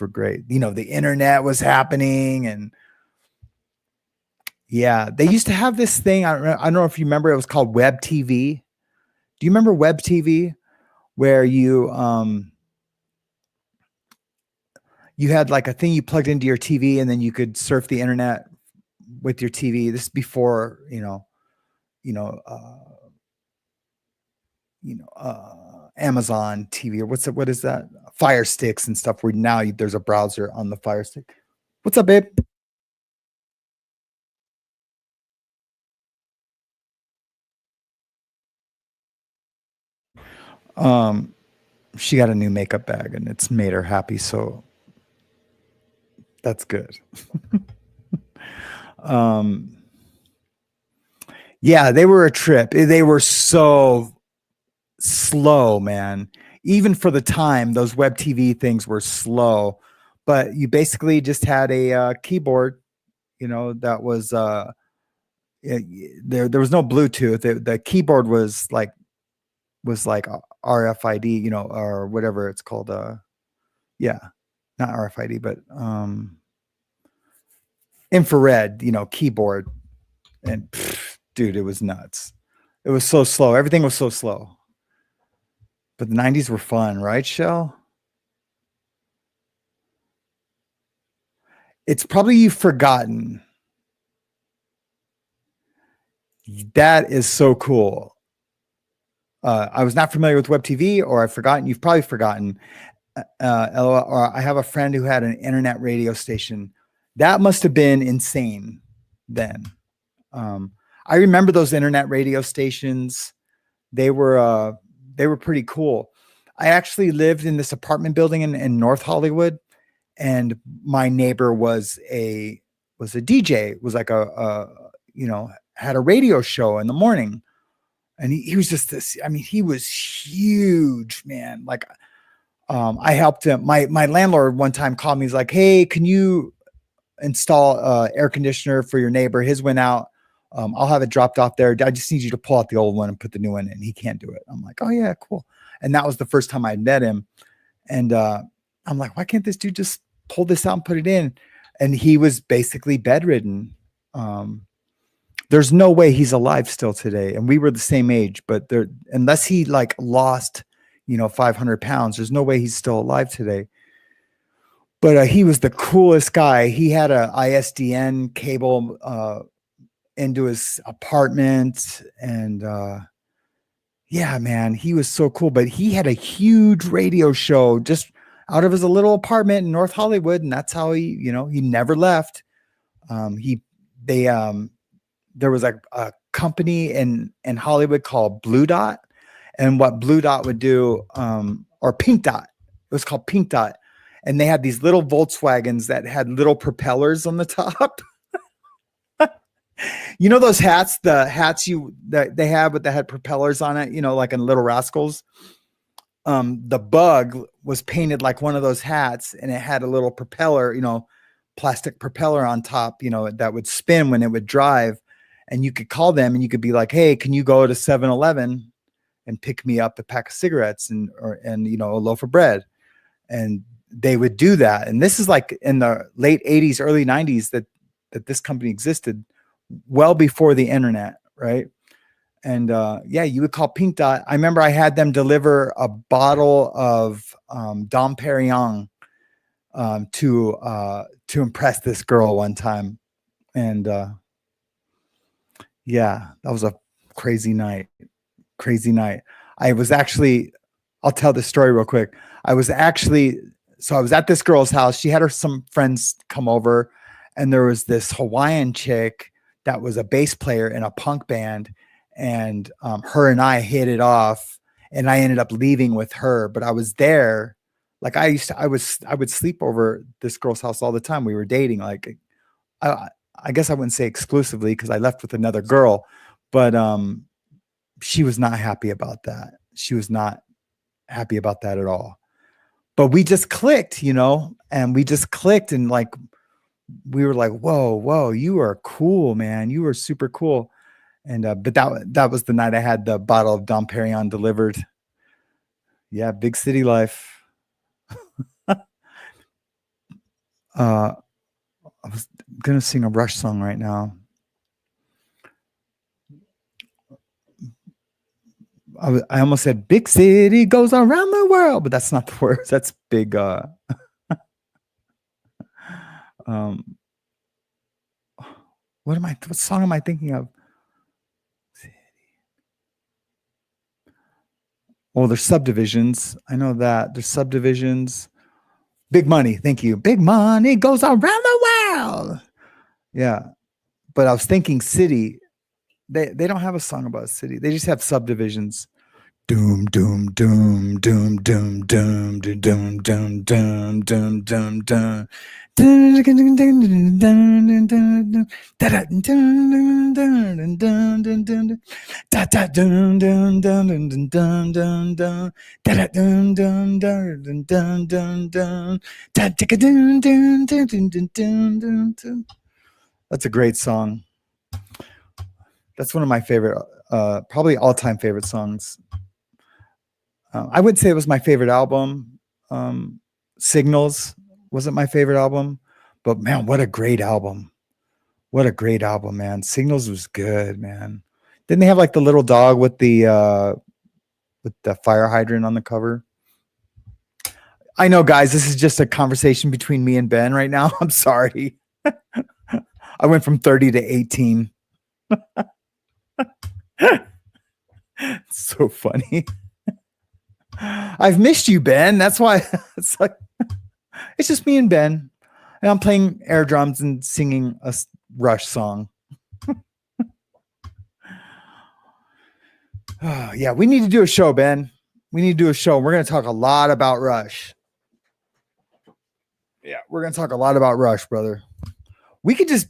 great. The internet was happening, and yeah, they used to have this thing. I don't know if you remember. It was called Web TV. Do you remember Web TV, where you had like a thing you plugged into your TV, and then you could surf the internet with your TV? This is before Amazon TV, or what is that? Fire Sticks and stuff, where now there's a browser on the Fire Stick. What's up, babe? She got a new makeup bag and it's made her happy, so that's good. Yeah, they were a trip. They were so slow, man. Even for the time, those web TV things were slow, but you basically just had a keyboard, that was there was no Bluetooth. The keyboard was like RFID, or whatever it's called. Yeah, not RFID, but infrared, keyboard. And dude, it was nuts. It was so slow. Everything was so slow. But the 90s were fun, right, Shell? It's probably you've forgotten. That is so cool. I was not familiar with Web TV, or I've forgotten. You've probably forgotten. Or I have a friend who had an internet radio station. That must have been insane then. I remember those internet radio stations. They were pretty cool. I actually lived in this apartment building in North Hollywood, and my neighbor was a DJ, was like had a radio show in the morning. And he was just this, he was huge, man. Like, I helped him. My landlord one time called me. He's like, hey, can you install air conditioner for your neighbor? His went out. I'll have it dropped off there. I just need you to pull out the old one and put the new one in. He can't do it. I'm like, oh yeah, cool. And that was the first time I met him. And I'm like, why can't this dude just pull this out and put it in? And he was basically bedridden. There's no way he's alive still today. And we were the same age, but unless he like lost, 500 pounds, there's no way he's still alive today. But he was the coolest guy. He had a ISDN cable into his apartment, and yeah, man, he was so cool. But he had a huge radio show. Just out of his little apartment in North Hollywood, and that's how he never left. There was a company in Hollywood called Blue Dot, and what Blue Dot would do, or Pink Dot, it was called Pink Dot, and they had these little Volkswagens that had little propellers on the top. You know those hats, the hats that they have, but that had propellers on it, like in Little Rascals. The bug was painted like one of those hats, and it had a little propeller, plastic propeller on top, that would spin when it would drive. And you could call them and you could be like, hey, can you go to 7-Eleven and pick me up a pack of cigarettes and a loaf of bread? And they would do that. And this is like in the late 80s, early 90s that this company existed, well before the internet, right? And you would call Pink Dot. I remember I had them deliver a bottle of Dom Perignon to impress this girl one time. And that was a crazy night. I was actually, I'll tell this story real quick. I was at this girl's house. She had some friends come over, and there was this Hawaiian chick that was a bass player in a punk band. And her and I hit it off, and I ended up leaving with her. But I was there, like I would sleep over this girl's house all the time. We were dating, like I guess I wouldn't say exclusively because I left with another girl, but she was not happy about that. She was not happy about that at all. But we just clicked, and we just clicked, and like we were like, whoa, you are cool, man. You were super cool. And but that was the night I had the bottle of Dom Perignon delivered. Yeah, big city life. I was gonna sing a Rush song right now. I almost said big city goes around the world, but that's not the words. That's big. What song am I thinking of? Oh, there's subdivisions. I know that there's subdivisions. Big Money. Thank you. Big money goes around the world. Yeah. But I was thinking city. They don't have a song about a city. They just have subdivisions. Doom, doom, doom, doom, doom, doom, doom, doom, doom, doom, doom, doom, doom. That's a great song. That's one of my favorite, probably all-time favorite songs. I would say it was my favorite album. Signals wasn't my favorite album, but man, what a great album. What a great album, man. Signals was good, man. Didn't they have like the little dog with the fire hydrant on the cover? I know, guys, this is just a conversation between me and Ben right now. I'm sorry. I went from 30 to 18. So funny. I've missed you, Ben. That's why it's like it's just me and Ben, and I'm playing air drums and singing a Rush song. Yeah, we need to do a show, Ben. We need to do a show. We're going to talk a lot about Rush. Yeah, we're going to talk a lot about Rush, brother. We could just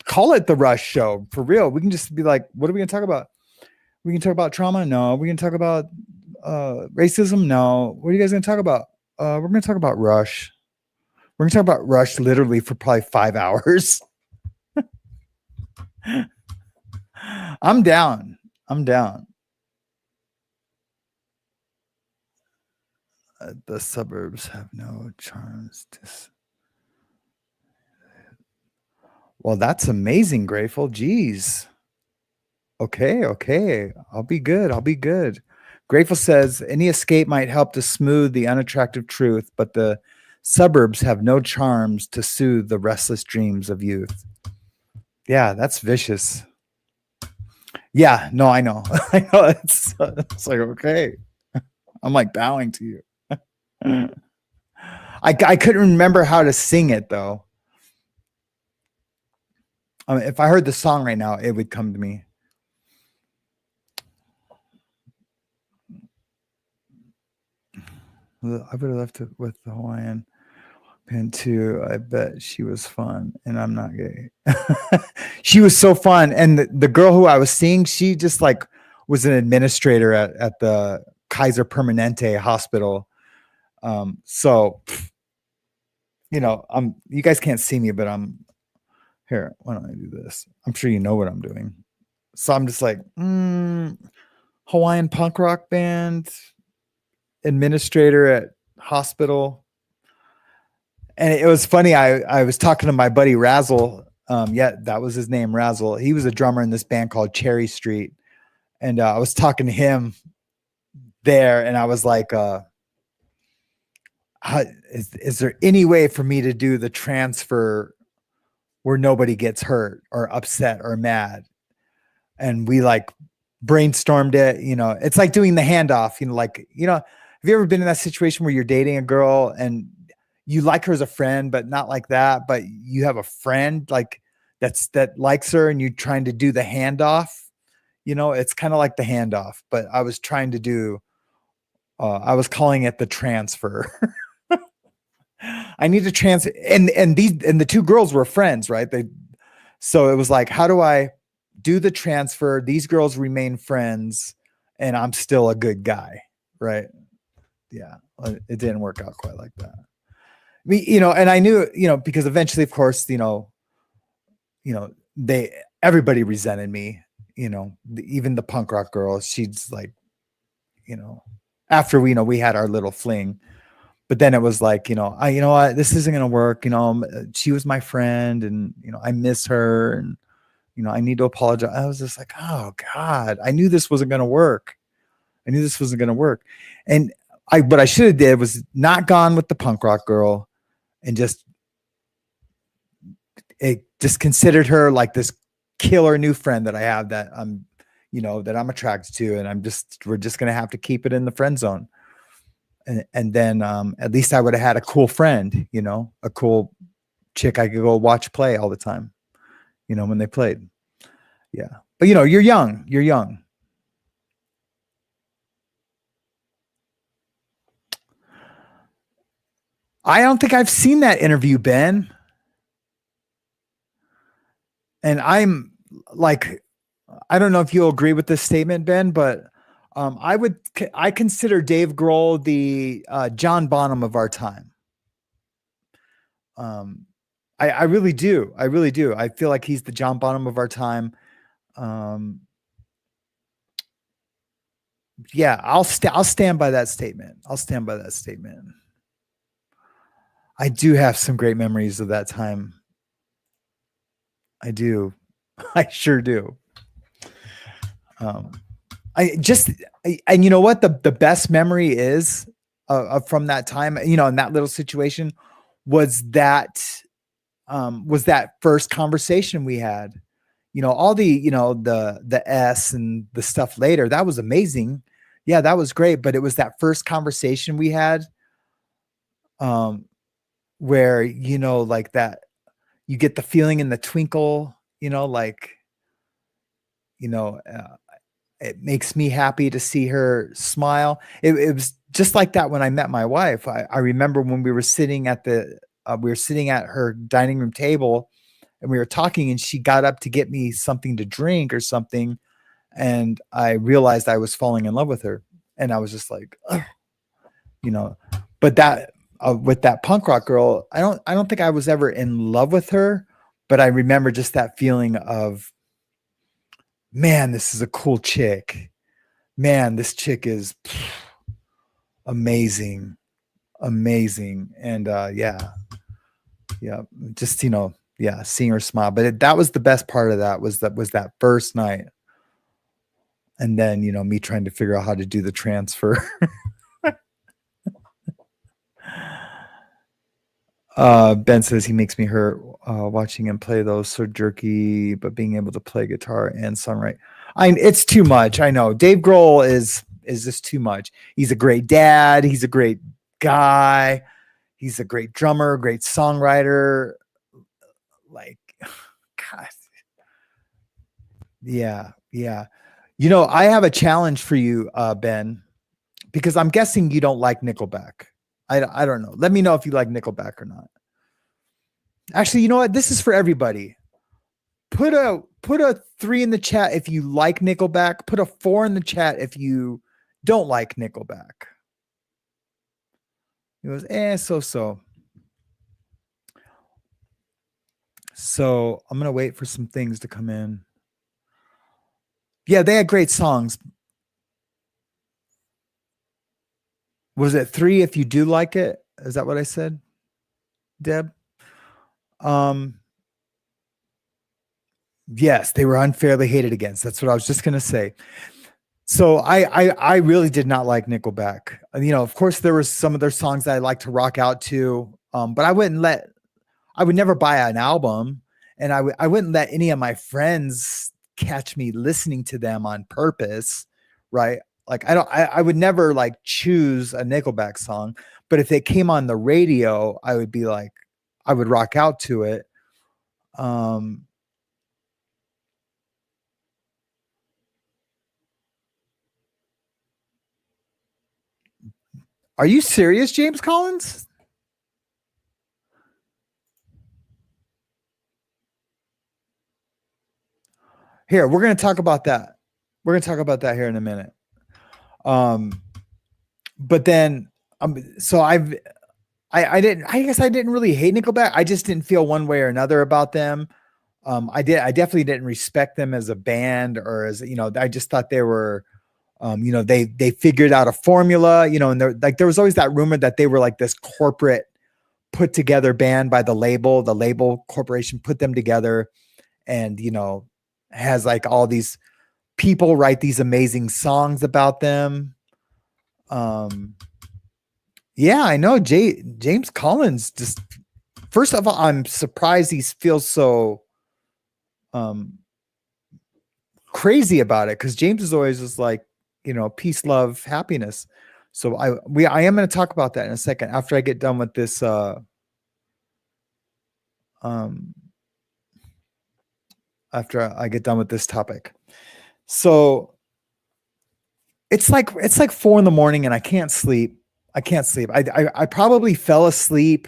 call it the Rush Show for real. We can just be like, what are we going to talk about? We can talk about trauma? No. We can talk about racism? No. What are you guys going to talk about? We're going to talk about Rush. We're going to talk about Rush literally for probably 5 hours. I'm down. The suburbs have no charms. Well, that's amazing, Grateful. Jeez. Okay. I'll be good. Grateful says any escape might help to smooth the unattractive truth, but the suburbs have no charms to soothe the restless dreams of youth. Yeah, that's vicious. Yeah, no, I know. I know. It's like, okay. I'm like bowing to you. I couldn't remember how to sing it though. If I heard the song right now, it would come to me. I would have left it with the Hawaiian band too. I bet she was fun, and I'm not gay. She was so fun, and the girl who I was seeing, she just like was an administrator at the Kaiser Permanente hospital. So, you know, you guys can't see me, but I'm here. Why don't I do this? I'm sure you know what I'm doing. So I'm just like, Hawaiian punk rock band, administrator at hospital. And it was funny. I was talking to my buddy Razzle. That was his name, Razzle. He was a drummer in this band called Cherry Street. And I was talking to him there, and I was like, is there any way for me to do the transfer where nobody gets hurt or upset or mad? And we like brainstormed it. You know, it's like doing the handoff, have you ever been in that situation where you're dating a girl and you like her as a friend, but not like that, but you have a friend like that likes her and you're trying to do the handoff? You know, it's kind of like the handoff, but I was trying to do, I was calling it the transfer. I need to transfer. And the two girls were friends, right? So it was like, how do I do the transfer? These girls remain friends and I'm still a good guy. Right. Yeah. It didn't work out quite like that. And I knew, because eventually, of course, everybody resented me, even the punk rock girl. She's like, after we had our little fling, but then it was like, this isn't going to work. She was my friend and, I miss her and, I need to apologize. I was just like, oh God, I knew this wasn't going to work. And what I should have did was not gone with the punk rock girl and just considered her like this killer new friend that I have that I'm attracted to. And we're just going to have to keep it in the friend zone. And then at least I would have had a cool friend, a cool chick I could go watch play all the time, when they played. Yeah. But you're young. I don't think I've seen that interview, Ben. And I'm like, I don't know if you'll agree with this statement, Ben, but I consider Dave Grohl the John Bonham of our time. I really do. I feel like he's the John Bonham of our time. Yeah, I'll stand by that statement. I do have some great memories of that time. I do. I sure do. And you know what? The best memory is from that time, in that little situation was that first conversation we had, all the S and the stuff later, that was amazing. Yeah, that was great. But it was that first conversation we had, where, like that, you get the feeling in the twinkle, it makes me happy to see her smile. It was just like that when I met my wife. I remember when we were sitting at her dining room table and we were talking and she got up to get me something to drink or something. And I realized I was falling in love with her. And I was just like, but that, with that punk rock girl, I don't think I was ever in love with her, but I remember just that feeling of, man, this is a cool chick. Man, this chick is amazing. And just, seeing her smile. But that was the best part of that was that first night. And then, me trying to figure out how to do the transfer. Ben says he makes me hurt watching him play those so jerky, but being able to play guitar and songwrite. It's too much. I know Dave Grohl is just too much. He's a great dad. He's a great guy. He's a great drummer, great songwriter. Like, God. Yeah. You know, I have a challenge for you, Ben, because I'm guessing you don't like Nickelback. I don't know. Let me know if you like Nickelback or not. Actually, you know what? This is for everybody. Put a 3 in the chat if you like Nickelback. Put a 4 in the chat if you don't like Nickelback. It was so. So I'm gonna wait for some things to come in. Yeah, they had great songs. Was it 3 if you do like it? Is that what I said, Deb? Yes, they were unfairly hated against. That's what I was just gonna say. So I really did not like Nickelback. You know, of course, there were some of their songs that I like to rock out to, but I would never buy an album, and I wouldn't let any of my friends catch me listening to them on purpose, right? Like I would never like choose a Nickelback song, but if it came on the radio, I would be like, I would rock out to it. Are you serious, James Collins? Here, we're going to talk about that. We're going to talk about that here in a minute. But then, so I guess I didn't really hate Nickelback. I just didn't feel one way or another about them. I definitely didn't respect them as a band or as, you know, I just thought they were, you know, they figured out a formula, you know, and there was always that rumor that they were like this corporate put together band by the label corporation put them together and, you know, has like all these people write these amazing songs about them. Yeah, I know James Collins just, first of all, I'm surprised he feels so crazy about it. Cause James is always just like, you know, peace, love, happiness. So I am going to talk about that in a second after I get done with this, after I get done with this topic. So it's like 4 a.m. and I can't sleep. I probably fell asleep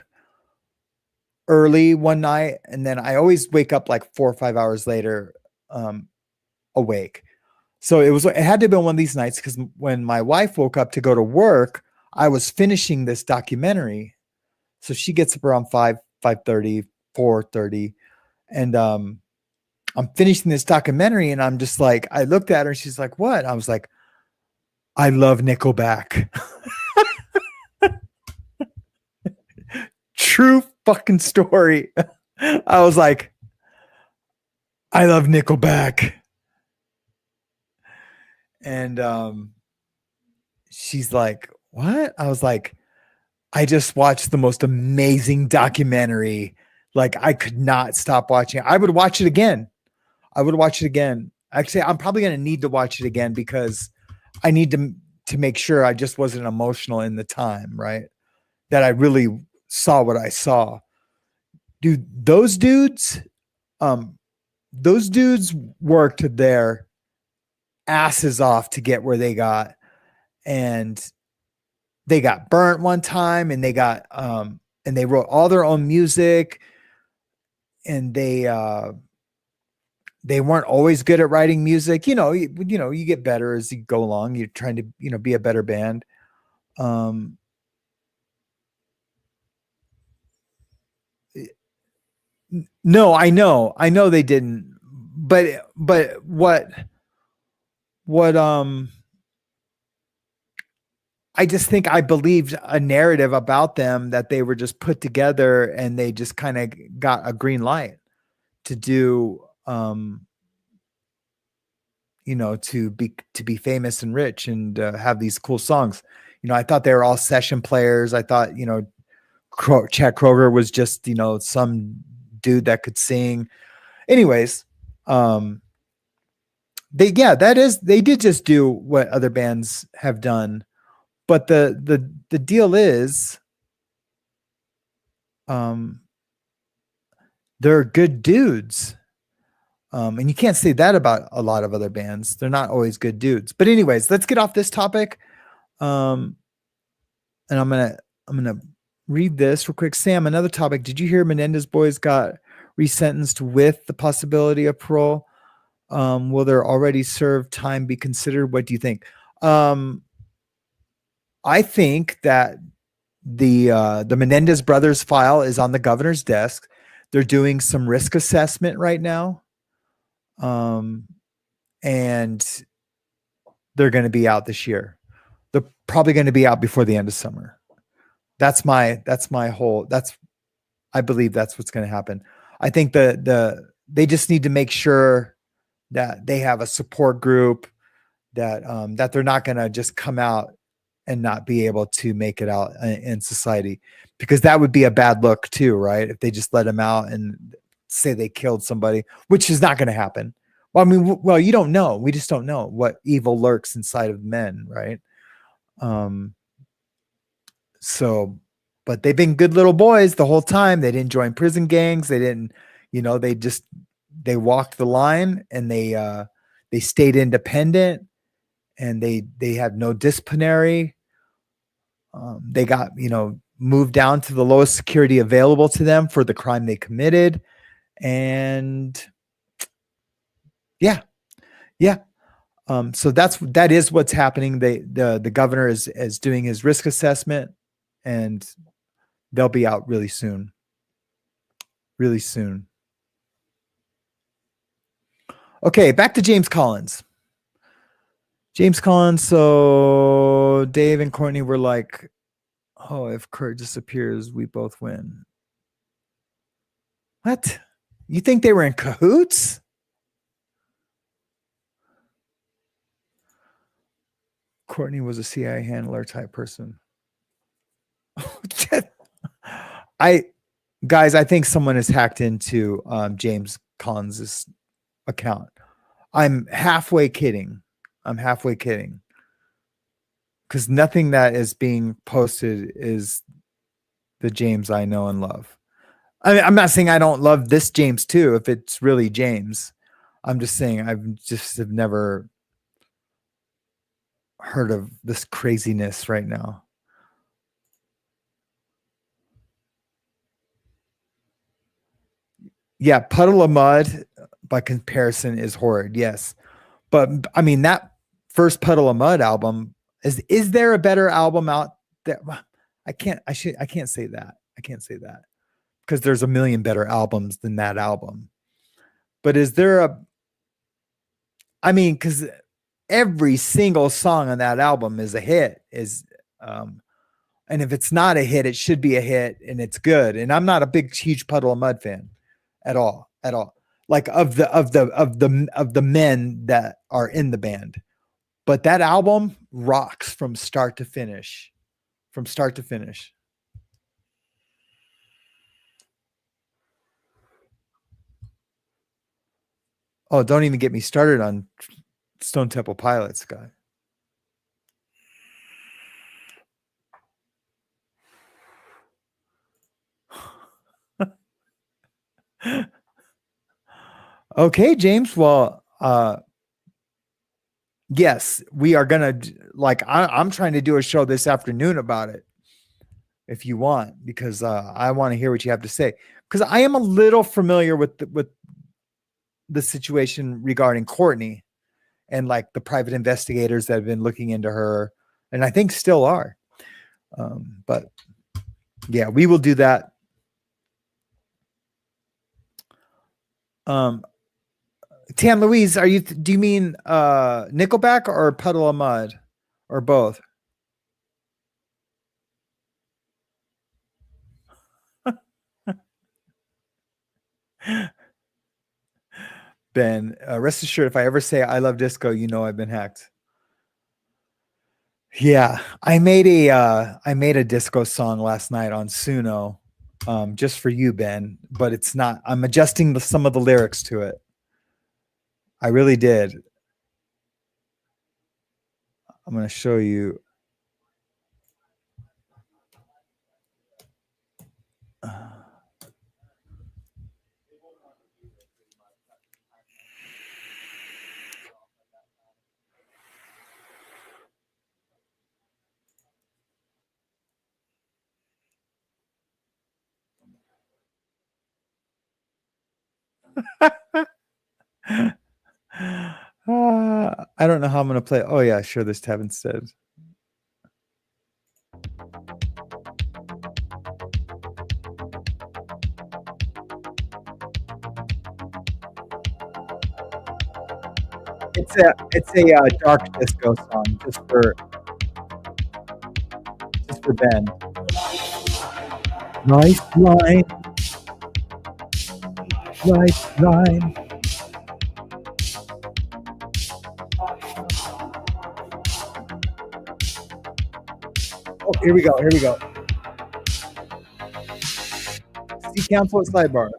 early one night, and then I always wake up like 4 or 5 hours later, awake. So it had to have been one of these nights because when my wife woke up to go to work, I was finishing this documentary. So she gets up around 5:30, 4:30, and I'm finishing this documentary, and I'm just like, I looked at her, and she's like, "What?" I was like, "I love Nickelback." True fucking story. I was like, I love Nickelback. And she's like, what? I was like, I just watched the most amazing documentary. Like, I could not stop watching it. I would watch it again. Actually, I'm probably going to need to watch it again because I need to make sure I just wasn't emotional in the time, right? That I really saw what I saw. Dude, those dudes worked their asses off to get where they got, and they got burnt one time, and they got and they wrote all their own music, and they weren't always good at writing music. You know, you get better as you go along. You're trying to, you know, be a better band. No, I know they didn't, but what I just think I believed a narrative about them that they were just put together and they just kind of got a green light to do, you know, to be famous and rich and have these cool songs. You know, I thought they were all session players. I thought, you know, Chad Kroeger was just, you know, some dude that could sing. Anyways, they did just do what other bands have done. But the deal is they're good dudes. And you can't say that about a lot of other bands. They're not always good dudes. But anyways, let's get off this topic. And I'm gonna read this real quick. Sam, another topic. Did you hear Menendez boys got resentenced with the possibility of parole? Will their already served time be considered? What do you think? I think that the Menendez brothers file is on the governor's desk. They're doing some risk assessment right now. And they're going to be out this year. They're probably going to be out before the end of summer. I believe that's what's going to happen. I think they just need to make sure that they have a support group, that they're not going to just come out and not be able to make it out in society, because that would be a bad look too, right? If they just let them out and say they killed somebody, which is not going to happen. Well, I mean, you don't know. We just don't know what evil lurks inside of men, right? But they've been good little boys the whole time. They didn't join prison gangs. They didn't, they walked the line, and they stayed independent, and they had no disciplinary. They got, moved down to the lowest security available to them for the crime they committed. And yeah. So that is what's happening. The governor is doing his risk assessment, and they'll be out really soon. Really soon. Okay, back to James Collins. So Dave and Courtney were like, oh, if Kurt disappears, we both win. What? You think they were in cahoots? Courtney was a CIA handler type person. I think someone has hacked into James Collins' account. I'm halfway kidding. Because nothing that is being posted is the James I know and love. I mean, I'm not saying I don't love this James too, if it's really James. I'm just saying have never heard of this craziness right now. Yeah, Puddle of Mud by comparison is horrid, yes. But I mean, that first Puddle of Mud album, is there a better album out there? I can't say that. Because there's a million better albums than that album. But is there because every single song on that album is a hit, and if it's not a hit, it should be a hit, and it's good. And I'm not a huge Puddle of Mud fan at all. Like of the men that are in the band. But that album rocks from start to finish. Oh, don't even get me started on Stone Temple Pilots, guy. Okay, James. Well, yes, we are gonna I'm trying to do a show this afternoon about it, if you want, because I want to hear what you have to say. Because I am a little familiar with the situation regarding Courtney, and like the private investigators that have been looking into her, and I think still are. But yeah, we will do that. Tan Louise, do you mean Nickelback or Puddle of Mud, or both? Ben, rest assured, if I ever say I love disco, you know I've been hacked. Yeah, I made a disco song last night on Suno, just for you, Ben. But it's not. I'm adjusting some of the lyrics to it. I really did. I'm going to show you. I don't know how I'm going to play. Oh, yeah, sure. This tab instead. It's a dark disco song just for Ben. Lifeline. Lifeline. Oh, here we go. Here we go. See council at sidebar.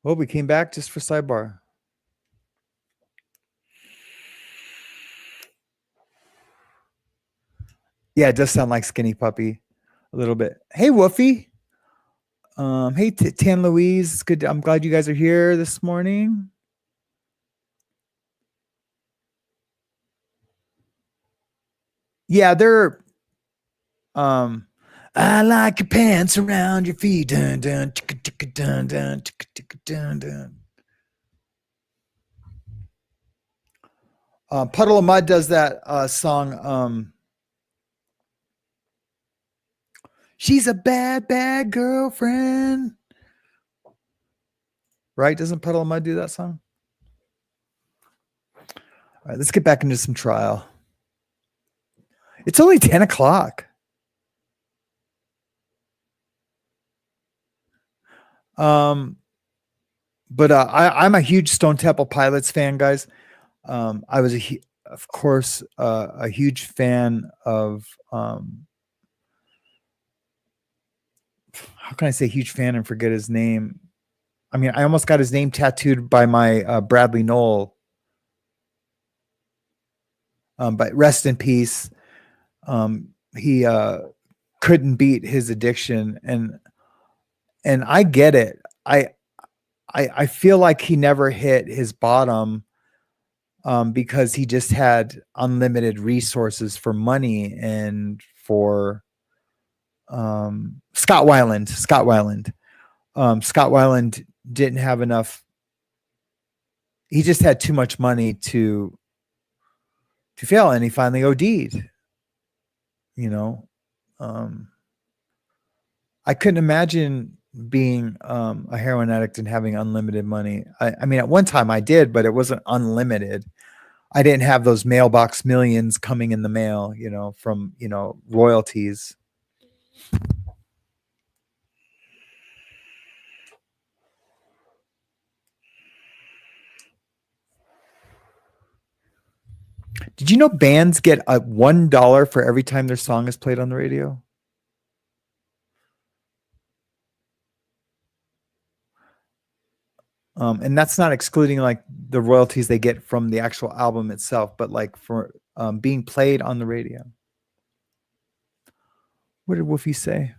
Oh, we came back just for sidebar. Yeah, it does sound like Skinny Puppy a little bit. Hey, Woofy. Hey, Tan Louise. It's good. I'm glad you guys are here this morning. Yeah, they're I like your pants around your feet. Dun, dun, chicka, chicka, dun, dun, chicka, chicka, dun, dun. Puddle of Mud does that song. She's a bad, bad girlfriend. Right? Doesn't Puddle of Mud do that song? All right, let's get back into some trial. It's only 10 o'clock. But I'm a huge Stone Temple Pilots fan, guys. I was of course a huge fan of how can I say huge fan and forget his name? I mean, I almost got his name tattooed by my Bradley Knoll. But rest in peace. He couldn't beat his addiction, and I get it. I feel like he never hit his bottom because he just had unlimited resources for money and for Scott Weiland. Scott Weiland didn't have enough. He just had too much money to fail, and he finally OD'd. You know, I couldn't imagine being a heroin addict and having unlimited money. I mean, at one time I did, but it wasn't unlimited. I didn't have those mailbox millions coming in the mail, you know, from, you know, royalties. Did you know bands get a $1 for every time their song is played on the radio? And that's not excluding like the royalties they get from the actual album itself, but like for being played on the radio. What did Woofy say?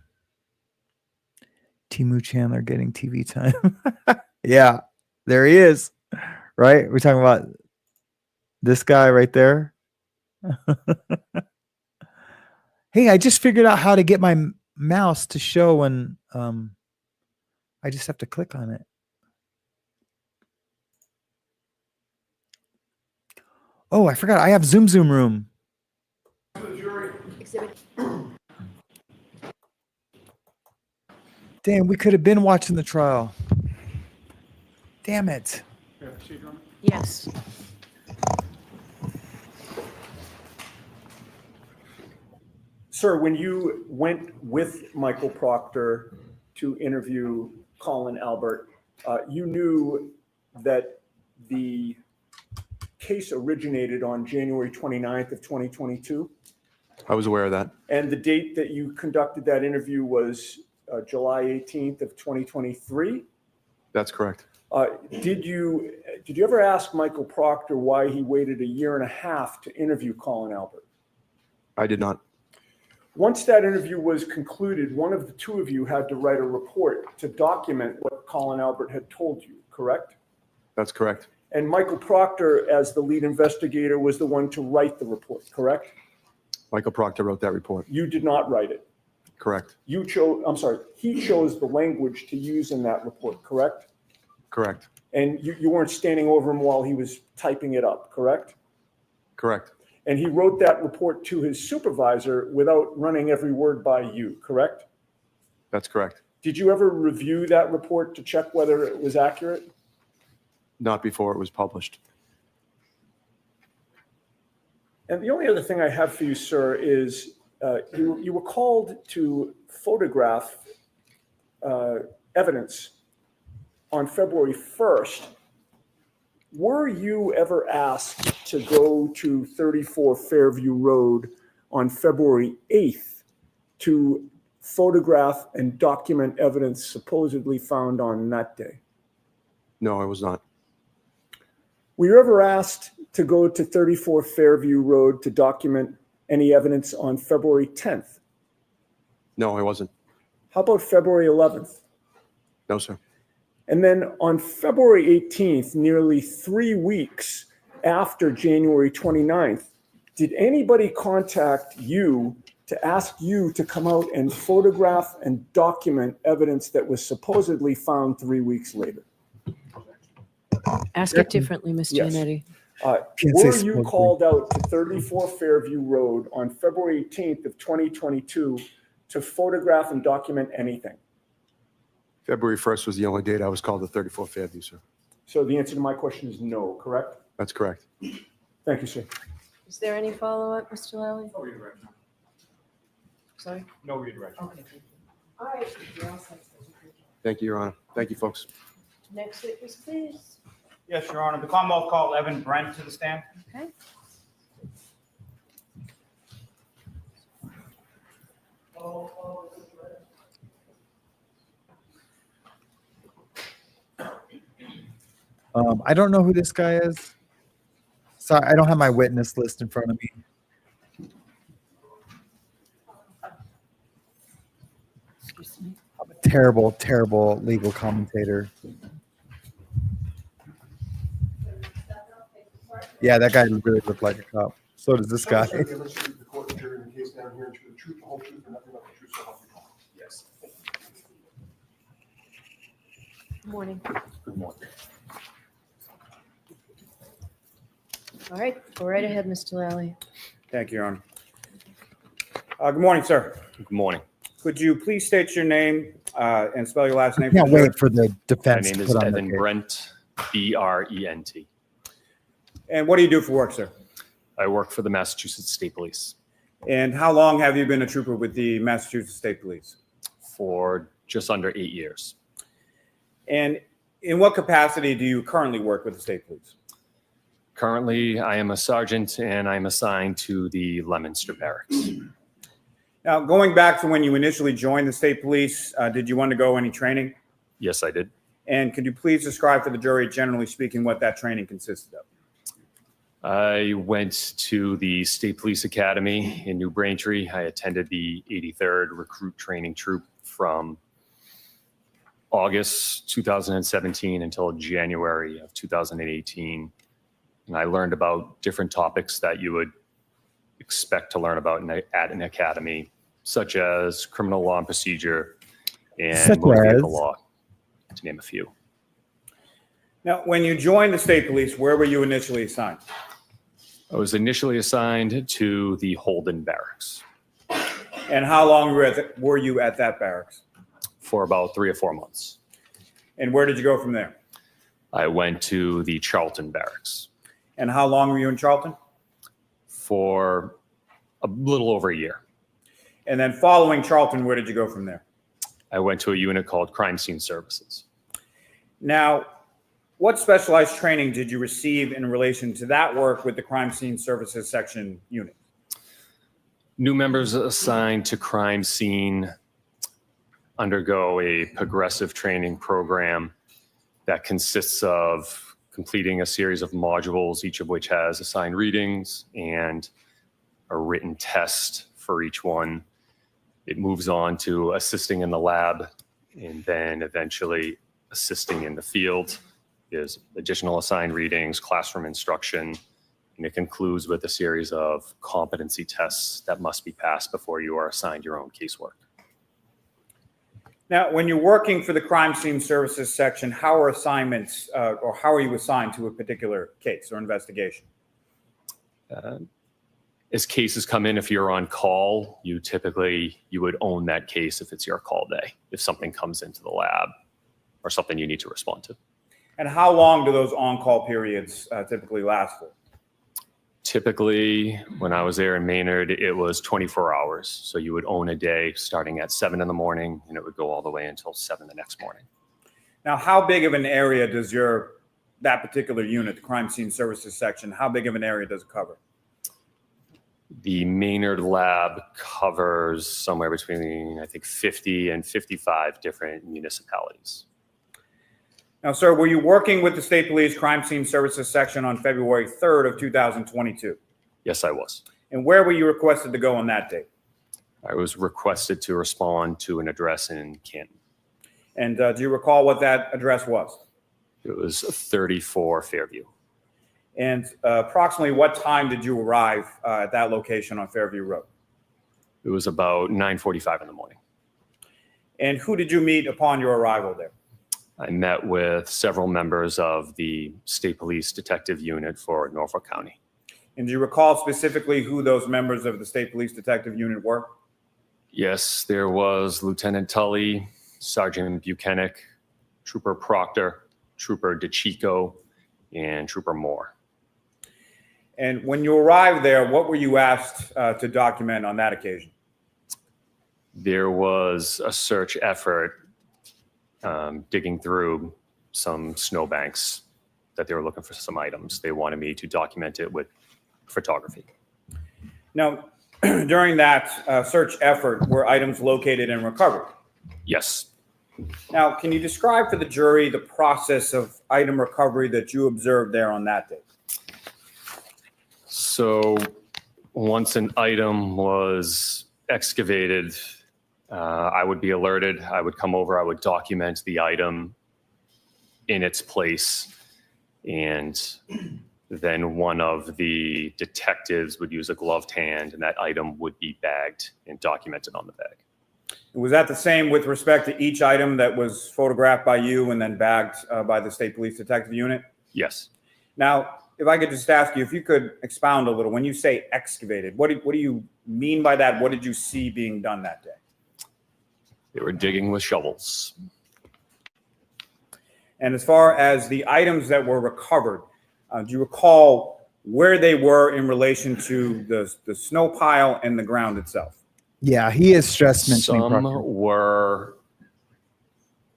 Timu Chandler getting TV time. Yeah, there he is. Right? We're talking about this guy right there. Hey, I just figured out how to get my mouse to show when I just have to click on it. Oh, I forgot. I have Zoom Room. Damn, we could have been watching the trial. Damn it. Yes. Sir, when you went with Michael Proctor to interview Colin Albert, you knew that the case originated on January 29th of 2022? I was aware of that. And the date that you conducted that interview was July 18th of 2023? That's correct. Did you ever ask Michael Proctor why he waited a year and a half to interview Colin Albert? I did not. Once that interview was concluded, one of the two of you had to write a report to document what Colin Albert had told you, correct? That's correct. And Michael Proctor, as the lead investigator, was the one to write the report, correct? Michael Proctor wrote that report. You did not write it. Correct. He chose the language to use in that report, correct? Correct. And you weren't standing over him while he was typing it up, correct? Correct. And he wrote that report to his supervisor without running every word by you, correct? That's correct. Did you ever review that report to check whether it was accurate? Not before it was published. And the only other thing I have for you, sir, is you were called to photograph evidence on February 1st. Were you ever asked to go to 34 Fairview Road on February 8th to photograph and document evidence supposedly found on that day? No, I was not. Were you ever asked to go to 34 Fairview Road to document any evidence on February 10th? No, I wasn't. How about February 11th? No, sir. And then on February 18th, nearly 3 weeks after January 29th, did anybody contact you to ask you to come out and photograph and document evidence that was supposedly found 3 weeks later? Ask it differently, Ms. Yes. Giannetti. Were you called out to 34 Fairview Road on February 18th of 2022 to photograph and document anything? February 1st was the only date I was called to 34 Fairview, sir. So the answer to my question is no, correct? That's correct. Thank you, sir. Is there any follow-up, Mr. Lally? No redirection. Sorry? No redirection. Okay, thank you. All right. You're all set. Thank you, Your Honor. Thank you, folks. Next witness, please. Yes, Your Honor. The Commonwealth called Evan Brent to the stand. Okay. I don't know who this guy is. Sorry, I don't have my witness list in front of me. I'm a terrible, terrible legal commentator. Yeah, that guy really looked like a cop. So does this guy. Yes. Good morning. Good morning. All right, go right ahead, Mr. Lally. Thank you, Your Honor. Good morning, sir. Good morning. Could you please state your name and spell your last name? Can't wait for the defense My name to is put on Evan their case. Brent, B-R-E-N-T. And what do you do for work, sir? I work for the Massachusetts State Police And how long have you been a trooper with the Massachusetts State Police? for just under 8 years. And in what capacity do you currently work with the State Police? Currently, I am a sergeant and I'm assigned to the Leominster Barracks. Now, going back to when you initially joined the State Police, did you undergo any training? Yes, I did. And could you please describe for the jury, generally speaking, what that training consisted of? I went to the State Police Academy in New Braintree. I attended the 83rd Recruit Training Troop from August 2017 until January of 2018. And I learned about different topics that you would expect to learn about at an academy, such as criminal law and procedure and motor vehicle law, to name a few. Now, when you joined the State Police, where were you initially assigned? I was initially assigned to the Holden Barracks. And how long were you at that barracks? For about 3 or 4 months. And where did you go from there? I went to the Charlton Barracks. And how long were you in Charlton? For a little over a year. And then following Charlton, where did you go from there? I went to a unit called Crime Scene Services. Now, what specialized training did you receive in relation to that work with the Crime Scene Services Section unit? New members assigned to crime scene undergo a progressive training program that consists of completing a series of modules, each of which has assigned readings and a written test for each one. It moves on to assisting in the lab and then eventually assisting in the field. There's additional assigned readings, classroom instruction, and it concludes with a series of competency tests that must be passed before you are assigned your own casework. Now, when you're working for the Crime Scene Services section, how are assignments or how are you assigned to a particular case or investigation? As cases come in, if you're on call, you would own that case if it's your call day, if something comes into the lab or something you need to respond to. And how long do those on-call periods typically last for? Typically, when I was there in Maynard, it was 24 hours. So you would own a day starting at 7 in the morning, and it would go all the way until 7 the next morning. Now, how big of an area does that particular unit, the Crime Scene Services section, how big of an area does it cover? The Maynard lab covers somewhere between, I think, 50 and 55 different municipalities. Now, sir, were you working with the State Police Crime Scene Services section on February 3rd of 2022? Yes, I was. And where were you requested to go on that date? I was requested to respond to an address in Canton. And do you recall what that address was? It was 34 Fairview. And approximately what time did you arrive at that location on Fairview Road? It was about 9:45 in the morning. And who did you meet upon your arrival there? I met with several members of the State Police Detective Unit for Norfolk County. And do you recall specifically who those members of the State Police Detective Unit were? Yes, there was Lieutenant Tully, Sergeant Buchanan, Trooper Proctor, Trooper DeChico, and Trooper Moore. And when you arrived there, what were you asked to document on that occasion? There was a search effort digging through some snowbanks that they were looking for some items. They wanted me to document it with photography. Now, during that search effort, were items located and recovered? Yes. Now, can you describe for the jury the process of item recovery that you observed there on that day? So once an item was excavated, I would be alerted. I would come over, I would document the item in its place, and then one of the detectives would use a gloved hand, and that item would be bagged and documented on the bag. Was that the same with respect to each item that was photographed by you and then bagged by the State Police Detective Unit? Yes. Now, if I could just ask you, if you could expound a little, when you say excavated, what do you mean by that? What did you see being done that day? They were digging with shovels. And as far as the items that were recovered, do you recall where they were in relation to the snow pile and the ground itself? Yeah, he is stress mentioning Some Proctor. were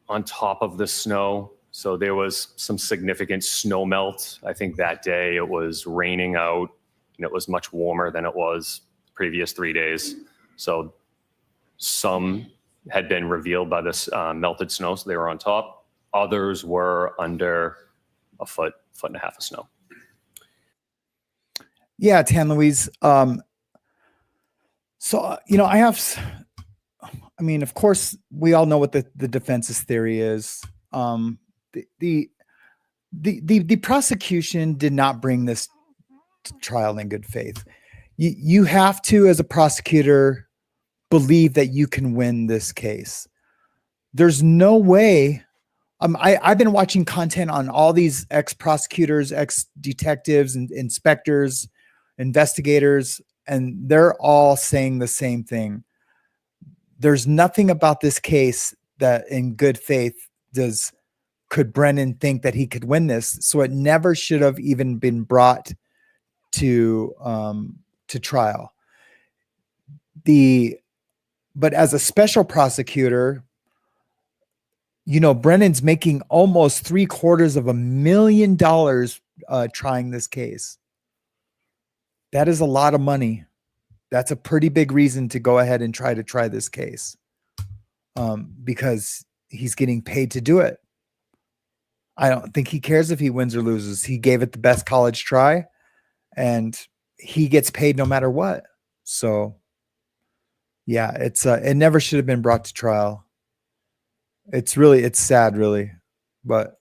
on top of the snow. So there was some significant snow melt. I think that day it was raining out and it was much warmer than it was the previous 3 days. So some had been revealed by this melted snow, so they were on top. Others were under a foot and a half of snow. Yeah, Tan Louise. So, of course, we all know what the defense's theory is. The prosecution did not bring this to trial in good faith. You have to, as a prosecutor, believe that you can win this case. There's no way. I've been watching content on all these ex-prosecutors, ex-detectives, and inspectors, investigators, and they're all saying the same thing. There's nothing about this case that in good faith could Brennan think that he could win this. So it never should have even been brought to trial. But as a special prosecutor, Brennan's making almost $750,000 trying this case. That is a lot of money. That's a pretty big reason to go ahead and try this case, because he's getting paid to do it. I don't think he cares if he wins or loses. He gave it the best college try, and he gets paid no matter what. So, yeah, it never should have been brought to trial. It's sad, really, but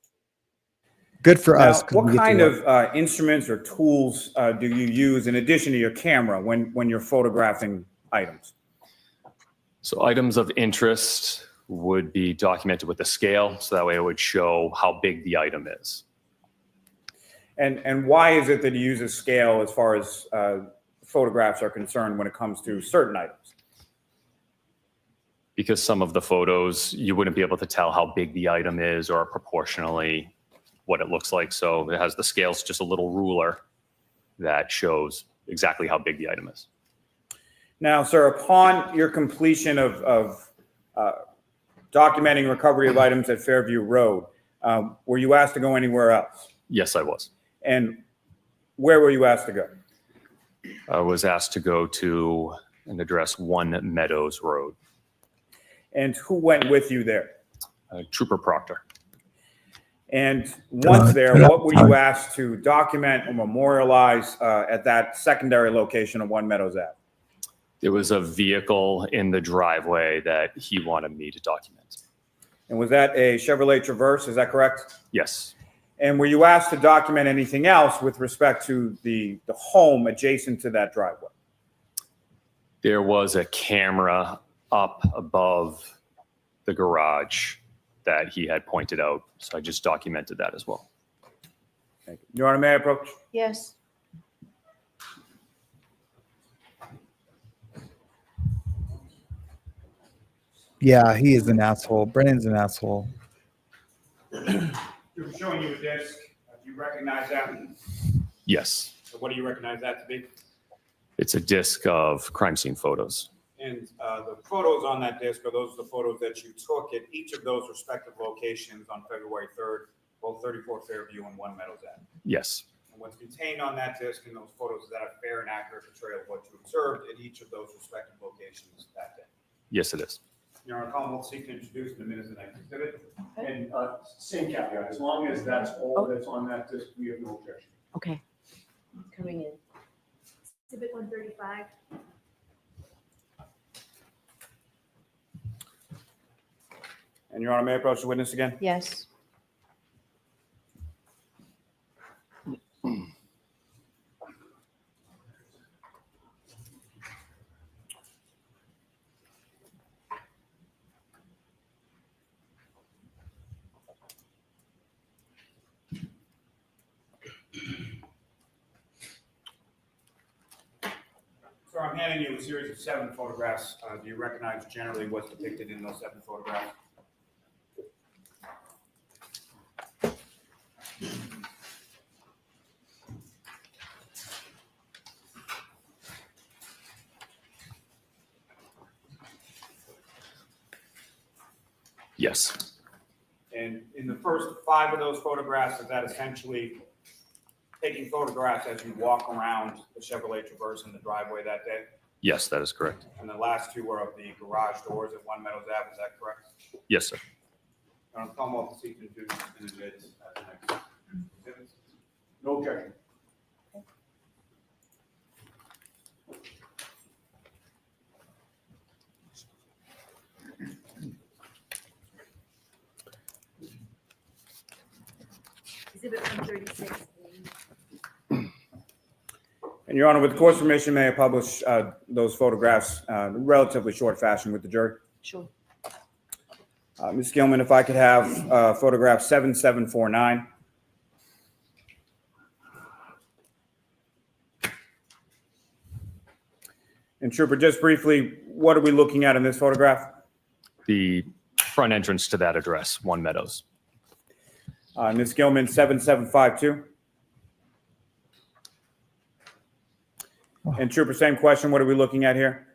good for us. What kind of instruments or tools do you use in addition to your camera when you're photographing items? So items of interest would be documented with a scale, so that way it would show how big the item is. And why is it that you use a scale as far as photographs are concerned when it comes to certain items? Because some of the photos, you wouldn't be able to tell how big the item is or proportionally what it looks like. So it has the scales, just a little ruler that shows exactly how big the item is. Now, sir, upon your completion of documenting recovery of items at Fairview Road, were you asked to go anywhere else? Yes, I was. And where were you asked to go? I was asked to go to an address 1 Meadows Road. And who went with you there? Trooper Proctor. And once there, what were you asked to document or memorialize at that secondary location of 1 Meadows Ave? There was a vehicle in the driveway that he wanted me to document. And was that a Chevrolet Traverse? Is that correct? Yes. And were you asked to document anything else with respect to the home adjacent to that driveway? There was a camera up above the garage that he had pointed out, so I just documented that as well. Thank you. Your Honor, may I approach? Yes. Yeah, he is an asshole. Brennan's an asshole. We're showing you a disc. Do you recognize that? Yes. So what do you recognize that to be? It's a disc of crime scene photos. And the photos on that disc are those the photos that you took at each of those respective locations on February 3rd, both 34 Fairview and 1 Meadows Ave. Yes. And what's contained on that disc and those photos is that a fair and accurate portrayal of what you observed at each of those respective locations that day. Yes, it is. Your Honor, Commonwealth seek to introduce in a minute the next exhibit. And same caveat, as long as that's all that's on that disc, we have no objection. Okay. Coming in. Exhibit 135. And Your Honor, may I approach the witness again? Yes. Sir, I'm handing you a series of 7 photographs. Do you recognize generally what's depicted in those 7 photographs? Yes. And in the first 5 of those photographs, is that essentially taking photographs as you walk around the Chevrolet Traverse in the driveway that day? Yes, that is correct. And the last 2 were of the garage doors at 1 Meadows Ave, is that correct? Yes, sir. Commonwealth seek to introduce in a minute the next exhibit. No objection. Exhibit 136. And Your Honor, with the court's permission, may I publish those photographs in relatively short fashion with the jury? Sure. Ms. Gilman, if I could have photograph 7749. And Trooper, just briefly, what are we looking at in this photograph? The front entrance to that address, 1 Meadows. Ms. Gilman, 7752. And Trooper, same question. What are we looking at here?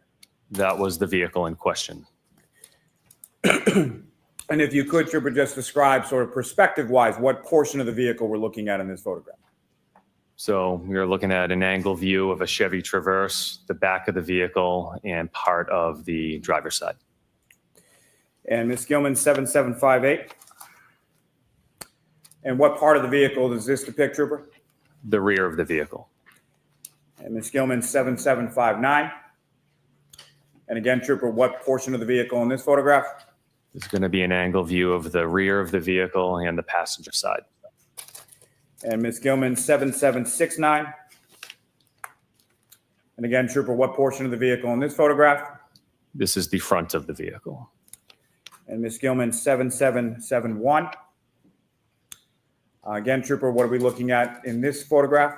That was the vehicle in question. And if you could, Trooper, just describe sort of perspective-wise what portion of the vehicle we're looking at in this photograph. So we are looking at an angle view of a Chevy Traverse, the back of the vehicle, and part of the driver's side. And Ms. Gilman, 7758. And what part of the vehicle does this depict, Trooper? The rear of the vehicle. And Ms. Gilman, 7759. And again, Trooper, what portion of the vehicle in this photograph? There's going to be an angle view of the rear of the vehicle and the passenger side. And Ms. Gilman, 7769. And again, Trooper, what portion of the vehicle in this photograph? This is the front of the vehicle. And Ms. Gilman, 7771. Again, Trooper, what are we looking at in this photograph?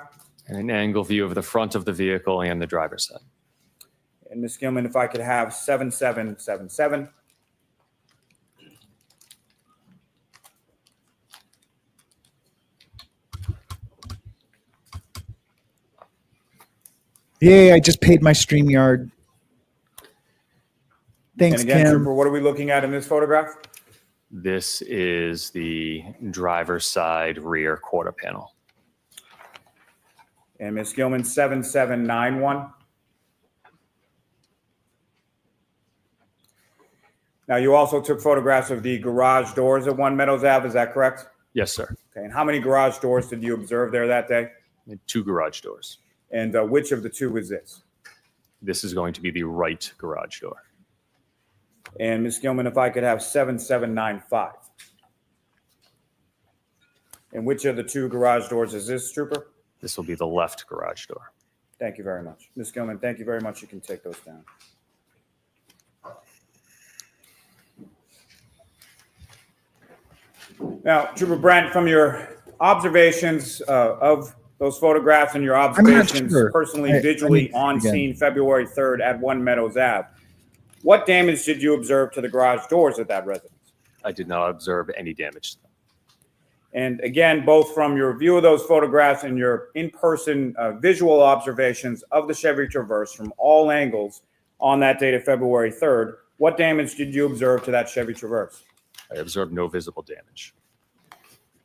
An angle view of the front of the vehicle and the driver's side. And Ms. Gilman, if I could have 7777. Yay, I just paid my StreamYard. Thanks, And again, Kim. Trooper, what are we looking at in this photograph? This is the driver's side rear quarter panel. And Ms. Gilman, 7791. Now, you also took photographs of the garage doors at 1 Meadows Ave, is that correct? Yes, sir. Okay, and how many garage doors did you observe there that day? 2 garage doors. And which of the 2 is this? This is going to be the right garage door. And Ms. Gilman, if I could have 7795. And which of the 2 garage doors is this, Trooper? This will be the left garage door. Thank you very much. Ms. Gilman, thank you very much. You can take those down. Now, Trooper Brent, from your observations of those photographs and your observations personally, visually on scene February 3rd at 1 Meadows Ave, what damage did you observe to the garage doors at that residence? I did not observe any damage to them. And again, both from your view of those photographs and your in-person visual observations of the Chevy Traverse from all angles on that date of February 3rd, what damage did you observe to that Chevy Traverse? I observed no visible damage.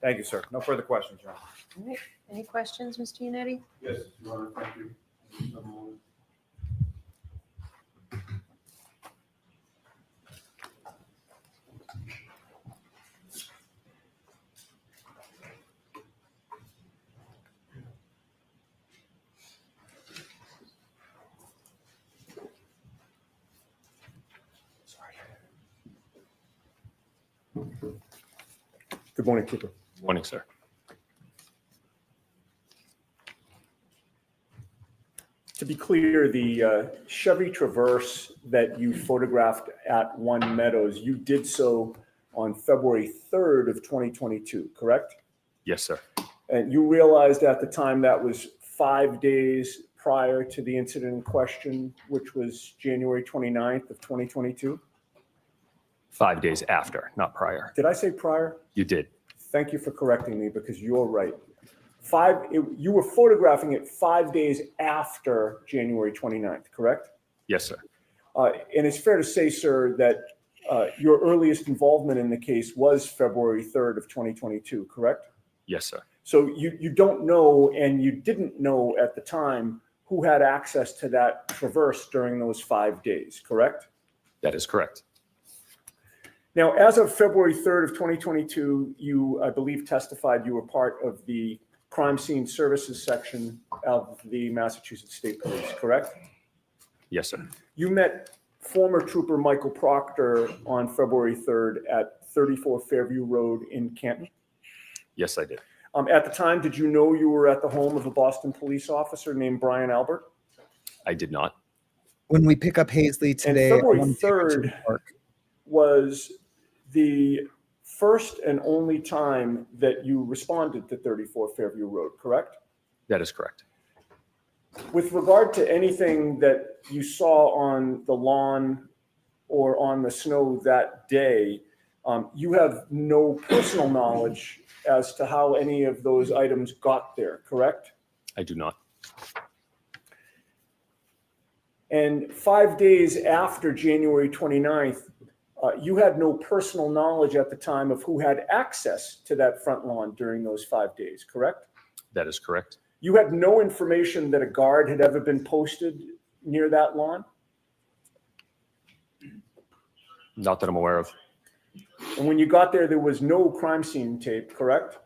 Thank you, sir. No further questions, Your Honor. All right. Any questions, Mr. Yannetti? Yes, Your Honor, thank you. Good morning, Trooper. Morning, sir. To be clear, the Chevy Traverse that you photographed at 1 Meadows, you did so on February 3rd of 2022, correct? Yes, sir. And you realized at the time that was 5 days prior to the incident in question, which was January 29th of 2022? 5 days after, not prior. Did I say prior? You did. Thank you for correcting me because you're right. You were photographing it 5 days after January 29th, correct? Yes, sir. And it's fair to say, sir, that your earliest involvement in the case was February 3rd of 2022, correct? Yes, sir. So you don't know, and you didn't know at the time who had access to that Traverse during those 5 days, correct? That is correct. Now, as of February 3rd of 2022, you, I believe, testified you were part of the crime scene services section of the Massachusetts State Police, correct? Yes, sir. You met former Trooper Michael Proctor on February 3rd at 34 Fairview Road in Canton? Yes, I did. At the time, did you know you were at the home of a Boston police officer named Brian Albert? I did not. When we pick up Hazley today, And February I want to take her to the 3rd park. was the first and only time that you responded to 34 Fairview Road, correct? That is correct. With regard to anything that you saw on the lawn or on the snow that day, you have no personal knowledge as to how any of those items got there, correct? I do not. And 5 days after January 29th, you had no personal knowledge at the time of who had access to that front lawn during those 5 days, correct? That is correct. You had no information that a guard had ever been posted near that lawn? Not that I'm aware of. And when you got there, there was no crime scene tape, correct?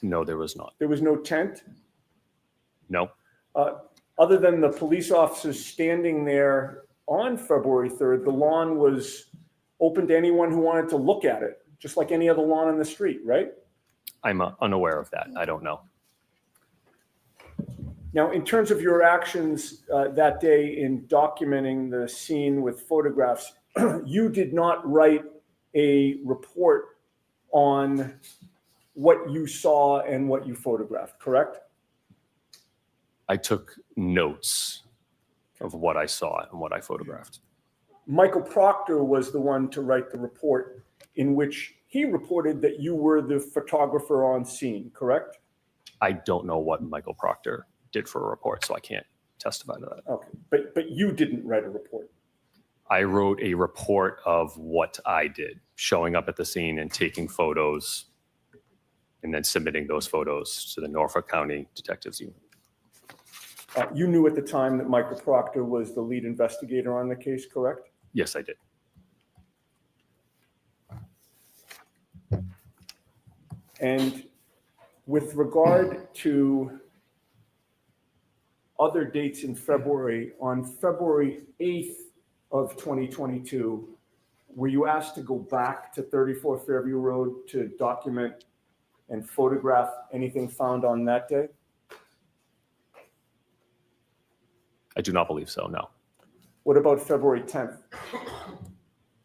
No, there was not. There was no tent? No. Other than the police officers standing there on February 3rd, the lawn was open to anyone who wanted to look at it, just like any other lawn in the street, right? I'm unaware of that. I don't know. Now, in terms of your actions that day in documenting the scene with photographs, you did not write a report on what you saw and what you photographed, correct? I took notes of what I saw and what I photographed. Michael Proctor was the one to write the report in which he reported that you were the photographer on scene, correct? I don't know what Michael Proctor did for a report, so I can't testify to that. Okay, but you didn't write a report. I wrote a report of what I did, showing up at the scene and taking photos and then submitting those photos to the Norfolk County Detectives Unit. You knew at the time that Michael Proctor was the lead investigator on the case, correct? Yes, I did. And with regard to other dates in February, on February 8th of 2022, were you asked to go back to 34 Fairview Road to document and photograph anything found on that day? I do not believe so, no. What about February 10th?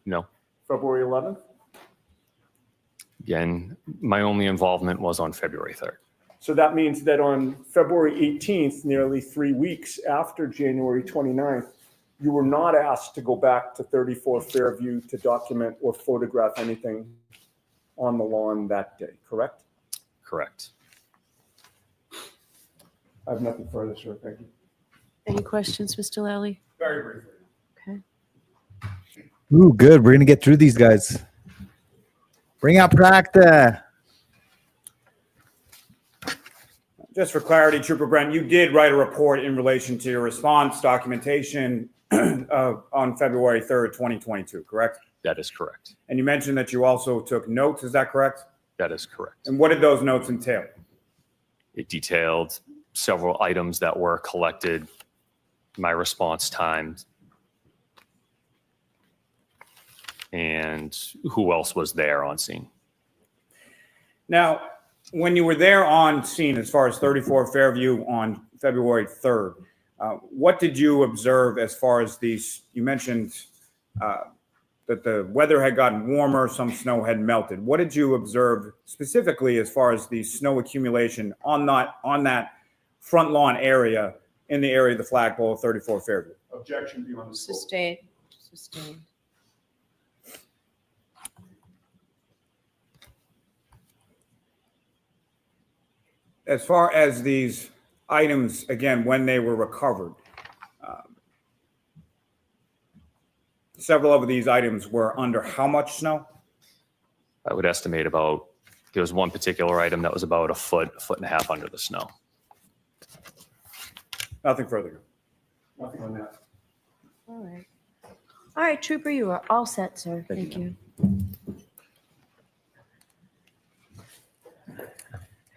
No. February 11th? Again, my only involvement was on February 3rd. So that means that on February 18th, nearly 3 weeks after January 29th, you were not asked to go back to 34 Fairview to document or photograph anything on the lawn that day, correct? Correct. I have nothing further, sir. Thank you. Any questions, Mr. Lally? Very briefly. Okay. Ooh, good. We're gonna get through these guys. Bring out Proctor. Just for clarity, Trooper Brent, you did write a report in relation to your response documentation on February 3rd, 2022, correct? That is correct. And you mentioned that you also took notes, is that correct? That is correct. And what did those notes entail? It detailed several items that were collected, my response times, and who else was there on scene. Now, when you were there on scene, as far as 34 Fairview on February 3rd, what did you observe as far as these? You mentioned that the weather had gotten warmer, some snow had melted. What did you observe specifically as far as the snow accumulation on that front lawn area in the area of the flagpole of 34 Fairview? Objection beyond the scope. Sustained. Sustained. As far as these items, again, when they were recovered, several of these items were under how much snow? I would estimate about, there was one particular item that was about a foot and a half under the snow. Nothing further. Nothing on that. All right. All right, Trooper, you are all set, sir. Thank you.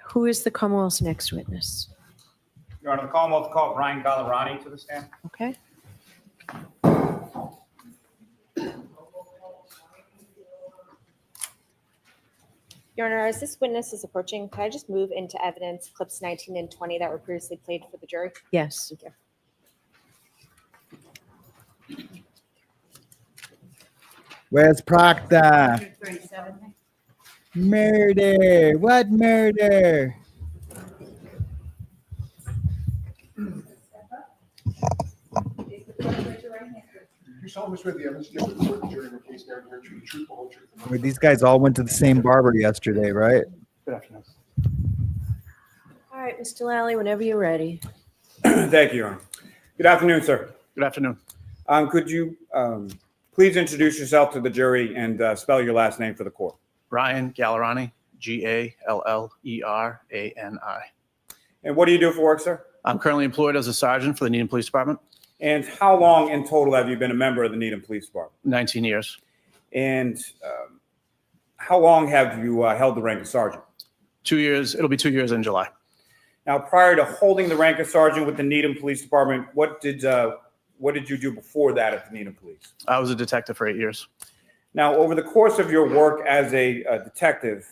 Who is the Commonwealth's next witness? Your Honor, the Commonwealth called Brian Gallerani to the stand. Okay. Your Honor, as this witness is approaching, can I just move into evidence clips 19 and 20 that were previously played for the jury? Yes. Thank you. Where's Proctor? 37. Murder. What murder? You solemnly swear the evidence given before the jury in the case now here to the truth, the whole truth, and Where these guys all went to the same barber yesterday, right? Good afternoon. All right, Mr. Lally, whenever you're ready. Thank you, Your Honor. Good afternoon, sir. Good afternoon. Could you please introduce yourself to the jury and spell your last name for the court? Brian Gallerani, Gallerani. And what do you do for work, sir? I'm currently employed as a sergeant for the Needham Police Department. And how long in total have you been a member of the Needham Police Department? 19 years. And how long have you held the rank of sergeant? 2 years. It'll be 2 years in July. Now, prior to holding the rank of sergeant with the Needham Police Department, what did you do before that at the Needham Police? I was a detective for 8 years. Now, over the course of your work as a detective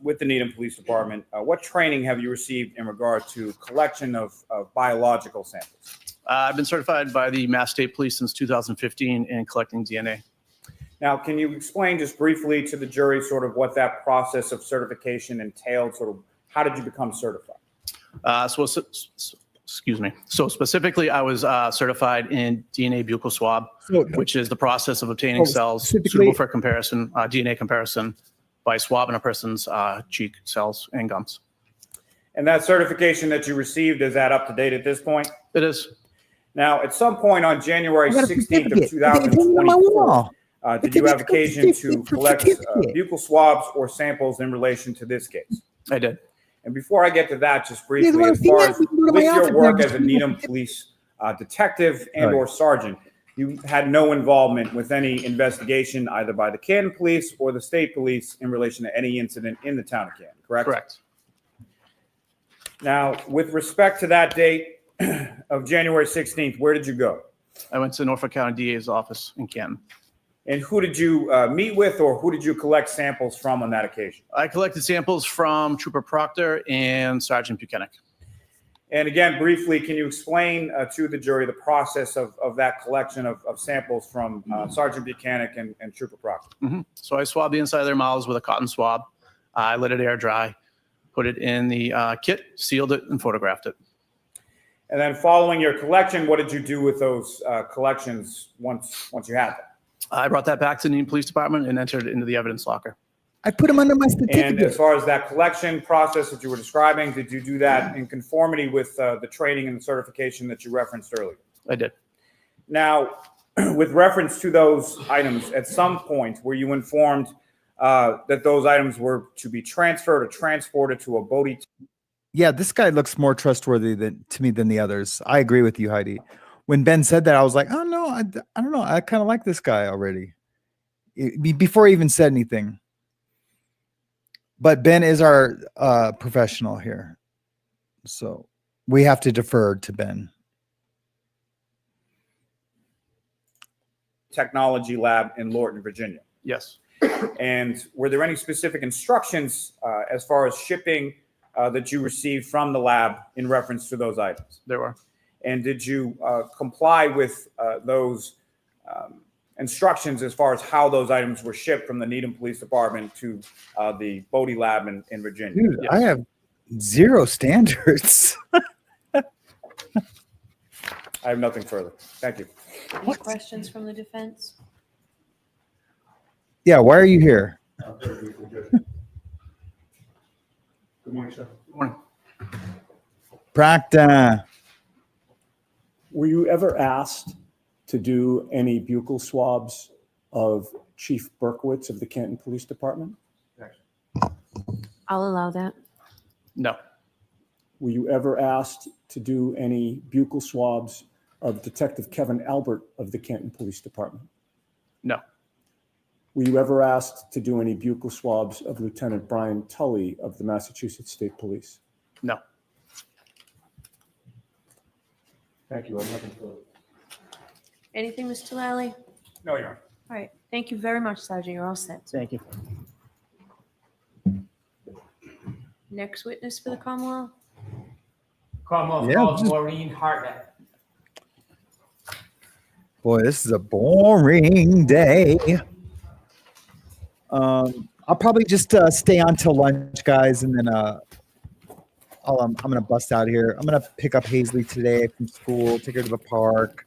with the Needham Police Department, what training have you received in regard to collection of biological samples? I've been certified by the Mass State Police since 2015 in collecting DNA. Now, can you explain just briefly to the jury sort of what that process of certification entailed? Sort of how did you become certified? Excuse me. So specifically, I was certified in DNA buccal swab, which is the process of obtaining cells suitable for comparison, DNA comparison by swabbing a person's cheek cells and gums. And that certification that you received, is that up to date at this point? It is. Now, at some point on January 16th of 2024, did you have occasion to collect buccal swabs or samples in relation to this case? I did. And before I get to that, just briefly, as far as with your work as a Needham police detective and or sergeant, you had no involvement with any investigation either by the Canton police or the state police in relation to any incident in the town of Canton, correct? Correct. Now, with respect to that date of January 16th, where did you go? I went to Norfolk County DA's office in Canton. And who did you meet with, or who did you collect samples from on that occasion? I collected samples from Trooper Proctor and Sergeant Buchanan. And again, briefly, can you explain to the jury the process of that collection of samples from Sergeant Buchanan and Trooper Proctor? So I swabbed the inside of their mouths with a cotton swab. I let it air dry, put it in the kit, sealed it, and photographed it. And then following your collection, what did you do with those collections once you had them? I brought that back to the Needham Police Department and entered it into the evidence locker. I put them under my certificate. And as far as that collection process that you were describing, did you do that in conformity with the training and the certification that you referenced earlier? I did. Now, with reference to those items, at some point were you informed that those items were to be transferred or transported to a Bodie? Yeah, this guy looks more trustworthy to me than the others. I agree with you, Heidi. When Ben said that, I was like, oh no, I don't know. I kind of like this guy already. Before he even said anything. But Ben is our professional here. So we have to defer to Ben. Technology lab in Lorton, Virginia. Yes. And were there any specific instructions as far as shipping that you received from the lab in reference to those items? There were. And did you comply with those instructions as far as how those items were shipped from the Needham Police Department to the Bodie lab in Virginia? Dude, yes. I have zero standards. I have nothing further. Thank you. Any questions from the defense? Yeah, why are you here? Good morning, sir. Good morning. Proctor. Were you ever asked to do any buccal swabs of Chief Berkowitz of the Canton Police Department? I'll allow that. No. Were you ever asked to do any buccal swabs of Detective Kevin Albert of the Canton Police Department? No. Were you ever asked to do any buccal swabs of Lieutenant Brian Tully of the Massachusetts State Police? No. Thank you. I have nothing further. Anything, Mr. Lally? No, Your Honor. All right. Thank you very much, Sergeant. You're all set. Thank you. Next witness for the Commonwealth. Commonwealth calls Maureen Hartnett. Boy, this is a boring day. I'll probably just stay on till lunch, guys, and then I'm gonna bust out here. I'm gonna pick up Hazley today from school, take her to the park.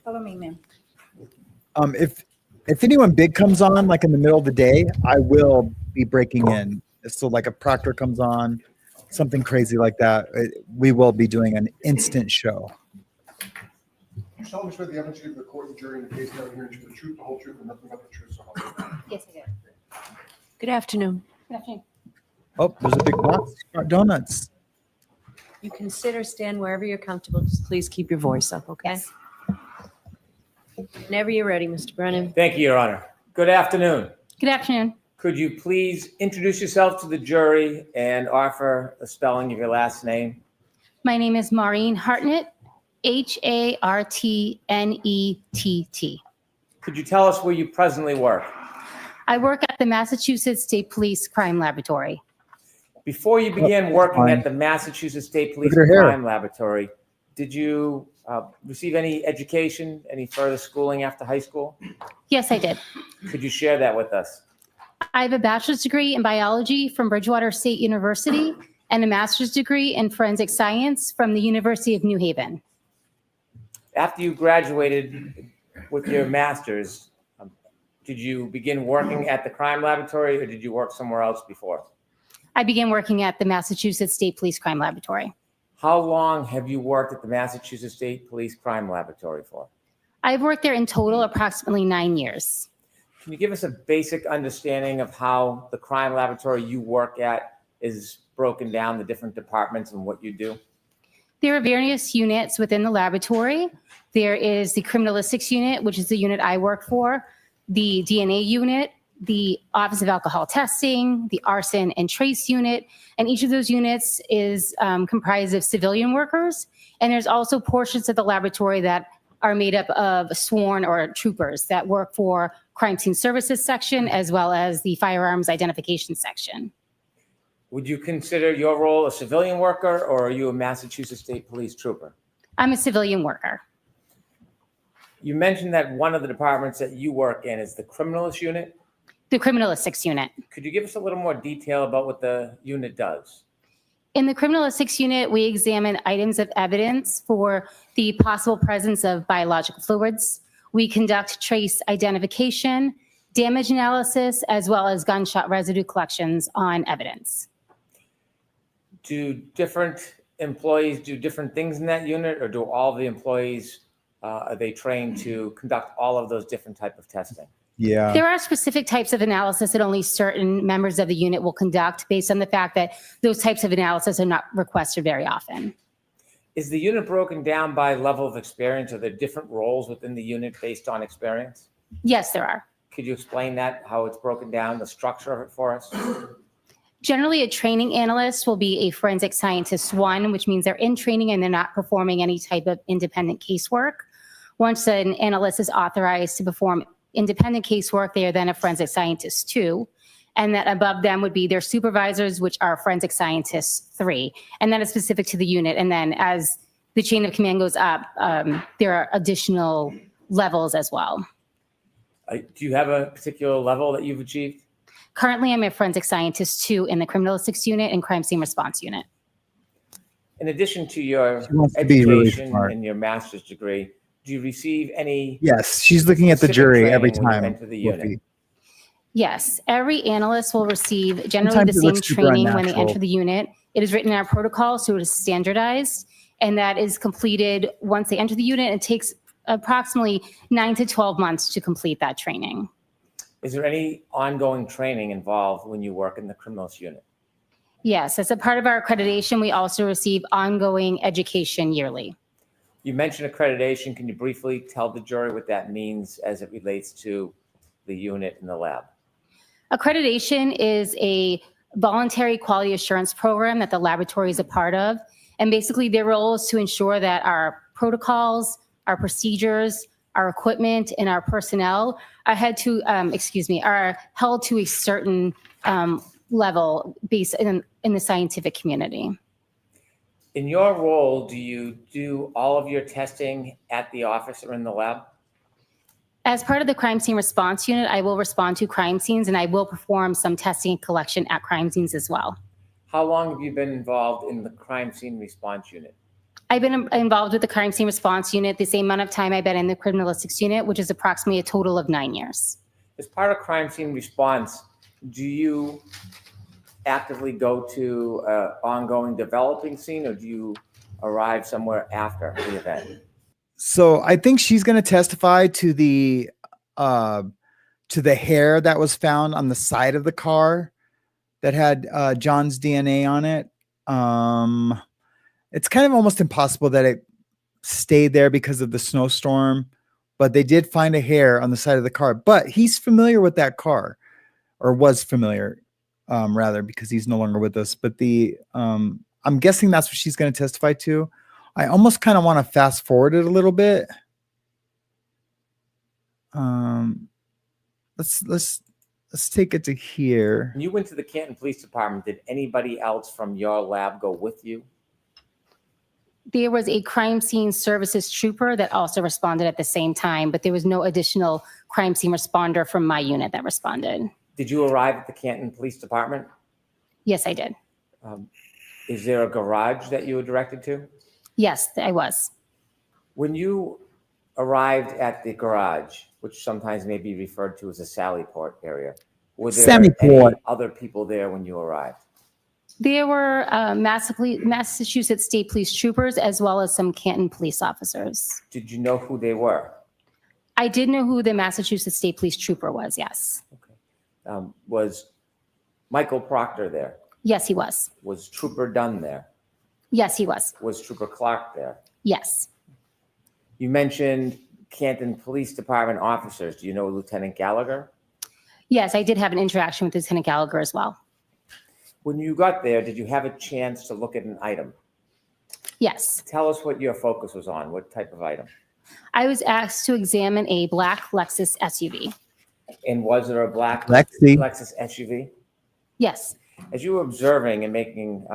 Follow me, ma'am. If anyone big comes on like in the middle of the day, I will be breaking in. So like if Proctor comes on, something crazy like that, we will be doing an instant show. You solemnly swear the evidence you give the court and jury in the case now hearing the truth, the whole truth, and nothing but the truth. So help you God. Yes, I do. Good afternoon. Good afternoon. Oh, there's a big box of donuts. You can sit or stand wherever you're comfortable. Just please keep your voice up, okay? Yes. Whenever you're ready, Mr. Brennan. Thank you, Your Honor. Good afternoon. Good afternoon. Could you please introduce yourself to the jury and offer a spelling of your last name? My name is Maureen Hartnett, Hartnett. Could you tell us where you presently work? I work at the Massachusetts State Police Crime Laboratory. Before you began working at the Massachusetts State Police Look at her hair. Crime Laboratory, Did you receive any education, any further schooling after high school? Yes, I did. Could you share that with us? I have a bachelor's degree in biology from Bridgewater State University and a master's degree in forensic science from the University of New Haven. After you graduated with your master's, did you begin working at the crime laboratory or did you work somewhere else before? I began working at the Massachusetts State Police Crime Laboratory. How long have you worked at the Massachusetts State Police Crime Laboratory for? I've worked there in total approximately 9 years. Can you give us a basic understanding of how the crime laboratory you work at is broken down, the different departments and what you do? There are various units within the laboratory. There is the criminalistics unit, which is the unit I work for, the DNA unit, the Office of Alcohol Testing, the Arson and Trace unit, and each of those units is comprised of civilian workers. And there's also portions of the laboratory that are made up of sworn or troopers that work for crime scene services section, as well as the firearms identification section. Would you consider your role a civilian worker or are you a Massachusetts State Police trooper? I'm a civilian worker. You mentioned that one of the departments that you work in is the criminalist unit. The criminalistics unit. Could you give us a little more detail about what the unit does? In the criminalistics unit, we examine items of evidence for the possible presence of biological fluids. We conduct trace identification, damage analysis, as well as gunshot residue collections on evidence. Do different employees do different things in that unit, or do all the employees, are they trained to conduct all of those different type of testing? Yeah. There are specific types of analysis that only certain members of the unit will conduct based on the fact that those types of analysis are not requested very often. Is the unit broken down by level of experience? Are there different roles within the unit based on experience? Yes, there are. Could you explain that, how it's broken down, the structure of it for us? Generally, a training analyst will be a forensic scientist 1, which means they're in training and they're not performing any type of independent casework. Once an analyst is authorized to perform independent casework, they are then a forensic scientist 2. And that above them would be their supervisors, which are forensic scientists 3. And that is specific to the unit. And then as the chain of command goes up, there are additional levels as well. Do you have a particular level that you've achieved? Currently, I'm a forensic scientist 2 in the criminalistics unit and crime scene response unit. In addition to your wants to be really education smart. and your master's degree, do you receive any? Yes, she's looking at the specific jury every training when you time. enter the unit? Yes, every analyst will receive generally Sometimes the it same looks super training when they unnatural. enter the unit. It is written in our protocol, so it is standardized, and that is completed once they enter the unit. It takes approximately 9 to 12 months to complete that training. Is there any ongoing training involved when you work in the criminals unit? Yes, as a part of our accreditation, we also receive ongoing education yearly. You mentioned accreditation. Can you briefly tell the jury what that means as it relates to the unit and the lab? Accreditation is a voluntary quality assurance program that the laboratory is a part of. And basically their role is to ensure that our protocols, our procedures, our equipment, and our personnel are held to a certain level based in the scientific community. In your role, do you do all of your testing at the office or in the lab? As part of the crime scene response unit, I will respond to crime scenes and I will perform some testing and collection at crime scenes as well. How long have you been involved in the crime scene response unit? I've been involved with the crime scene response unit the same amount of time I've been in the criminalistics unit, which is approximately a total of 9 years. As part of crime scene response, do you actively go to an ongoing developing scene or do you arrive somewhere after the event? So I think she's going to testify to the hair that was found on the side of the car that had John's DNA on it. It's kind of almost impossible that it stayed there because of the snowstorm, but they did find a hair on the side of the car. But he's familiar with that car, or was familiar, rather, because he's no longer with us. But I'm guessing that's what she's going to testify to. I almost kind of want to fast forward it a little bit. Let's take it to here. When you went to the Canton Police Department, did anybody else from your lab go with you? There was a crime scene services trooper that also responded at the same time, but there was no additional crime scene responder from my unit that responded. Did you arrive at the Canton Police Department? Yes, I did. Is there a garage that you were directed to? Yes, I was. When you arrived at the garage, which sometimes may be referred to as a Sally Port area, were there Sally any Port. other people there when you arrived? There were Massachusetts State Police troopers as well as some Canton police officers. Did you know who they were? I did know who the Massachusetts State Police trooper was, yes. Was Michael Proctor there? Yes, he was. Was Trooper Dunn there? Yes, he was. Was Trooper Clark there? Yes. You mentioned Canton Police Department officers. Do you know Lieutenant Gallagher? Yes, I did have an interaction with Lieutenant Gallagher as well. When you got there, did you have a chance to look at an item? Yes. Tell us what your focus was on. What type of item? I was asked to examine a black Lexus SUV. And was there a black Lexi. Lexus SUV? Yes. As you were observing and making,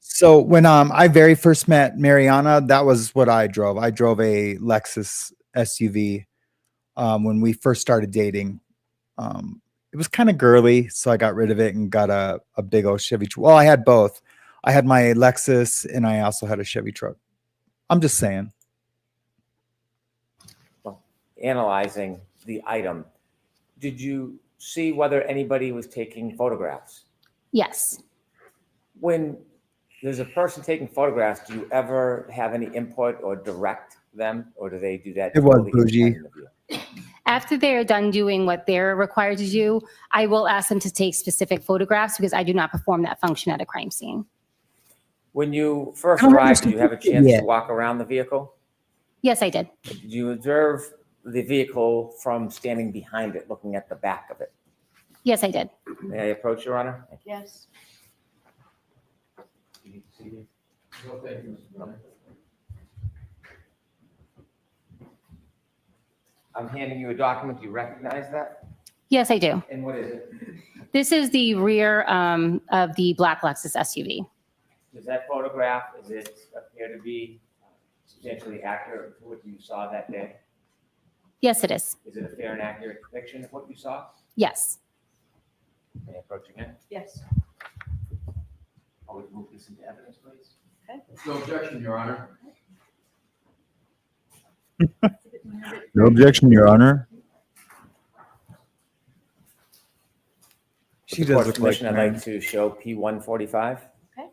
So when I very first met Mariana, that was what I drove. I drove a Lexus SUV when we first started dating. It was kind of girly, so I got rid of it and got a big old Chevy. Well, I had both. I had my Lexus and I also had a Chevy truck. I'm just saying. analyzing the item, did you see whether anybody was taking photographs? Yes. When there's a person taking photographs, do you ever have any input or direct them, or do they do that? It was totally bougie. independent of you? After they're done doing what they're required to do, I will ask them to take specific photographs because I do not perform that function at a crime scene. When you first I don't arrived, did you have a understand chance yet. to walk around the vehicle? Yes, I did. Did you observe the vehicle from standing behind it, looking at the back of it? Yes, I did. May I approach, Your Honor? Yes. No, thank you, Mr. Brennan. I'm handing you a document. Do you recognize that? Yes, I do. And what is it? This is the rear of the black Lexus SUV. Does that photograph, does it appear to be substantially accurate to what you saw that day? Yes, it is. Is it a fair and accurate depiction of what you saw? Yes. May I approach again? Yes. Always move this into evidence, please. Okay. No objection, Your Honor. No objection, Your Honor. She With the does court's look like permission, I'd Mary. like to show P-145. Okay.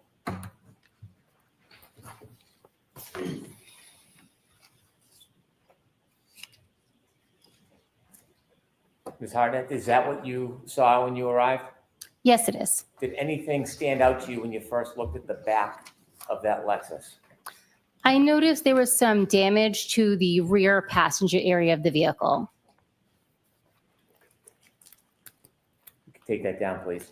Ms. Hartnett, is that what you saw when you arrived? Yes, it is. Did anything stand out to you when you first looked at the back of that Lexus? I noticed there was some damage to the rear passenger area of the vehicle. Take that down, please.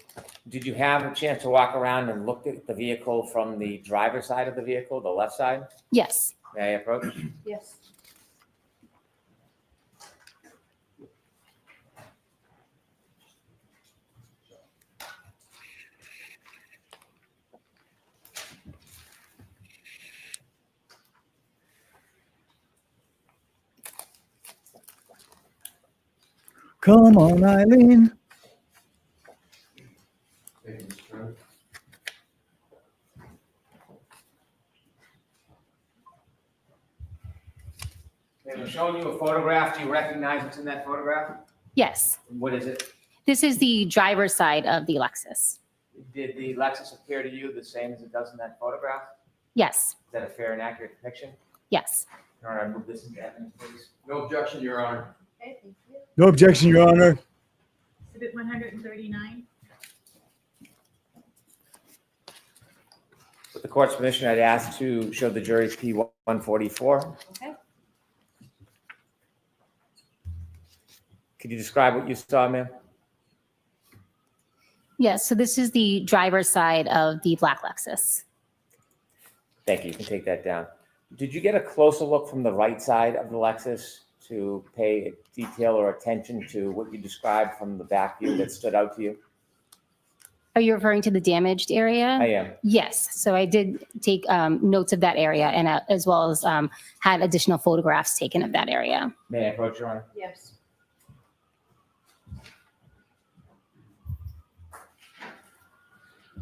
Did you have a chance to walk around and look at the vehicle from the driver's side of the vehicle, the left side? Yes. May I approach? Yes. Come on, Eileen. I'm showing you a photograph. Do you recognize what's in that photograph? Yes. What is it? This is the driver's side of the Lexus. Did the Lexus appear to you the same as it does in that photograph? Yes. Is that a fair and accurate depiction? Yes. All right, move this into evidence, please. No objection, Your Honor. Okay, thank you. No objection, Your Honor. Exhibit 139. With the court's permission, I'd ask to show the jury P-144. Okay. Could you describe what you saw, ma'am? Yes. So this is the driver's side of the black Lexus. Thank you. You can take that down. Did you get a closer look from the right side of the Lexus to pay detail or attention to what you described from the back view that stood out to you? Are you referring to the damaged area? I am. Yes. So I did take notes of that area and as well as had additional photographs taken of that area. May I approach, Your Honor? Yes.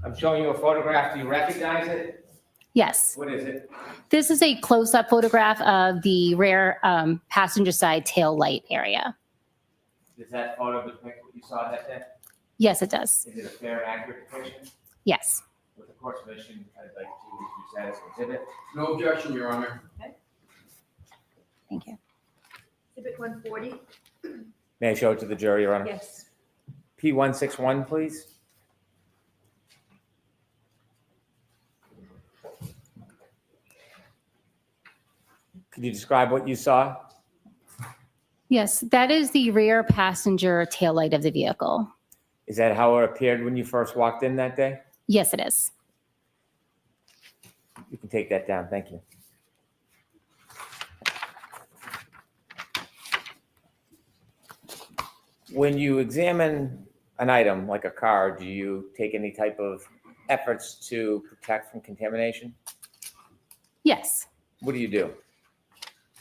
I'm showing you a photograph. Do you recognize it? Yes. What is it? This is a close-up photograph of the rear passenger side tail light area. Does that photo depict what you saw that day? Yes, it does. Is it a fair and accurate depiction? Yes. With the court's permission, I'd like to use that as an exhibit. No objection, Your Honor. Thank you. Exhibit 140. May I show it to the jury, Your Honor? Yes. P161, please. Could you describe what you saw? Yes, that is the rear passenger tail light of the vehicle. Is that how it appeared when you first walked in that day? Yes, it is. You can take that down. Thank you. When you examine an item like a car, do you take any type of efforts to protect from contamination? Yes. What do you do?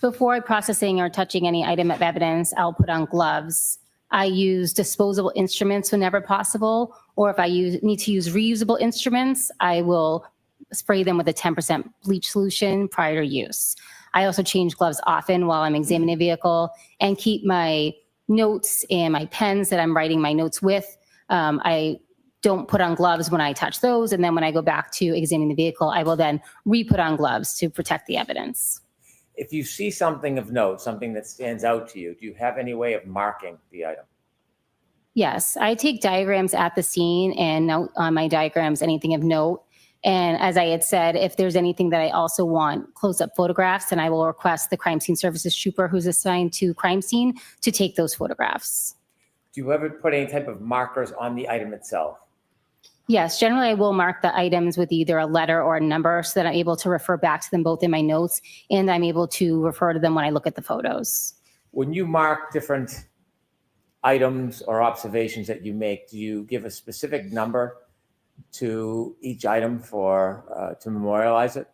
Before processing or touching any item of evidence, I'll put on gloves. I use disposable instruments whenever possible, or if I need to use reusable instruments, I will spray them with a 10% bleach solution prior to use. I also change gloves often while I'm examining a vehicle and keep my notes and my pens that I'm writing my notes with. I don't put on gloves when I touch those, and then when I go back to examining the vehicle, I will then re-put on gloves to protect the evidence. If you see something of note, something that stands out to you, do you have any way of marking the item? Yes, I take diagrams at the scene and note on my diagrams anything of note. And as I had said, if there's anything that I also want close-up photographs, then I will request the crime scene services trooper who's assigned to crime scene to take those photographs. Do you ever put any type of markers on the item itself? Yes, generally I will mark the items with either a letter or a number so that I'm able to refer back to them both in my notes, and I'm able to refer to them when I look at the photos. When you mark different items or observations that you make, do you give a specific number to each item for to memorialize it?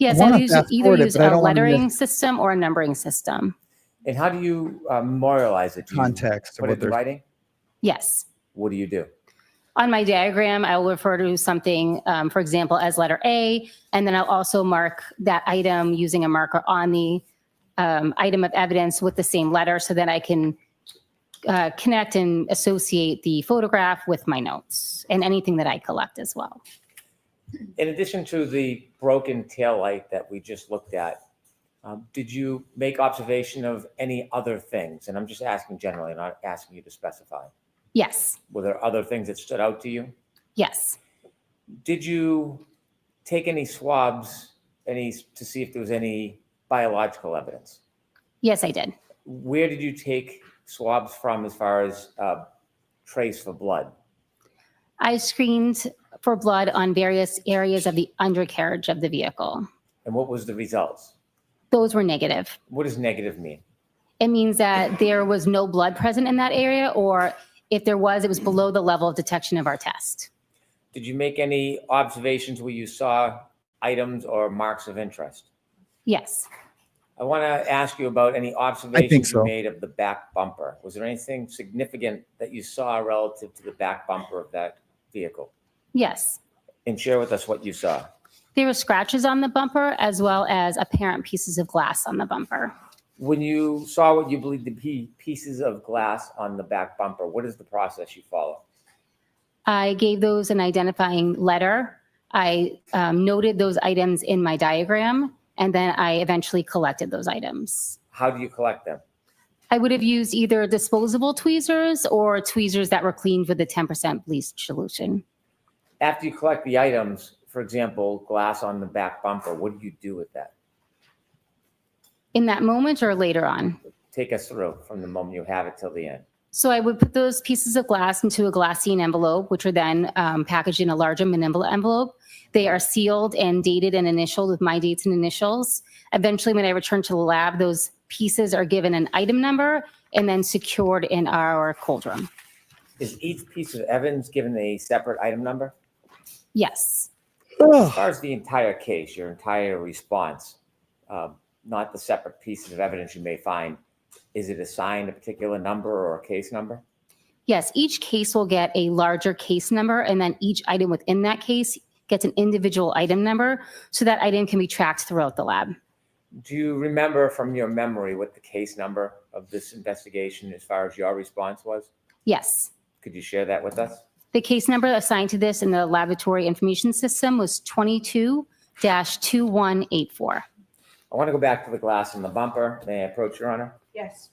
Yes, I either use a lettering system or a numbering system. And how do you memorialize it? Do you Context. put it in writing? Yes. What do you do? On my diagram, I will refer to something, for example, as letter A, and then I'll also mark that item using a marker on the item of evidence with the same letter so that I can connect and associate the photograph with my notes and anything that I collect as well. In addition to the broken taillight that we just looked at, did you make observation of any other things? And I'm just asking generally, not asking you to specify. Yes. Were there other things that stood out to you? Yes. Did you take any swabs, to see if there was any biological evidence? Yes, I did. Where did you take swabs from as far as trace for blood? I screened for blood on various areas of the undercarriage of the vehicle. And what was the results? Those were negative. What does negative mean? It means that there was no blood present in that area, or if there was, it was below the level of detection of our test. Did you make any observations where you saw items or marks of interest? Yes. I want to ask you about any observations so. you made of the back bumper. Was there anything significant that you saw relative to the back bumper of that vehicle? Yes. And share with us what you saw. There were scratches on the bumper as well as apparent pieces of glass on the bumper. When you saw what you believe to be pieces of glass on the back bumper, what is the process you follow? I gave those an identifying letter. I noted those items in my diagram, and then I eventually collected those items. How do you collect them? I would have used either disposable tweezers or tweezers that were cleaned with a 10% bleach solution. After you collect the items, for example, glass on the back bumper, what do you do with that? In that moment or later on? Take us through from the moment you have it till the end. So I would put those pieces of glass into a glassine envelope, which are then packaged in a larger manila envelope. They are sealed and dated and initialed with my dates and initials. Eventually, when I return to the lab, those pieces are given an item number and then secured in our cold room. Is each piece of evidence given a separate item number? Yes. As far as the entire case, your entire response, not the separate pieces of evidence you may find, is it assigned a particular number or a case number? Yes, each case will get a larger case number, and then each item within that case gets an individual item number, so that item can be tracked throughout the lab. Do you remember from your memory what the case number of this investigation as far as your response was? Yes. Could you share that with us? The case number assigned to this in the laboratory information system was 22-2184. I want to go back to the glass in the bumper. May I approach, Your Honor? Yes.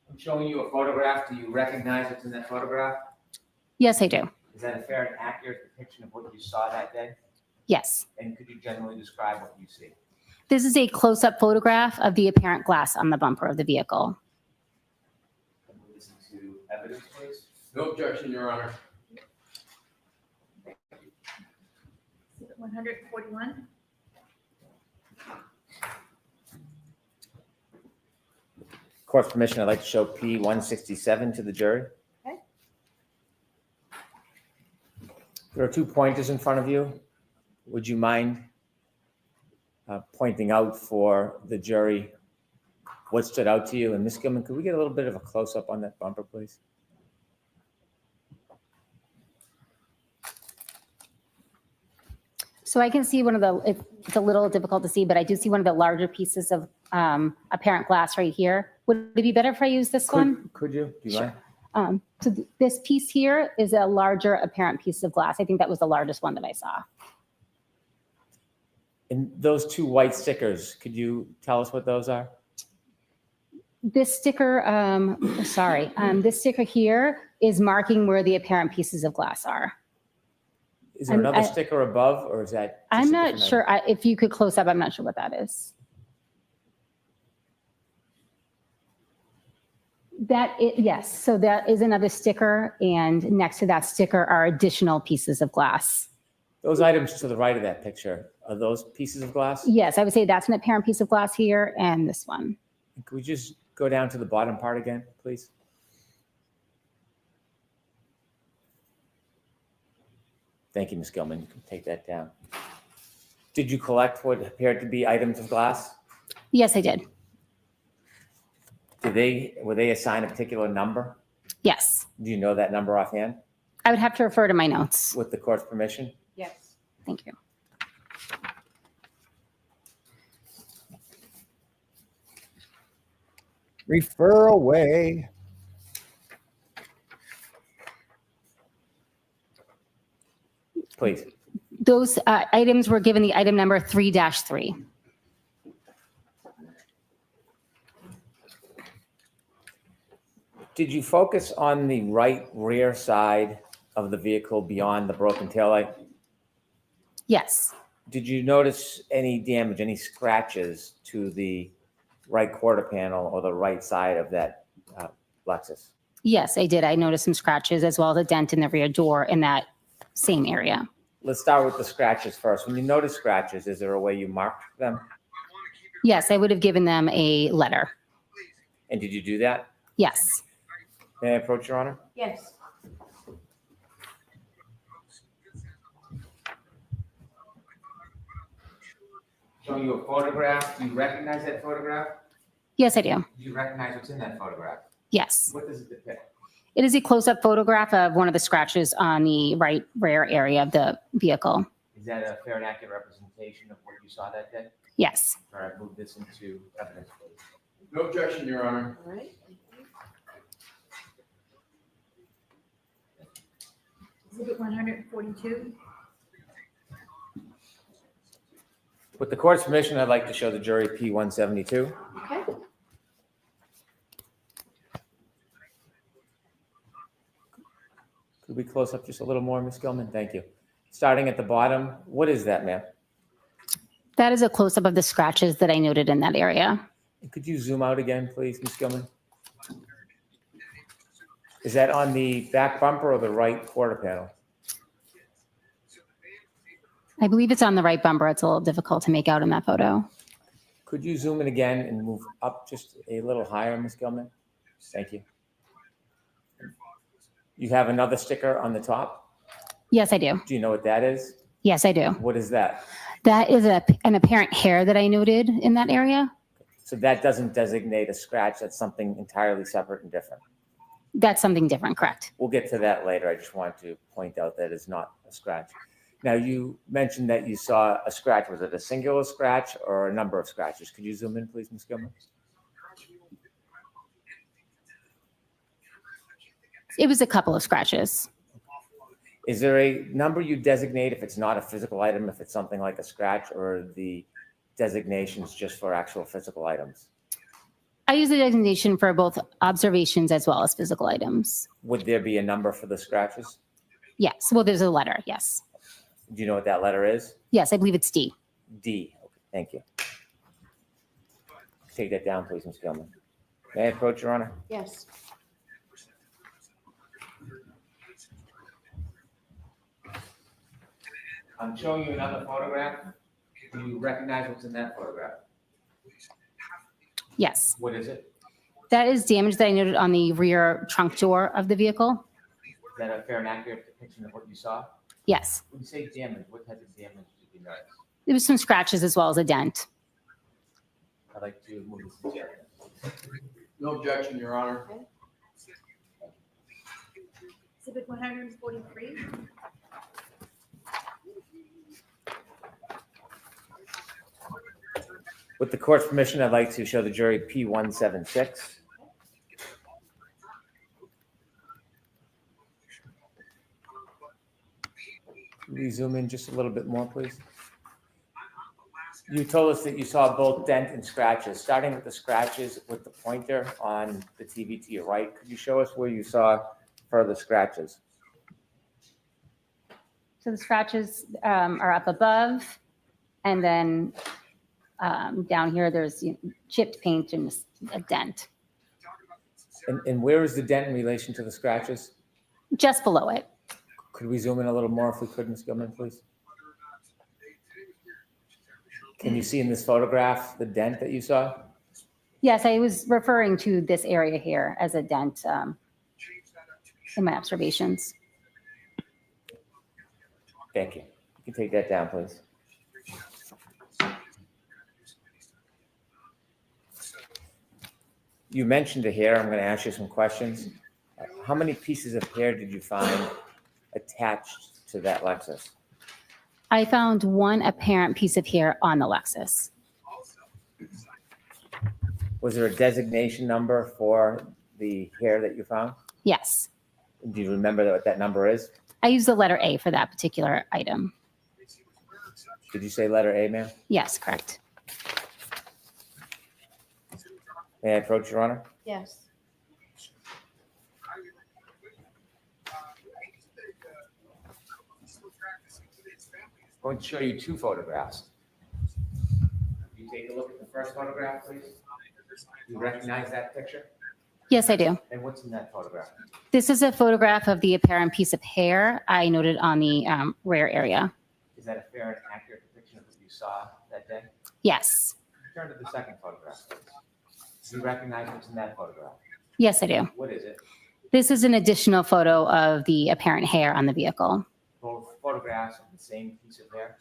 I'm showing you a photograph. Do you recognize what's in that photograph? Yes, I do. Is that a fair and accurate depiction of what you saw that day? Yes. And could you generally describe what you see? This is a close-up photograph of the apparent glass on the bumper of the vehicle. Listen to evidence, please. No objection, Your Honor. 141. Court's permission, I'd like to show P167 to the jury. Okay. There are 2 pointers in front of you. Would you mind pointing out for the jury what stood out to you? And Ms. Gilman, could we get a little bit of a close-up on that bumper, please? So I can see one of the, it's a little difficult to see, but I do see one of the larger pieces of apparent glass right here. Would it be better if I use this one? Could you? Do you mind? So this piece here is a larger apparent piece of glass. I think that was the largest one that I saw. And those 2 white stickers, could you tell us what those are? This sticker, this sticker here is marking where the apparent pieces of glass are. Is there another sticker above, or is that? I'm not sure. If you could close up, I'm not sure what that is. Yes, so that is another sticker, and next to that sticker are additional pieces of glass. Those items to the right of that picture, are those pieces of glass? Yes, I would say that's an apparent piece of glass here, and this one. Could we just go down to the bottom part again, please? Thank you, Ms. Gilman. You can take that down. Did you collect what appeared to be items of glass? Yes, I did. Were they assigned a particular number? Yes. Do you know that number offhand? I would have to refer to my notes. With the court's permission? Yes. Thank you. Refer away. Please. Those items were given the item number 3-3. Did you focus on the right rear side of the vehicle beyond the broken taillight? Yes. Did you notice any damage, any scratches to the right quarter panel or the right side of that Lexus? Yes, I did. I noticed some scratches as well as a dent in the rear door in that same area. Let's start with the scratches first. When you notice scratches, is there a way you marked them? Yes, I would have given them a letter. And did you do that? Yes. May I approach, Your Honor? Yes. Showing you a photograph. Do you recognize that photograph? Yes, I do. Do you recognize what's in that photograph? Yes. What does it depict? It is a close-up photograph of one of the scratches on the right rear area of the vehicle. Is that a fair and accurate representation of what you saw that day? Yes. All right, move this into evidence, please. No objection, Your Honor. All right. Exhibit 142. With the court's permission, I'd like to show the jury P172. Okay. Could we close up just a little more, Ms. Gilman? Thank you. Starting at the bottom, what is that, ma'am? That is a close-up of the scratches that I noted in that area. Could you zoom out again, please, Ms. Gilman? Is that on the back bumper or the right quarter panel? I believe it's on the right bumper. It's a little difficult to make out in that photo. Could you zoom in again and move up just a little higher, Ms. Gilman? Thank you. You have another sticker on the top? Yes, I do. Do you know what that is? Yes, I do. What is that? That is an apparent hair that I noted in that area. So that doesn't designate a scratch. That's something entirely separate and different. That's something different, correct? We'll get to that later. I just wanted to point out that it's not a scratch. Now, you mentioned that you saw a scratch. Was it a singular scratch or a number of scratches? Could you zoom in, please, Ms. Gilman? It was a couple of scratches. Is there a number you designate if it's not a physical item, if it's something like a scratch, or the designations just for actual physical items? I use the designation for both observations as well as physical items. Would there be a number for the scratches? Yes, well, there's a letter, yes. Do you know what that letter is? Yes, I believe it's D. D. Okay, thank you. Take that down, please, Ms. Gilman. May I approach, Your Honor? Yes. I'm showing you another photograph. Do you recognize what's in that photograph? Yes. What is it? That is damage that I noted on the rear trunk door of the vehicle. Is that a fair and accurate depiction of what you saw? Yes. When you say damage, what type of damage did you notice? There was some scratches as well as a dent. I'd like to move this to chair. No objection, Your Honor. Exhibit 143. With the court's permission, I'd like to show the jury P176. Can we zoom in just a little bit more, please? You told us that you saw both dent and scratches. Starting with the scratches with the pointer on the TV to your right, could you show us where you saw further scratches? So the scratches are up above, and then down here there's chipped paint and a dent. And where is the dent in relation to the scratches? Just below it. Could we zoom in a little more if we could, Ms. Gilman, please? Can you see in this photograph the dent that you saw? Yes, I was referring to this area here as a dent in my observations. Thank you. You can take that down, please. You mentioned the hair. I'm going to ask you some questions. How many pieces of hair did you find attached to that Lexus? I found one apparent piece of hair on the Lexus. Was there a designation number for the hair that you found? Yes. Do you remember what that number is? I used the letter A for that particular item. Did you say letter A, ma'am? Yes, correct. May I approach, Your Honor? Yes. I'm going to show you two photographs. You take a look at the first photograph, please. Do you recognize that picture? Yes, I do. And what's in that photograph? This is a photograph of the apparent piece of hair I noted on the rear area. Is that a fair and accurate depiction of what you saw that day? Yes. Turn to the second photograph, please. Do you recognize what's in that photograph? Yes, I do. What is it? This is an additional photo of the apparent hair on the vehicle. Both photographs of the same piece of hair?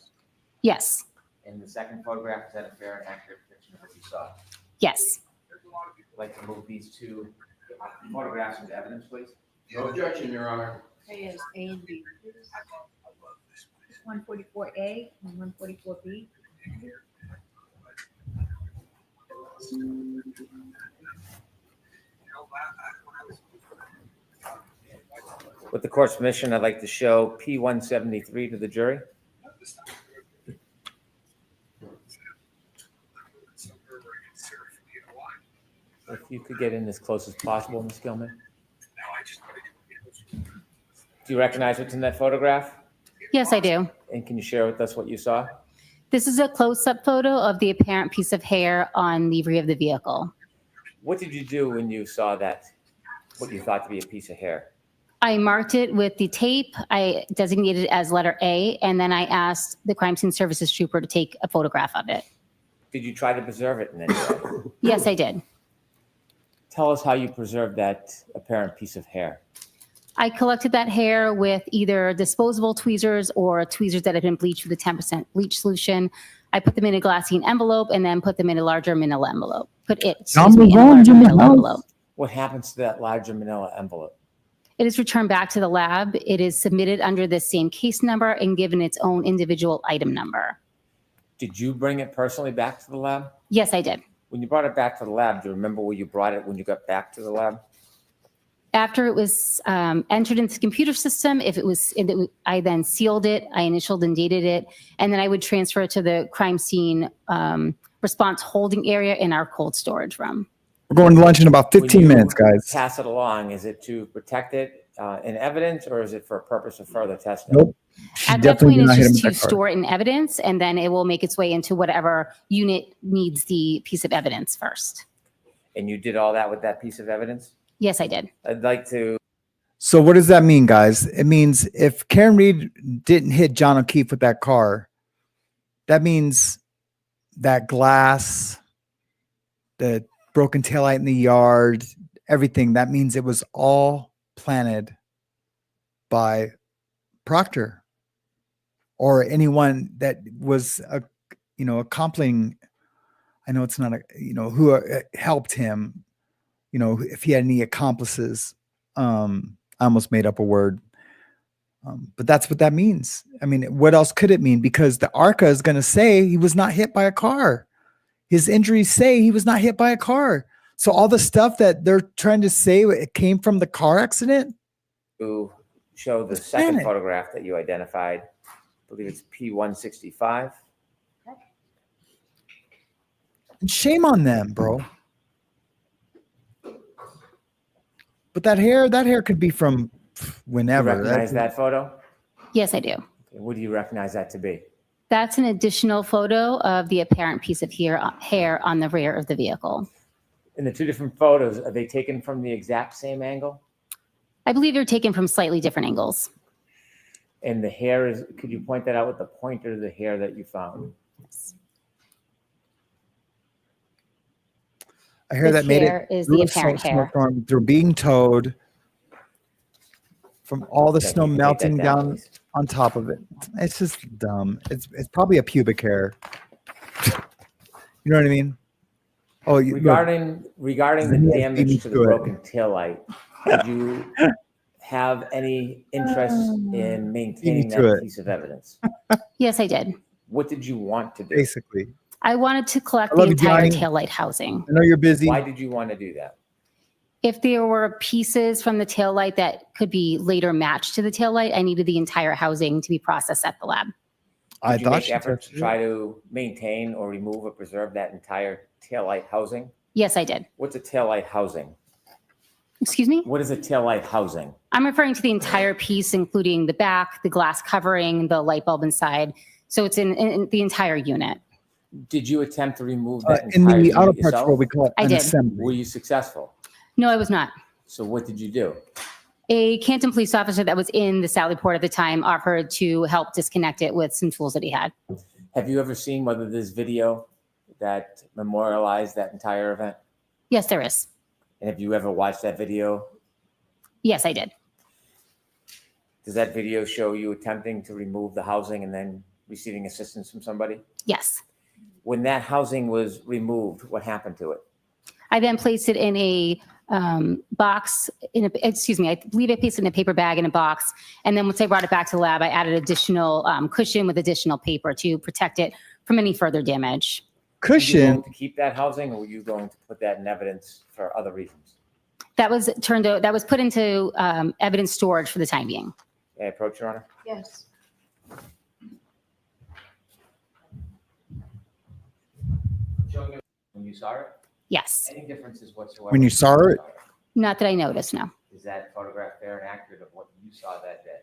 Yes. And the second photograph, is that a fair and accurate depiction of what you saw? Yes. I'd like to move these two photographs into evidence, please. No objection, Your Honor. Okay, is A and B. 144A and 144B. With the court's permission, I'd like to show P173 to the jury. If you could get in as close as possible, Ms. Gilman. Do you recognize what's in that photograph? Yes, I do. And can you share with us what you saw? This is a close-up photo of the apparent piece of hair on the rear of the vehicle. What did you do when you saw that, what you thought to be a piece of hair? I marked it with the tape. I designated it as letter A, and then I asked the crime scene services trooper to take a photograph of it. Did you try to preserve it in any way? Yes, I did. Tell us how you preserved that apparent piece of hair. I collected that hair with either disposable tweezers or tweezers that had been bleached with a 10% bleach solution. I put them in a glassine envelope and then put them in a larger manila envelope. What happens to that larger manila envelope? It is returned back to the lab. It is submitted under the same case number and given its own individual item number. Did you bring it personally back to the lab? Yes, I did. When you brought it back to the lab, do you remember where you brought it when you got back to the lab? After it was entered into the computer system, I then sealed it, I initialed and dated it, and then I would transfer it to the crime scene response holding area in our cold storage room. We're going to lunch in about 15 When you minutes, guys. Pass it along. Is it to protect it in evidence, or is it for a purpose of further testing? Nope. At that point, it's just to store it in evidence, and then it will make its way into whatever unit needs the piece of evidence first. And you did all that with that piece of evidence? Yes, I did. I'd like to. So what does that mean, guys? It means if Karen Reed didn't hit John O'Keefe with that car, that means that glass, the broken taillight in the yard, everything, that means it was all planted by Proctor or anyone that was, accompanying. I know it's not who helped him, if he had any accomplices. I almost made up a word. But that's what that means. I mean, what else could it mean? Because the ARCA is going to say he was not hit by a car. His injuries say he was not hit by a car. So all the stuff that they're trying to say it came from the car accident. To show the second photograph that you identified. I believe it's P165. And shame on them, bro. But that hair could be from whenever. You recognize that photo? Yes, I do. What do you recognize that to be? That's an additional photo of the apparent piece of hair on the rear of the vehicle. In the two different photos, are they taken from the exact same angle? I believe they're taken from slightly different angles. And the hair is, could you point that out with the pointer of the hair that you found? Yes. I hear that made it is the apparent hair. They're being towed from all the snow melting down on top of it. It's just dumb. It's probably a pubic hair. You know what I mean? Oh, regarding the damage to the broken taillight, did you have any interest in maintaining that piece of evidence? Yes, I did. What did you want to do? Basically, I wanted to collect the entire taillight housing. I know you're busy. Why did you want to do that? If there were pieces from the taillight that could be later matched to the taillight, I needed the entire housing to be processed at the lab. Did you make efforts to try to maintain or remove or preserve that entire taillight housing? Yes, I did. What's a taillight housing? Excuse me? What is a taillight housing? I'm referring to the entire piece, including the back, the glass covering, the light bulb inside. So it's in the entire unit. Did you attempt to remove that in entire the unit outer parts, yourself? what we call I an did. assembly. Were you successful? No, I was not. So what did you do? A Canton police officer that was in the Sally Port at the time offered to help disconnect it with some tools that he had. Have you ever seen whether there's video that memorialized that entire event? Yes, there is. And have you ever watched that video? Yes, I did. Does that video show you attempting to remove the housing and then receiving assistance from somebody? Yes. When that housing was removed, what happened to it? I then placed it in a box, I believe I placed it in a paper bag in a box. And then once I brought it back to the lab, I added additional cushion with additional paper to protect it from any further damage. Cushion? Were you going to keep that housing, or were you going to put that in evidence for other reasons? That was put into evidence storage for the time being. May I approach, Your Honor? Yes. Showing you when you saw it? Yes. Any differences whatsoever? When you saw it? Not that I noticed, no. Is that photograph fair and accurate of what you saw that day?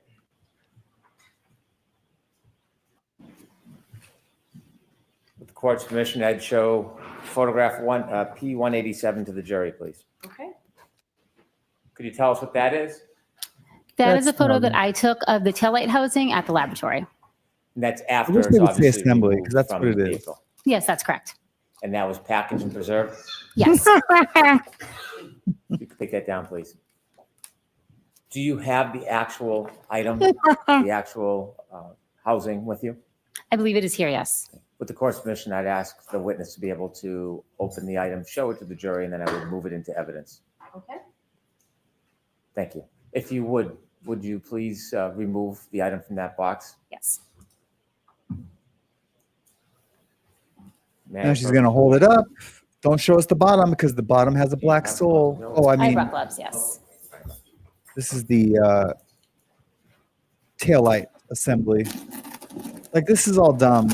With the court's permission, I'd show photograph P187 to the jury, please. Okay. Could you tell us what that is? That is a photo that I took of the taillight housing at the laboratory. And that's I after wish it's they would say obviously assembly removed because that's from what it the is. vehicle. Yes, that's correct. And that was packaged and preserved? Yes. You can take that down, please. Do you have the actual item, the actual housing with you? I believe it is here, yes. With the court's permission, I'd ask the witness to be able to open the item, show it to the jury, and then I would move it into evidence. Okay. Thank you. If you would you please remove the item from that box? Yes. Now she's gonna hold it up. Don't show us the bottom because the bottom has a black sole. Oh, I mean, rough gloves, yes. this is the taillight assembly. Like, this is all dumb.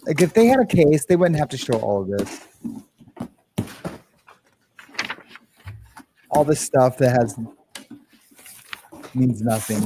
Like, if they had a case, they wouldn't have to show all of this. All this stuff that means nothing.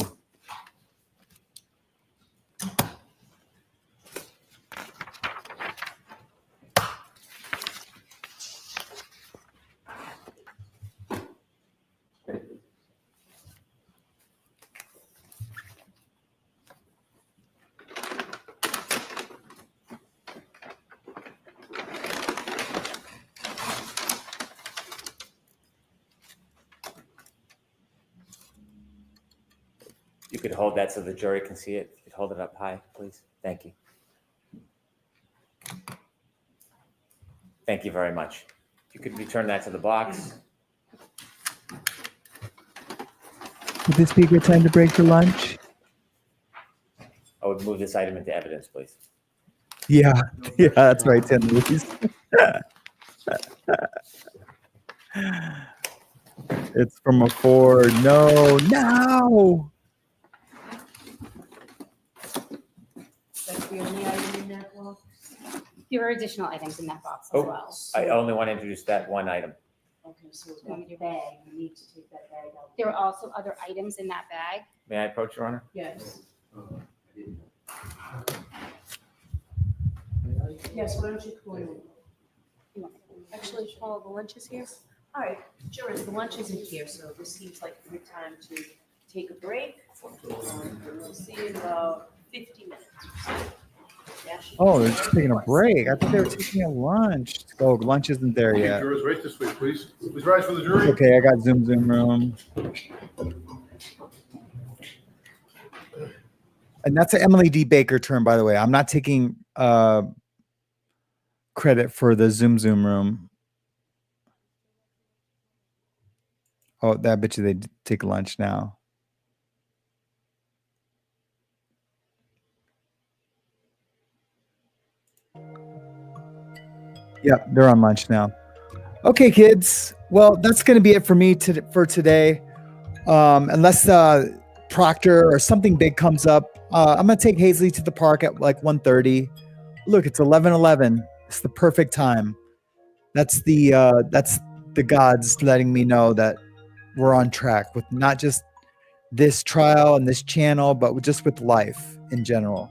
You could hold that so the jury can see it. You could hold it up high, please. Thank you. Thank you very much. If you could return that to the box. Would this be a good time to break for lunch? I would move this item into evidence, please. Yeah, that's right, Tim Louise. It's from a Ford. No. That's the only item in that box? There are additional items in that box as well. I only want to introduce that one item. Okay, so that bag, you need to take that bag out. There are also other items in that bag. May I approach, Your Honor? Yes. Yes, why don't you come on in? Actually, Paul, the lunch is here? All right, jurors, the lunch isn't here, so this seems like a good time to take a break. We'll see you in about 50 minutes. Oh, they're just taking a break. I thought they were taking a lunch. Oh, lunch isn't there Okay, yet. jurors, right this way, please. Please rise for the jury. Okay, I got Zoom room. And that's an Emily D. Baker term, by the way. I'm not taking credit for the Zoom room. Oh, I bet you they take lunch now. Yep, they're on lunch now. Okay, kids. Well, that's going to be it for me for today. Unless Proctor or something big comes up, I'm going to take Hazley to the park at like 1:30. Look, it's 11:11. It's the perfect time. That's the gods letting me know that we're on track with not just this trial and this channel, but just with life in general.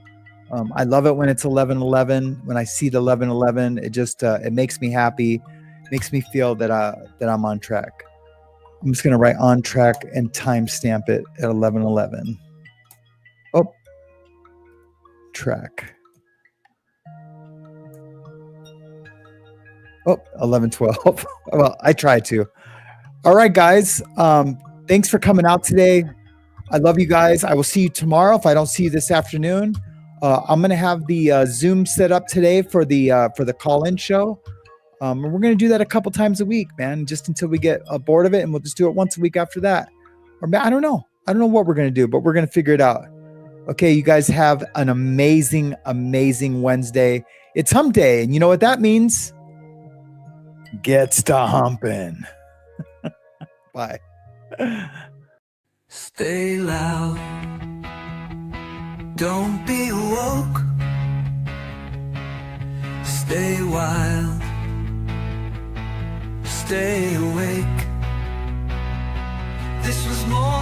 I love it when it's 11:11. When I see the 11:11, it just it makes me happy, makes me feel that I'm on track. I'm just gonna write on track and timestamp it at 11:11. Oh, track. Oh, 11:12. Well, I tried to. All right, guys. Thanks for coming out today. I love you guys. I will see you tomorrow. If I don't see you this afternoon, I'm gonna have the Zoom set up today for the call-in show. And we're gonna do that a couple times a week, man, just until we get bored of it, and we'll just do it once a week after that. Or I don't know. I don't know what we're gonna do, but we're gonna figure it out. Okay, you guys have an amazing, amazing Wednesday. It's hump day, and you know what that means? Gets to humping. Bye. Stay loud. Don't be woke. Stay wild. Stay awake. This was more